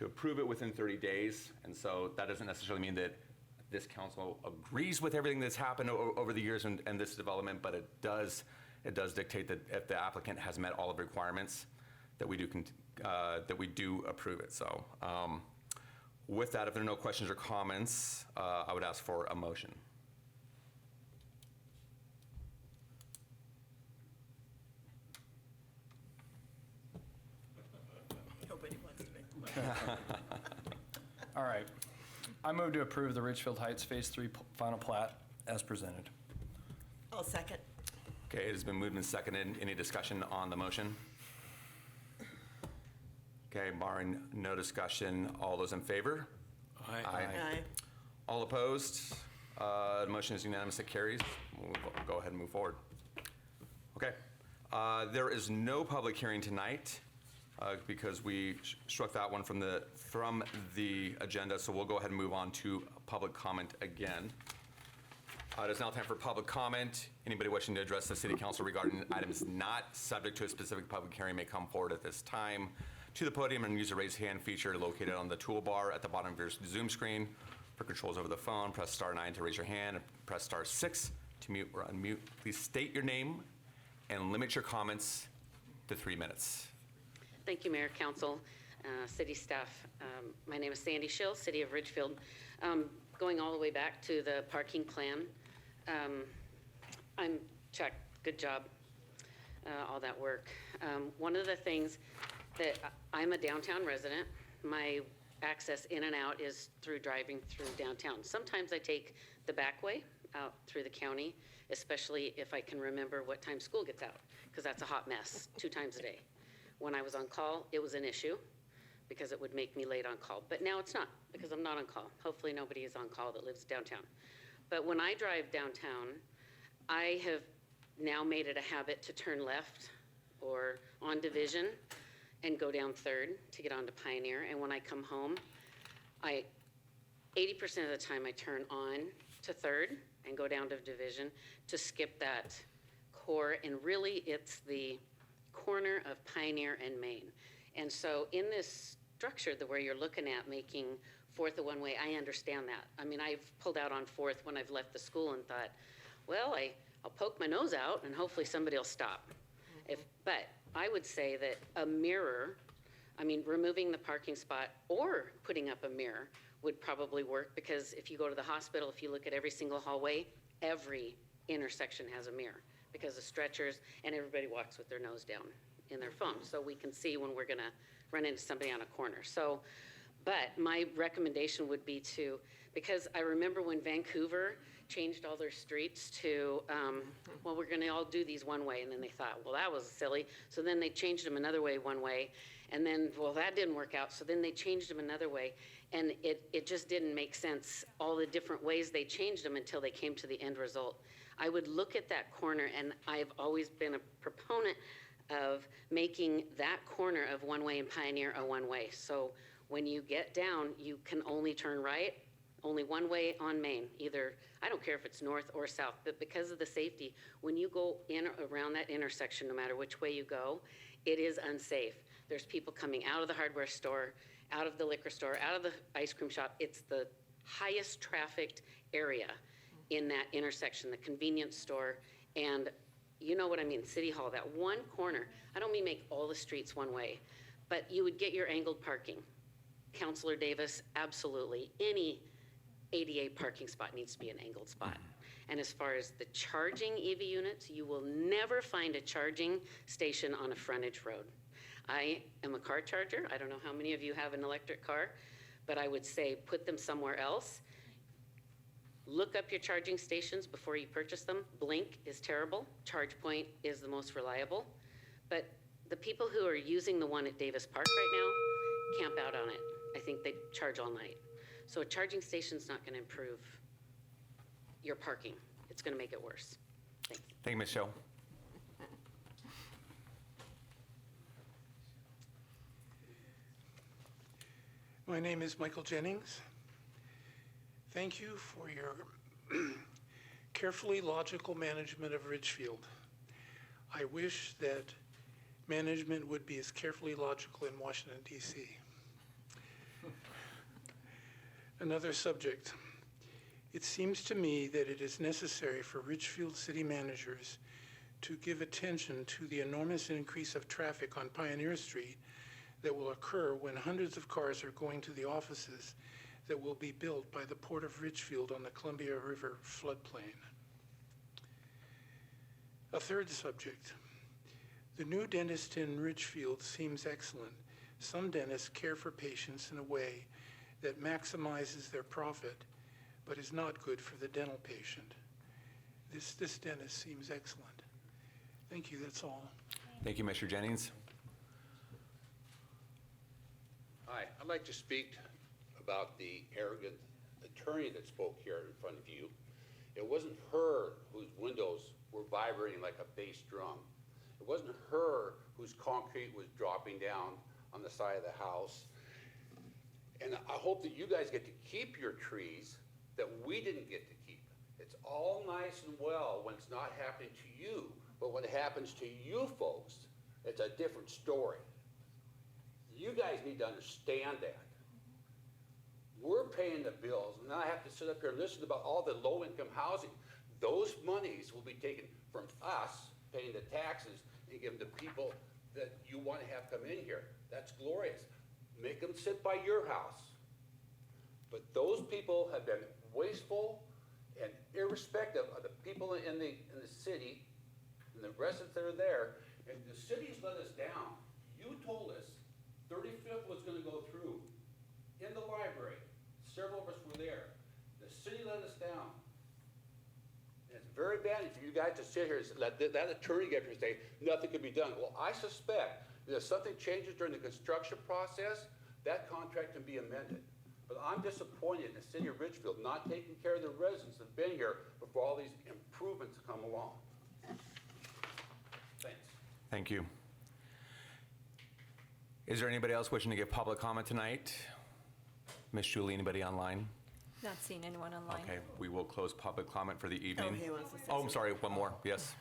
approve it within 30 days, and so that doesn't necessarily mean that this council agrees with everything that's happened over the years and this development, but it does dictate that if the applicant has met all of the requirements, that we do approve it. So with that, if there are no questions or comments, I would ask for a motion. Nobody wants to be. All right. I move to approve the Ridgefield Heights Phase 3 final plat as presented. I'll second. Okay, it has been moved and seconded. Any discussion on the motion? Okay, barring no discussion, all those in favor? Aye. Aye. All opposed? The motion is unanimous, it carries. We'll go ahead and move forward. Okay, there is no public hearing tonight because we struck that one from the agenda, so we'll go ahead and move on to public comment again. It is now time for public comment. Anybody wishing to address the City Council regarding items not subject to a specific public hearing may come forward at this time to the podium and use the raise hand feature located on the toolbar at the bottom of your Zoom screen. For controls over the phone, press *9 to raise your hand and press *6 to mute or unmute. Please state your name and limit your comments to 3 minutes. Thank you, Mayor, Council, City staff. My name is Sandy Schill, City of Ridgefield. Going all the way back to the parking plan, I'm Chuck, good job, all that work. One of the things that I'm a downtown resident, my access in and out is through driving through downtown. Sometimes I take the back way out through the county, especially if I can remember what time school gets out, because that's a hot mess 2 times a day. When I was on call, it was an issue because it would make me late on call, but now it's not because I'm not on call. Hopefully nobody is on call that lives downtown. But when I drive downtown, I have now made it a habit to turn left or on Division and go down 3rd to get onto Pioneer. And when I come home, 80% of the time I turn on to 3rd and go down to Division to skip that core. And really it's the corner of Pioneer and Main. And so in this structure, the way you're looking at making 4th a one-way, I understand that. I mean, I've pulled out on 4th when I've left the school and thought, well, I'll poke my nose out and hopefully somebody will stop. But I would say that a mirror, I mean, removing the parking spot or putting up a mirror would probably work, because if you go to the hospital, if you look at every single hallway, every intersection has a mirror because of stretchers, and everybody walks with their nose down in their phone, so we can see when we're gonna run into somebody on a corner. So, but my recommendation would be to, because I remember when Vancouver changed all their streets to, well, we're gonna all do these one way, and then they thought, well, that was silly, so then they changed them another way one way, and then, well, that didn't work out, so then they changed them another way, and it just didn't make sense, all the different ways they changed them until they came to the end result. I would look at that corner, and I've always been a proponent of making that corner of one-way and Pioneer a one-way. So when you get down, you can only turn right, only one way on Main, either, I don't care if it's north or south, but because of the safety, when you go in or around that intersection, no matter which way you go, it is unsafe. There's people coming out of the hardware store, out of the liquor store, out of the ice cream shop. It's the highest trafficked area in that intersection, the convenience store, and you know what I mean, City Hall, that one corner. I don't mean make all the streets one way, but you would get your angled parking. Councilor Davis, absolutely. Any ADA parking spot needs to be an angled spot. And as far as the charging EV units, you will never find a charging station on a frontage road. I am a car charger. I don't know how many of you have an electric car, but I would say put them somewhere else. Look up your charging stations before you purchase them. Blink is terrible. ChargePoint is the most reliable. But the people who are using the one at Davis Park right now camp out on it. I think they charge all night. So a charging station's not gonna improve your parking. It's gonna make it worse. Thanks. Thank you, Ms. Show. My name is Michael Jennings. Thank you for your carefully logical management of Ridgefield. I wish that management would be as carefully logical in Washington, D.C. Another subject. It seems to me that it is necessary for Ridgefield city managers to give attention to the enormous increase of traffic on Pioneer Street that will occur when hundreds of cars are going to the offices that will be built by the Port of Ridgefield on the Columbia River floodplain. A third subject. The new dentist in Ridgefield seems excellent. Some dentists care for patients in a way that maximizes their profit, but is not good for the dental patient. This dentist seems excellent. Thank you, that's all. Thank you, Mr. Jennings. Hi, I'd like to speak about the arrogant attorney that spoke here in front of you. It wasn't her whose windows were vibrating like a bass drum. It wasn't her whose concrete was dropping down on the side of the house. And I hope that you guys get to keep your trees that we didn't get to keep. It's all nice and well when it's not happening to you, but when it happens to you folks, it's a different story. You guys need to understand that. We're paying the bills, and now I have to sit up here and listen about all the low-income housing. Those monies will be taken from us, paying the taxes, and given to people that you want to have come in here. That's glorious. Make them sit by your house. But those people have been wasteful and irrespective of the people in the city and the residents that are there. And the city's let us down. You told us 35th was going to go through in the library. Several of us were there. The city let us down. And it's very bad for you guys to sit here and let that attorney get up here and say nothing can be done. Well, I suspect that if something changes during the construction process, that contract can be amended. But I'm disappointed in the city of Ridgefield not taking care of the residents that have been here before all these improvements come along. Thanks. Thank you. Is there anybody else wishing to give public comment tonight? Ms. Julie, anybody online? Not seeing anyone online. Okay, we will close public comment for the evening. he wants to say Oh, I'm sorry, one more, yes.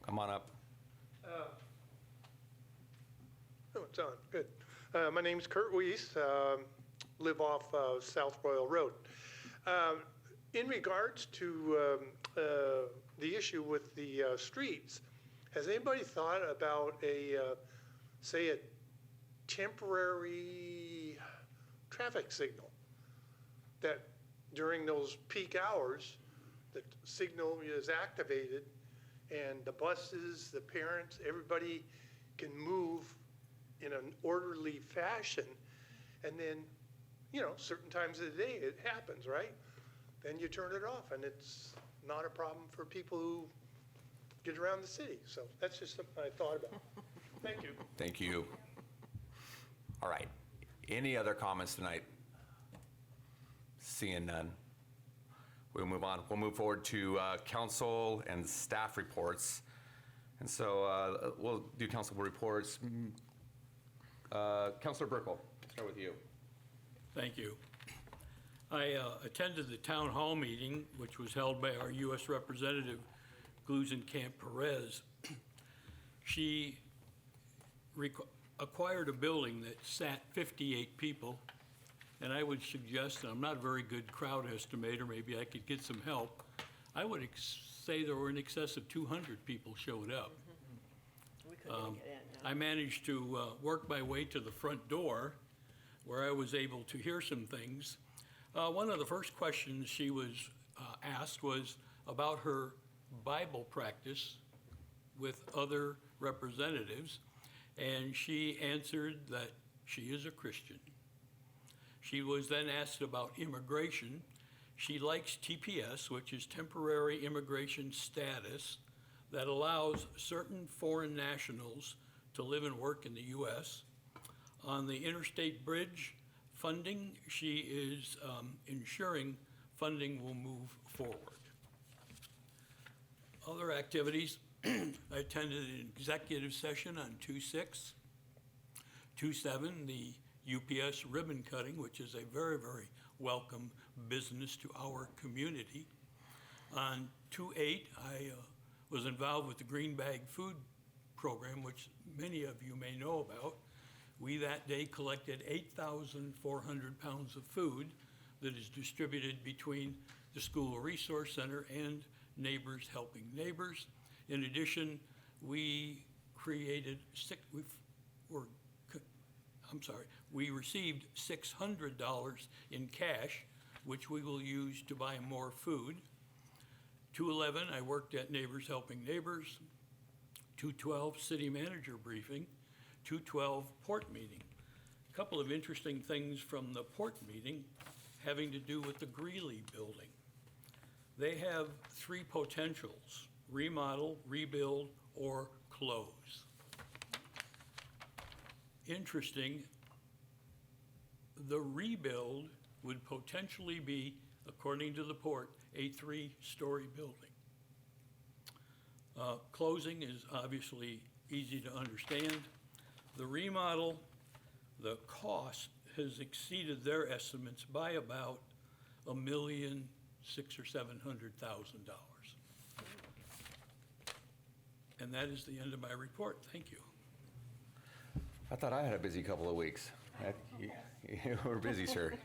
Come on up. Oh, it's on, good. My name's Kurt Weiss, live off South Royal Road. In regards to the issue with the streets, has anybody thought about say a temporary traffic signal that during those peak hours the signal is activated and the buses, the parents, everybody can move in an orderly fashion. And then, you know, certain times of the day it happens, right? Then you turn it off and it's not a problem for people who get around the city. So that's just something I thought about. Thank you. Thank you. All right. Any other comments tonight? Seeing none. We'll move on. We'll move forward to council and staff reports. And so we'll do council reports. Councilor Burkle, start with you. Thank you. I attended the town hall meeting, which was held by our U.S. Representative, Glusenkamp Perez. She acquired a building that sat 58 people, and I would suggest, and I'm not a very good crowd estimator, maybe I could get some help, I would say there were in excess of 200 people showed up. We couldn't get in. I managed to work my way to the front door, where I was able to hear some things. One of the first questions she was asked was about her Bible practice with other representatives, and she answered that she is a Christian. She was then asked about immigration. She likes TPS, which is temporary immigration status, that allows certain foreign nationals to live and work in the U.S. On the interstate bridge funding, she is ensuring funding will move forward. Other activities, I attended an executive session on 2/6. 2/7, the UPS ribbon cutting, which is a very, very welcome business to our community. On 2/8, I was involved with the Green Bag Food Program, which many of you may know about. We that day collected 8,400 pounds of food that is distributed between the School Resource Center and Neighbors Helping Neighbors. In addition, we received $600 in cash, which we will use to buy more food. 2/11, I worked at Neighbors Helping Neighbors. 2/12, city manager briefing. 2/12, port meeting. A couple of interesting things from the port meeting having to do with the Greeley building. They have three potentials: remodel, rebuild, or close. Interesting, the rebuild would potentially be, according to the port, a 3-story building. Closing is obviously easy to understand. The remodel, the cost has exceeded their estimates by about $1,600,000 or $700,000. And that is the end of my report. Thank you. I thought I had a busy couple of weeks. You were busy, sir.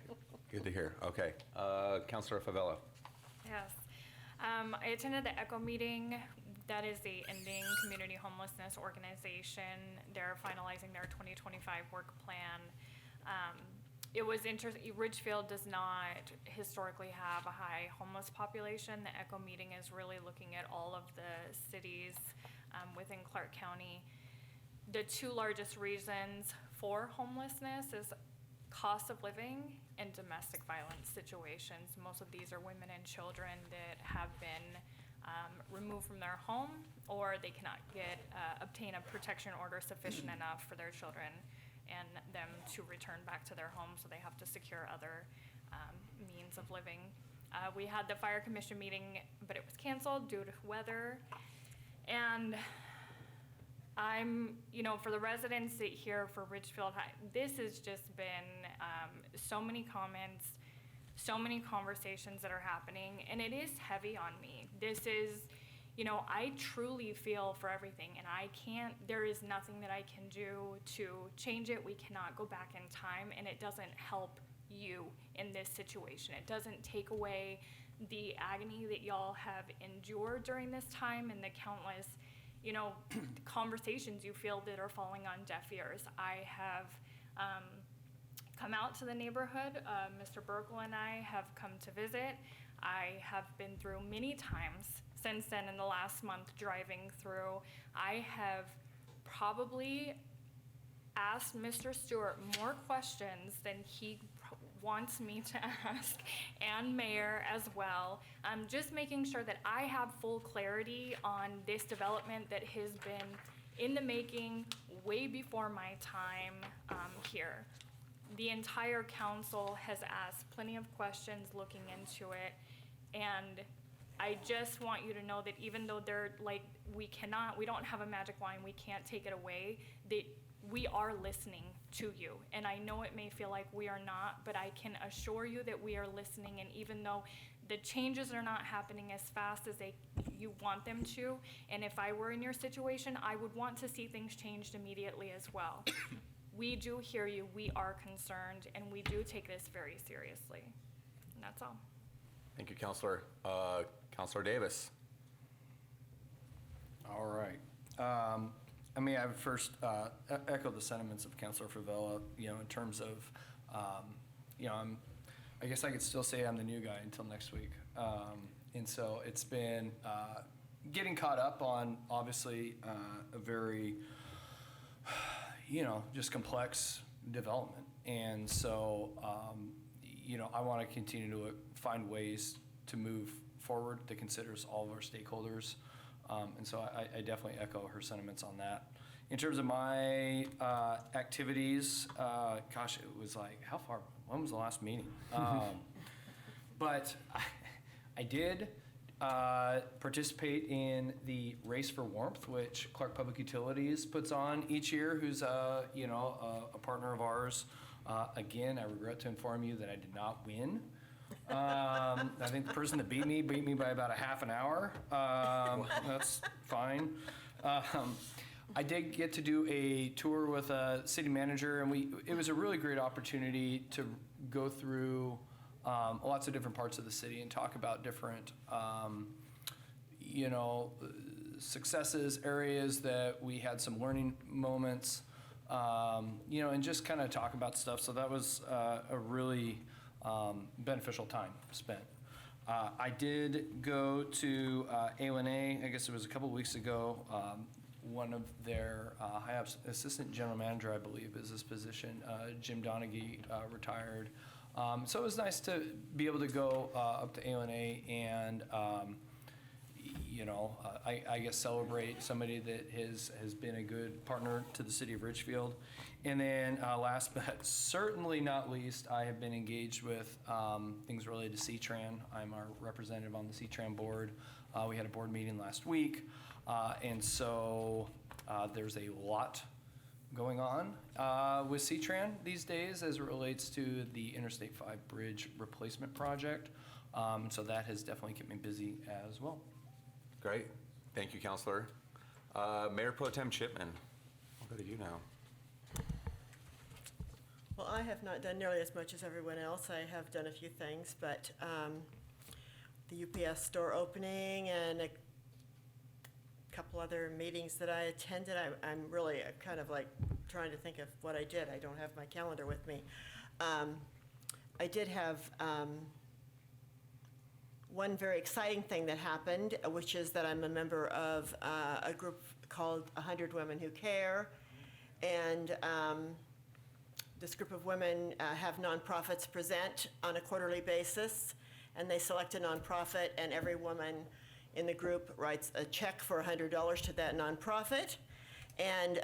Good to hear. Okay. Councilor Favela. Yes. I attended the ECHO meeting. That is the Ending Community Homelessness Organization. They're finalizing their 2025 work plan. It was interesting. Ridgefield does not historically have a high homeless population. The ECHO meeting is really looking at all of the cities within Clark County. The two largest reasons for homelessness is cost of living and domestic violence situations. Most of these are women and children that have been removed from their home, or they cannot obtain a protection order sufficient enough for their children and them to return back to their home, so they have to secure other means of living. We had the fire commission meeting, but it was canceled due to weather. And for the residents that here for Ridgefield High, this has just been so many comments, so many conversations that are happening, and it is heavy on me. This is, I truly feel for everything, and there is nothing that I can do to change it. We cannot go back in time, and it doesn't help you in this situation. It doesn't take away the agony that y'all have endured during this time and the countless conversations you feel that are falling on deaf ears. I have come out to the neighborhood. Mr. Burkle and I have come to visit. I have been through many times since then in the last month driving through. I have probably asked Mr. Stewart more questions than he wants me to ask, and Mayor as well. Just making sure that I have full clarity on this development that has been in the making way before my time here. The entire council has asked plenty of questions looking into it, and I just want you to know that even though they're like, we don't have a magic wand, we can't take it away, that we are listening to you. And I know it may feel like we are not, but I can assure you that we are listening. And even though the changes are not happening as fast as you want them to, and if I were in your situation, I would want to see things changed immediately as well. We do hear you, we are concerned, and we do take this very seriously. And that's all. Thank you, Councilor. Councilor Davis. All right. I mean, I would first echo the sentiments of Councilor Favela, in terms of, I guess I could still say I'm the new guy until next week. And so it's been getting caught up on, obviously, a very, just complex development. And so, I want to continue to find ways to move forward that considers all of our stakeholders. And so I definitely echo her sentiments on that. In terms of my activities, gosh, it was like, when was the last meeting? But I did participate in the Race for Warmth, which Clark Public Utilities puts on each year, who's a partner of ours. Again, I regret to inform you that I did not win. I think the person that beat me by about a half an hour. That's fine. I did get to do a tour with a city manager, and it was a really great opportunity to go through lots of different parts of the city and talk about different, successes, areas that we had some learning moments, and just kind of talk about stuff. So that was a really beneficial time spent. I did go to A1A, I guess it was a couple of weeks ago. One of their high-ups, assistant general manager, I believe, is his position, Jim Donaghy, retired. So it was nice to be able to go up to A1A and, I guess celebrate somebody that has been a good partner to the city of Ridgefield. And then last but certainly not least, I have been engaged with things related to CTRAN. I'm our representative on the CTRAN board. We had a board meeting last week. And so there's a lot going on with CTRAN these days as it relates to the Interstate 5 Bridge Replacement Project. So that has definitely kept me busy as well. Great. Thank you, Councilor. Mayor Pro Tem Chipman, I'll go to you now. Well, I have not done nearly as much as everyone else. I have done a few things, but the UPS store opening and a couple other meetings that I attended, I'm really kind of like trying to think of what I did. I don't have my calendar with me. I did have one very exciting thing that happened, which is that I'm a member of a group called 100 Women Who Care, and this group of women have nonprofits present on a quarterly basis, and they select a nonprofit, and every woman in the group writes a check for $100 to that nonprofit, and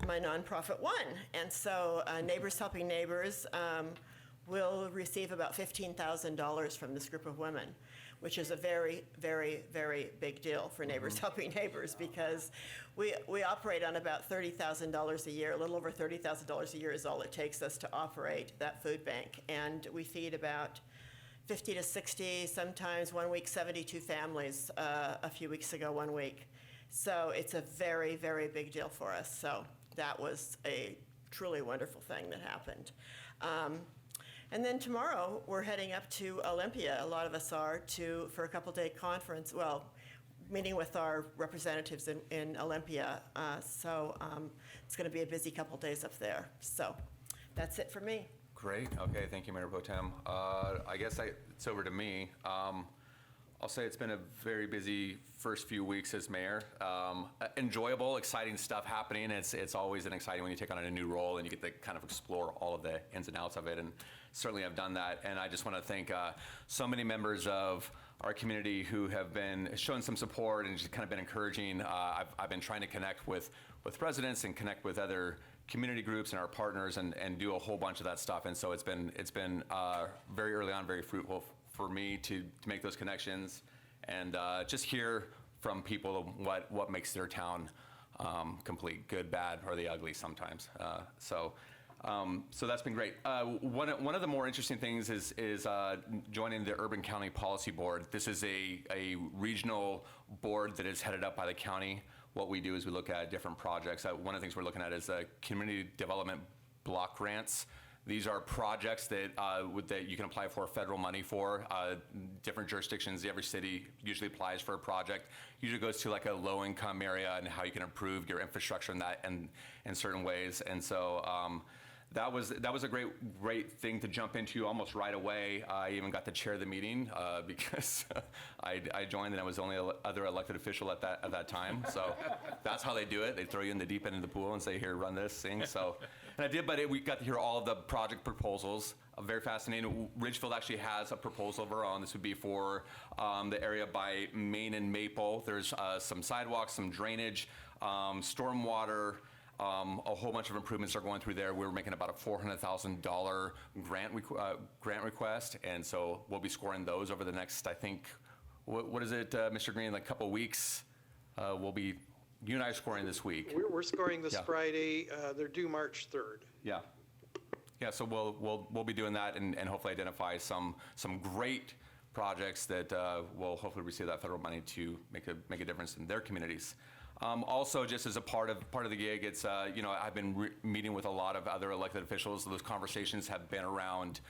my nonprofit won. And so Neighbors Helping Neighbors will receive about $15,000 from this group of women, which is a very, very, very big deal for Neighbors Helping Neighbors, because we operate on about $30,000 a year. A little over $30,000 a year is all it takes us to operate that food bank. And we feed about 50 to 60, sometimes 1 week, 72 families a few weeks ago, 1 week. So it's a very, very big deal for us. So that was a truly wonderful thing that happened. And then tomorrow, we're heading up to Olympia. A lot of us are for a couple-day conference, meeting with our representatives in Olympia. So it's going to be a busy couple days up there. So that's it for me. Great. Okay. Thank you, Mayor Pro Tem. I guess it's over to me. I'll say it's been a very busy first few weeks as mayor. Enjoyable, exciting stuff happening. It's always an exciting when you take on a new role and you get to kind of explore all of the ins and outs of it. And certainly I've done that. And I just want to thank so many members of our community who have been showing some support and just kind of been encouraging. I've been trying to connect with residents and connect with other community groups and our partners and do a whole bunch of that stuff. And so it's been very early on, very fruitful for me to make those connections and just hear from people what makes their town complete, good, bad, or the ugly sometimes. So that's been great. One of the more interesting things is joining the Urban County Policy Board. This is a regional board that is headed up by the county. What we do is we look at different projects. One of the things we're looking at is community development block grants. These are projects that you can apply for federal money for. Different jurisdictions, every city usually applies for a project. Usually goes to like a low-income area and how you can improve your infrastructure in that and in certain ways. And so that was a great thing to jump into almost right away. I even got to chair the meeting because I joined and I was the only other elected official at that time. So that's how they do it. They throw you in the deep end of the pool and say, "Here, run this thing." So, and I did, but we got to hear all of the project proposals. Very fascinating. Ridgefield actually has a proposal of our own. This would be for the area by Main and Maple. There's some sidewalks, some drainage, stormwater. A whole bunch of improvements are going through there. We're making about a $400,000 grant request, and so we'll be scoring those over the next, I think, what is it, Mr. Green, like a couple weeks? You and I are scoring this week. We're scoring this Yeah. Friday. They're due March 3rd. Yeah. Yeah, so we'll be doing that and hopefully identify some great projects that will hopefully receive that federal money to make a difference in their communities. Also, just as a part of the gig, it's I've been meeting with a lot of other elected officials. Those conversations have been around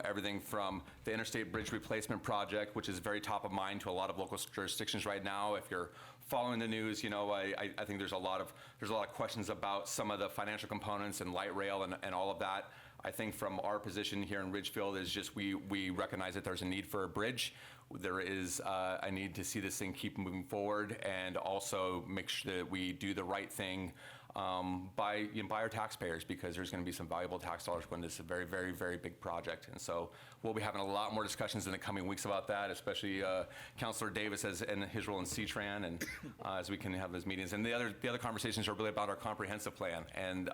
everything from the Interstate Bridge Replacement Project, which is very top of mind to a lot of local jurisdictions right now. If you're following the news, I think there's a lot of questions about some of the financial components and light rail and all of that. I think from our position here in Ridgefield is just we recognize that there's a need for a bridge. There is a need to see this thing keep moving forward and also make sure that we do the right thing by our taxpayers, because there's going to be some valuable tax dollars when this is a very, very, very big project. And so we'll be having a lot more discussions in the coming weeks about that, especially Councilor Davis and his role in CTRAN, and as we can have those meetings. And the other conversations are really about our comprehensive plan and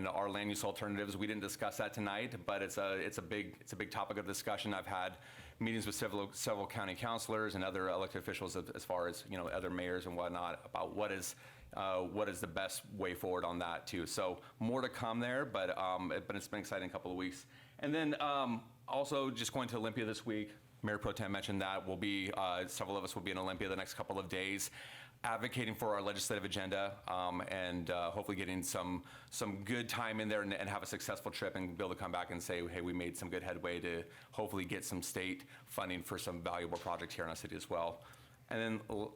our land use alternatives. We didn't discuss that tonight, but it's a big topic of discussion. I've had meetings with several county councilors and other elected officials as far as other mayors and whatnot about what is the best way forward on that too. So more to come there, but it's been an exciting couple of weeks. And then also just going to Olympia this week. Mayor Pro Tem mentioned that several of us will be in Olympia the next couple of days, advocating for our legislative agenda and hopefully getting some good time in there and have a successful trip and be able to come back and say, hey, we made some good headway to hopefully get some state funding for some valuable project here in our city as well. And then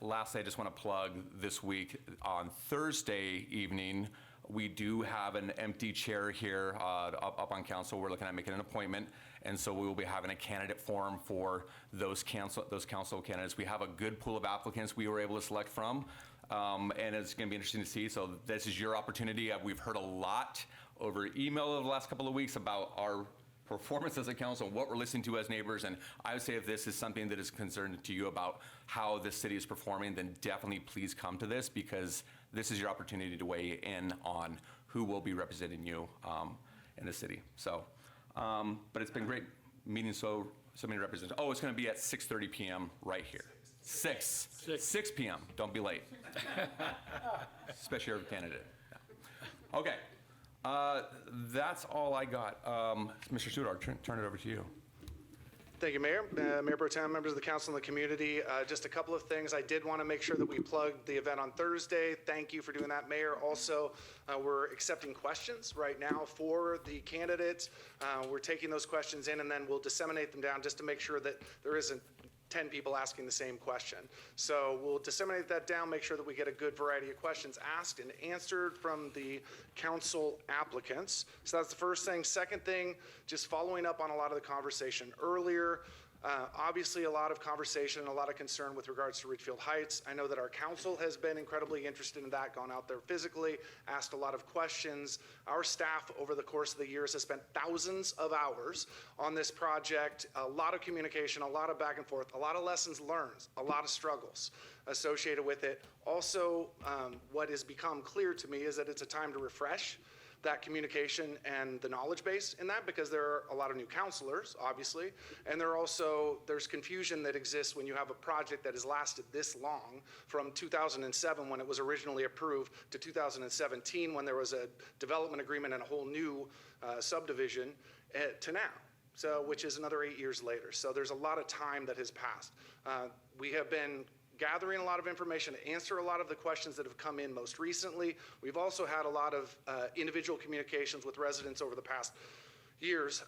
lastly, I just want to plug this week on Thursday evening, we do have an empty chair here up on council. We're looking at making an appointment. And so we will be having a candidate forum for those council candidates. We have a good pool of applicants we were able to select from. And it's going to be interesting to see. So this is your opportunity. We've heard a lot over email over the last couple of weeks about our performance as a council, what we're listening to as neighbors. And I would say if this is something that is concerned to you about how this city is performing, then definitely please come to this, because this is your opportunity to weigh in on who will be representing you in the city. So, but it's been great meeting so many representatives. Oh, it's going to be at 6:30 p.m. right here. 6 p.m. Don't be late. Especially your candidate. Yeah. Okay. That's all I got. Mr. Studar, turn it over to you. Thank you, Mayor. Mayor Pro Tem, members of the council and the community. Just a couple of things. I did want to make sure that we plugged the event on Thursday. Thank you for doing that, Mayor. Also, we're accepting questions right now for the candidates. We're taking those questions in, and then we'll disseminate them down just to make sure that there isn't 10 people asking the same question. So we'll disseminate that down, make sure that we get a good variety of questions asked and answered from the council applicants. So that's the first thing. Second thing, just following up on a lot of the conversation earlier. Obviously, a lot of conversation and a lot of concern with regards to Ridgefield Heights. I know that our council has been incredibly interested in that, gone out there physically, asked a lot of questions. Our staff over the course of the years has spent thousands of hours on this project, a lot of communication, a lot of back and forth, a lot of lessons learned, a lot of struggles associated with it. Also, what has become clear to me is that it's a time to refresh that communication and the knowledge base in that, because there are a lot of new counselors, obviously, and there's confusion that exists when you have a project that has lasted this long, from 2007 when it was originally approved to 2017 when there was a development agreement and a whole new subdivision to now. So, which is another 8 years later. So there's a lot of time that has passed. We have been gathering a lot of information to answer a lot of the questions that have come in most recently. We've also had a lot of individual communications with residents over the past years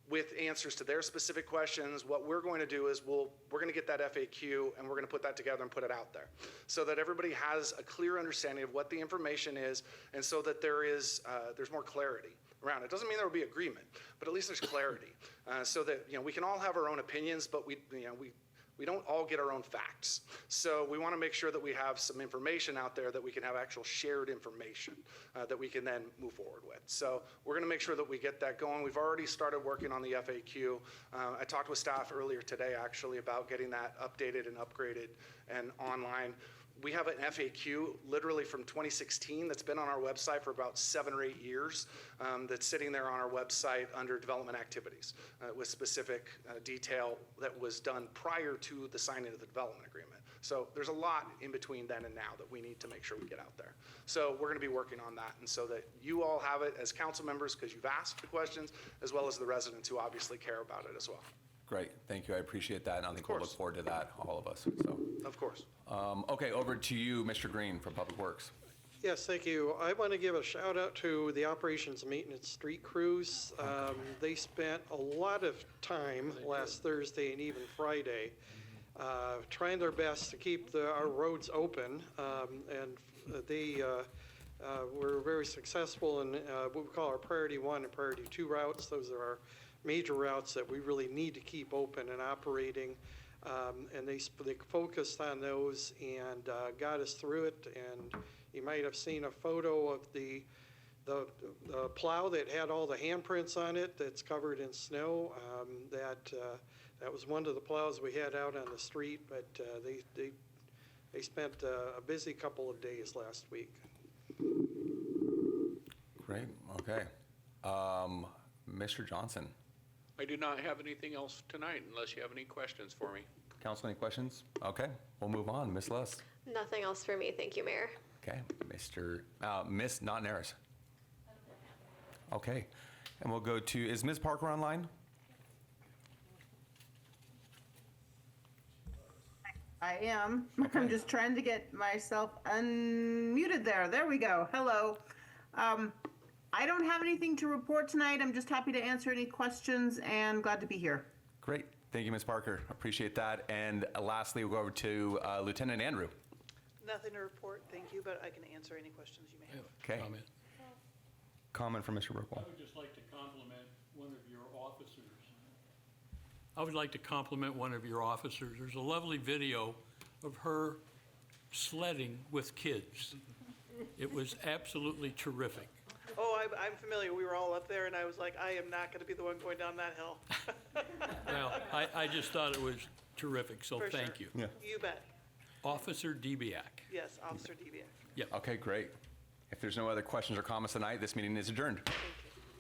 with answers to their specific questions. What we're going to do is we're going to get that FAQ and we're going to put that together and put it out there so that everybody has a clear understanding of what the information is, and so that there's more clarity around it. Doesn't mean there will be agreement, but at least there's clarity, so that we can all have our own opinions, but we don't all get our own facts. So we want to make sure that we have some information out there that we can have actual shared information that we can then move forward with. So we're going to make sure that we get that going. We've already started working on the FAQ. I talked with staff earlier today actually about getting that updated and upgraded and online. We have an FAQ literally from 2016 that's been on our website for about 7 or 8 years, that's sitting there on our website under development activities with specific detail that was done prior to the signing of the development agreement. So there's a lot in between then and now that we need to make sure we get out there. So we're going to be working on that, and so that you all have it as council members because you've asked the questions, as well as the residents who obviously care about it as well. Great, thank you, I appreciate that, and I think we'll look forward to that, all of us, so. Of course. Okay, over to you, Mr. Green from Public Works. Yes, thank you. I want to give a shout out to the operations maintenance street crews. They spent a lot of time last Thursday and even Friday trying their best to keep our roads open, and they were very successful in what we call our Priority 1 and Priority 2 routes. Those are our major routes that we really need to keep open and operating. And they focused on those and got us through it. And you might have seen a photo of the plow that had all the handprints on it that's covered in snow. That was one of the plows we had out on the street, but they spent a busy couple of days last week. Great, okay. Mr. Johnson. I do not have anything else tonight unless you have any questions for me. Council, any questions? Okay, we'll move on. Ms. Luss. Nothing else for me, thank you, Mayor. Okay, Ms. Not-Naris. Okay, and we'll go to, is Ms. Parker online? I am. Okay. I'm just trying to get myself unmuted there. There we go. Hello. I don't have anything to report tonight. I'm just happy to answer any questions and glad to be here. Great. Thank you, Ms. Parker. Appreciate that. And lastly, we'll go over to Lieutenant Andrew. Nothing to report, thank you, but I can answer any questions you may have. Okay. Comment from Mr. Brookwell. I would just like to compliment one of your officers. I would like to compliment one of your officers. There's a lovely video of her sledding with kids. It was absolutely terrific. Oh, I'm familiar. We were all up there, and I was like, I am not going to be the one going down that hill. Well, I just thought it was terrific, so For thank sure. you. Yeah. You bet. Officer Debiak. Yes, Officer Debiak. Yep. Okay, great. If there's no other questions or comments tonight, this meeting is adjourned.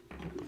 Thank you.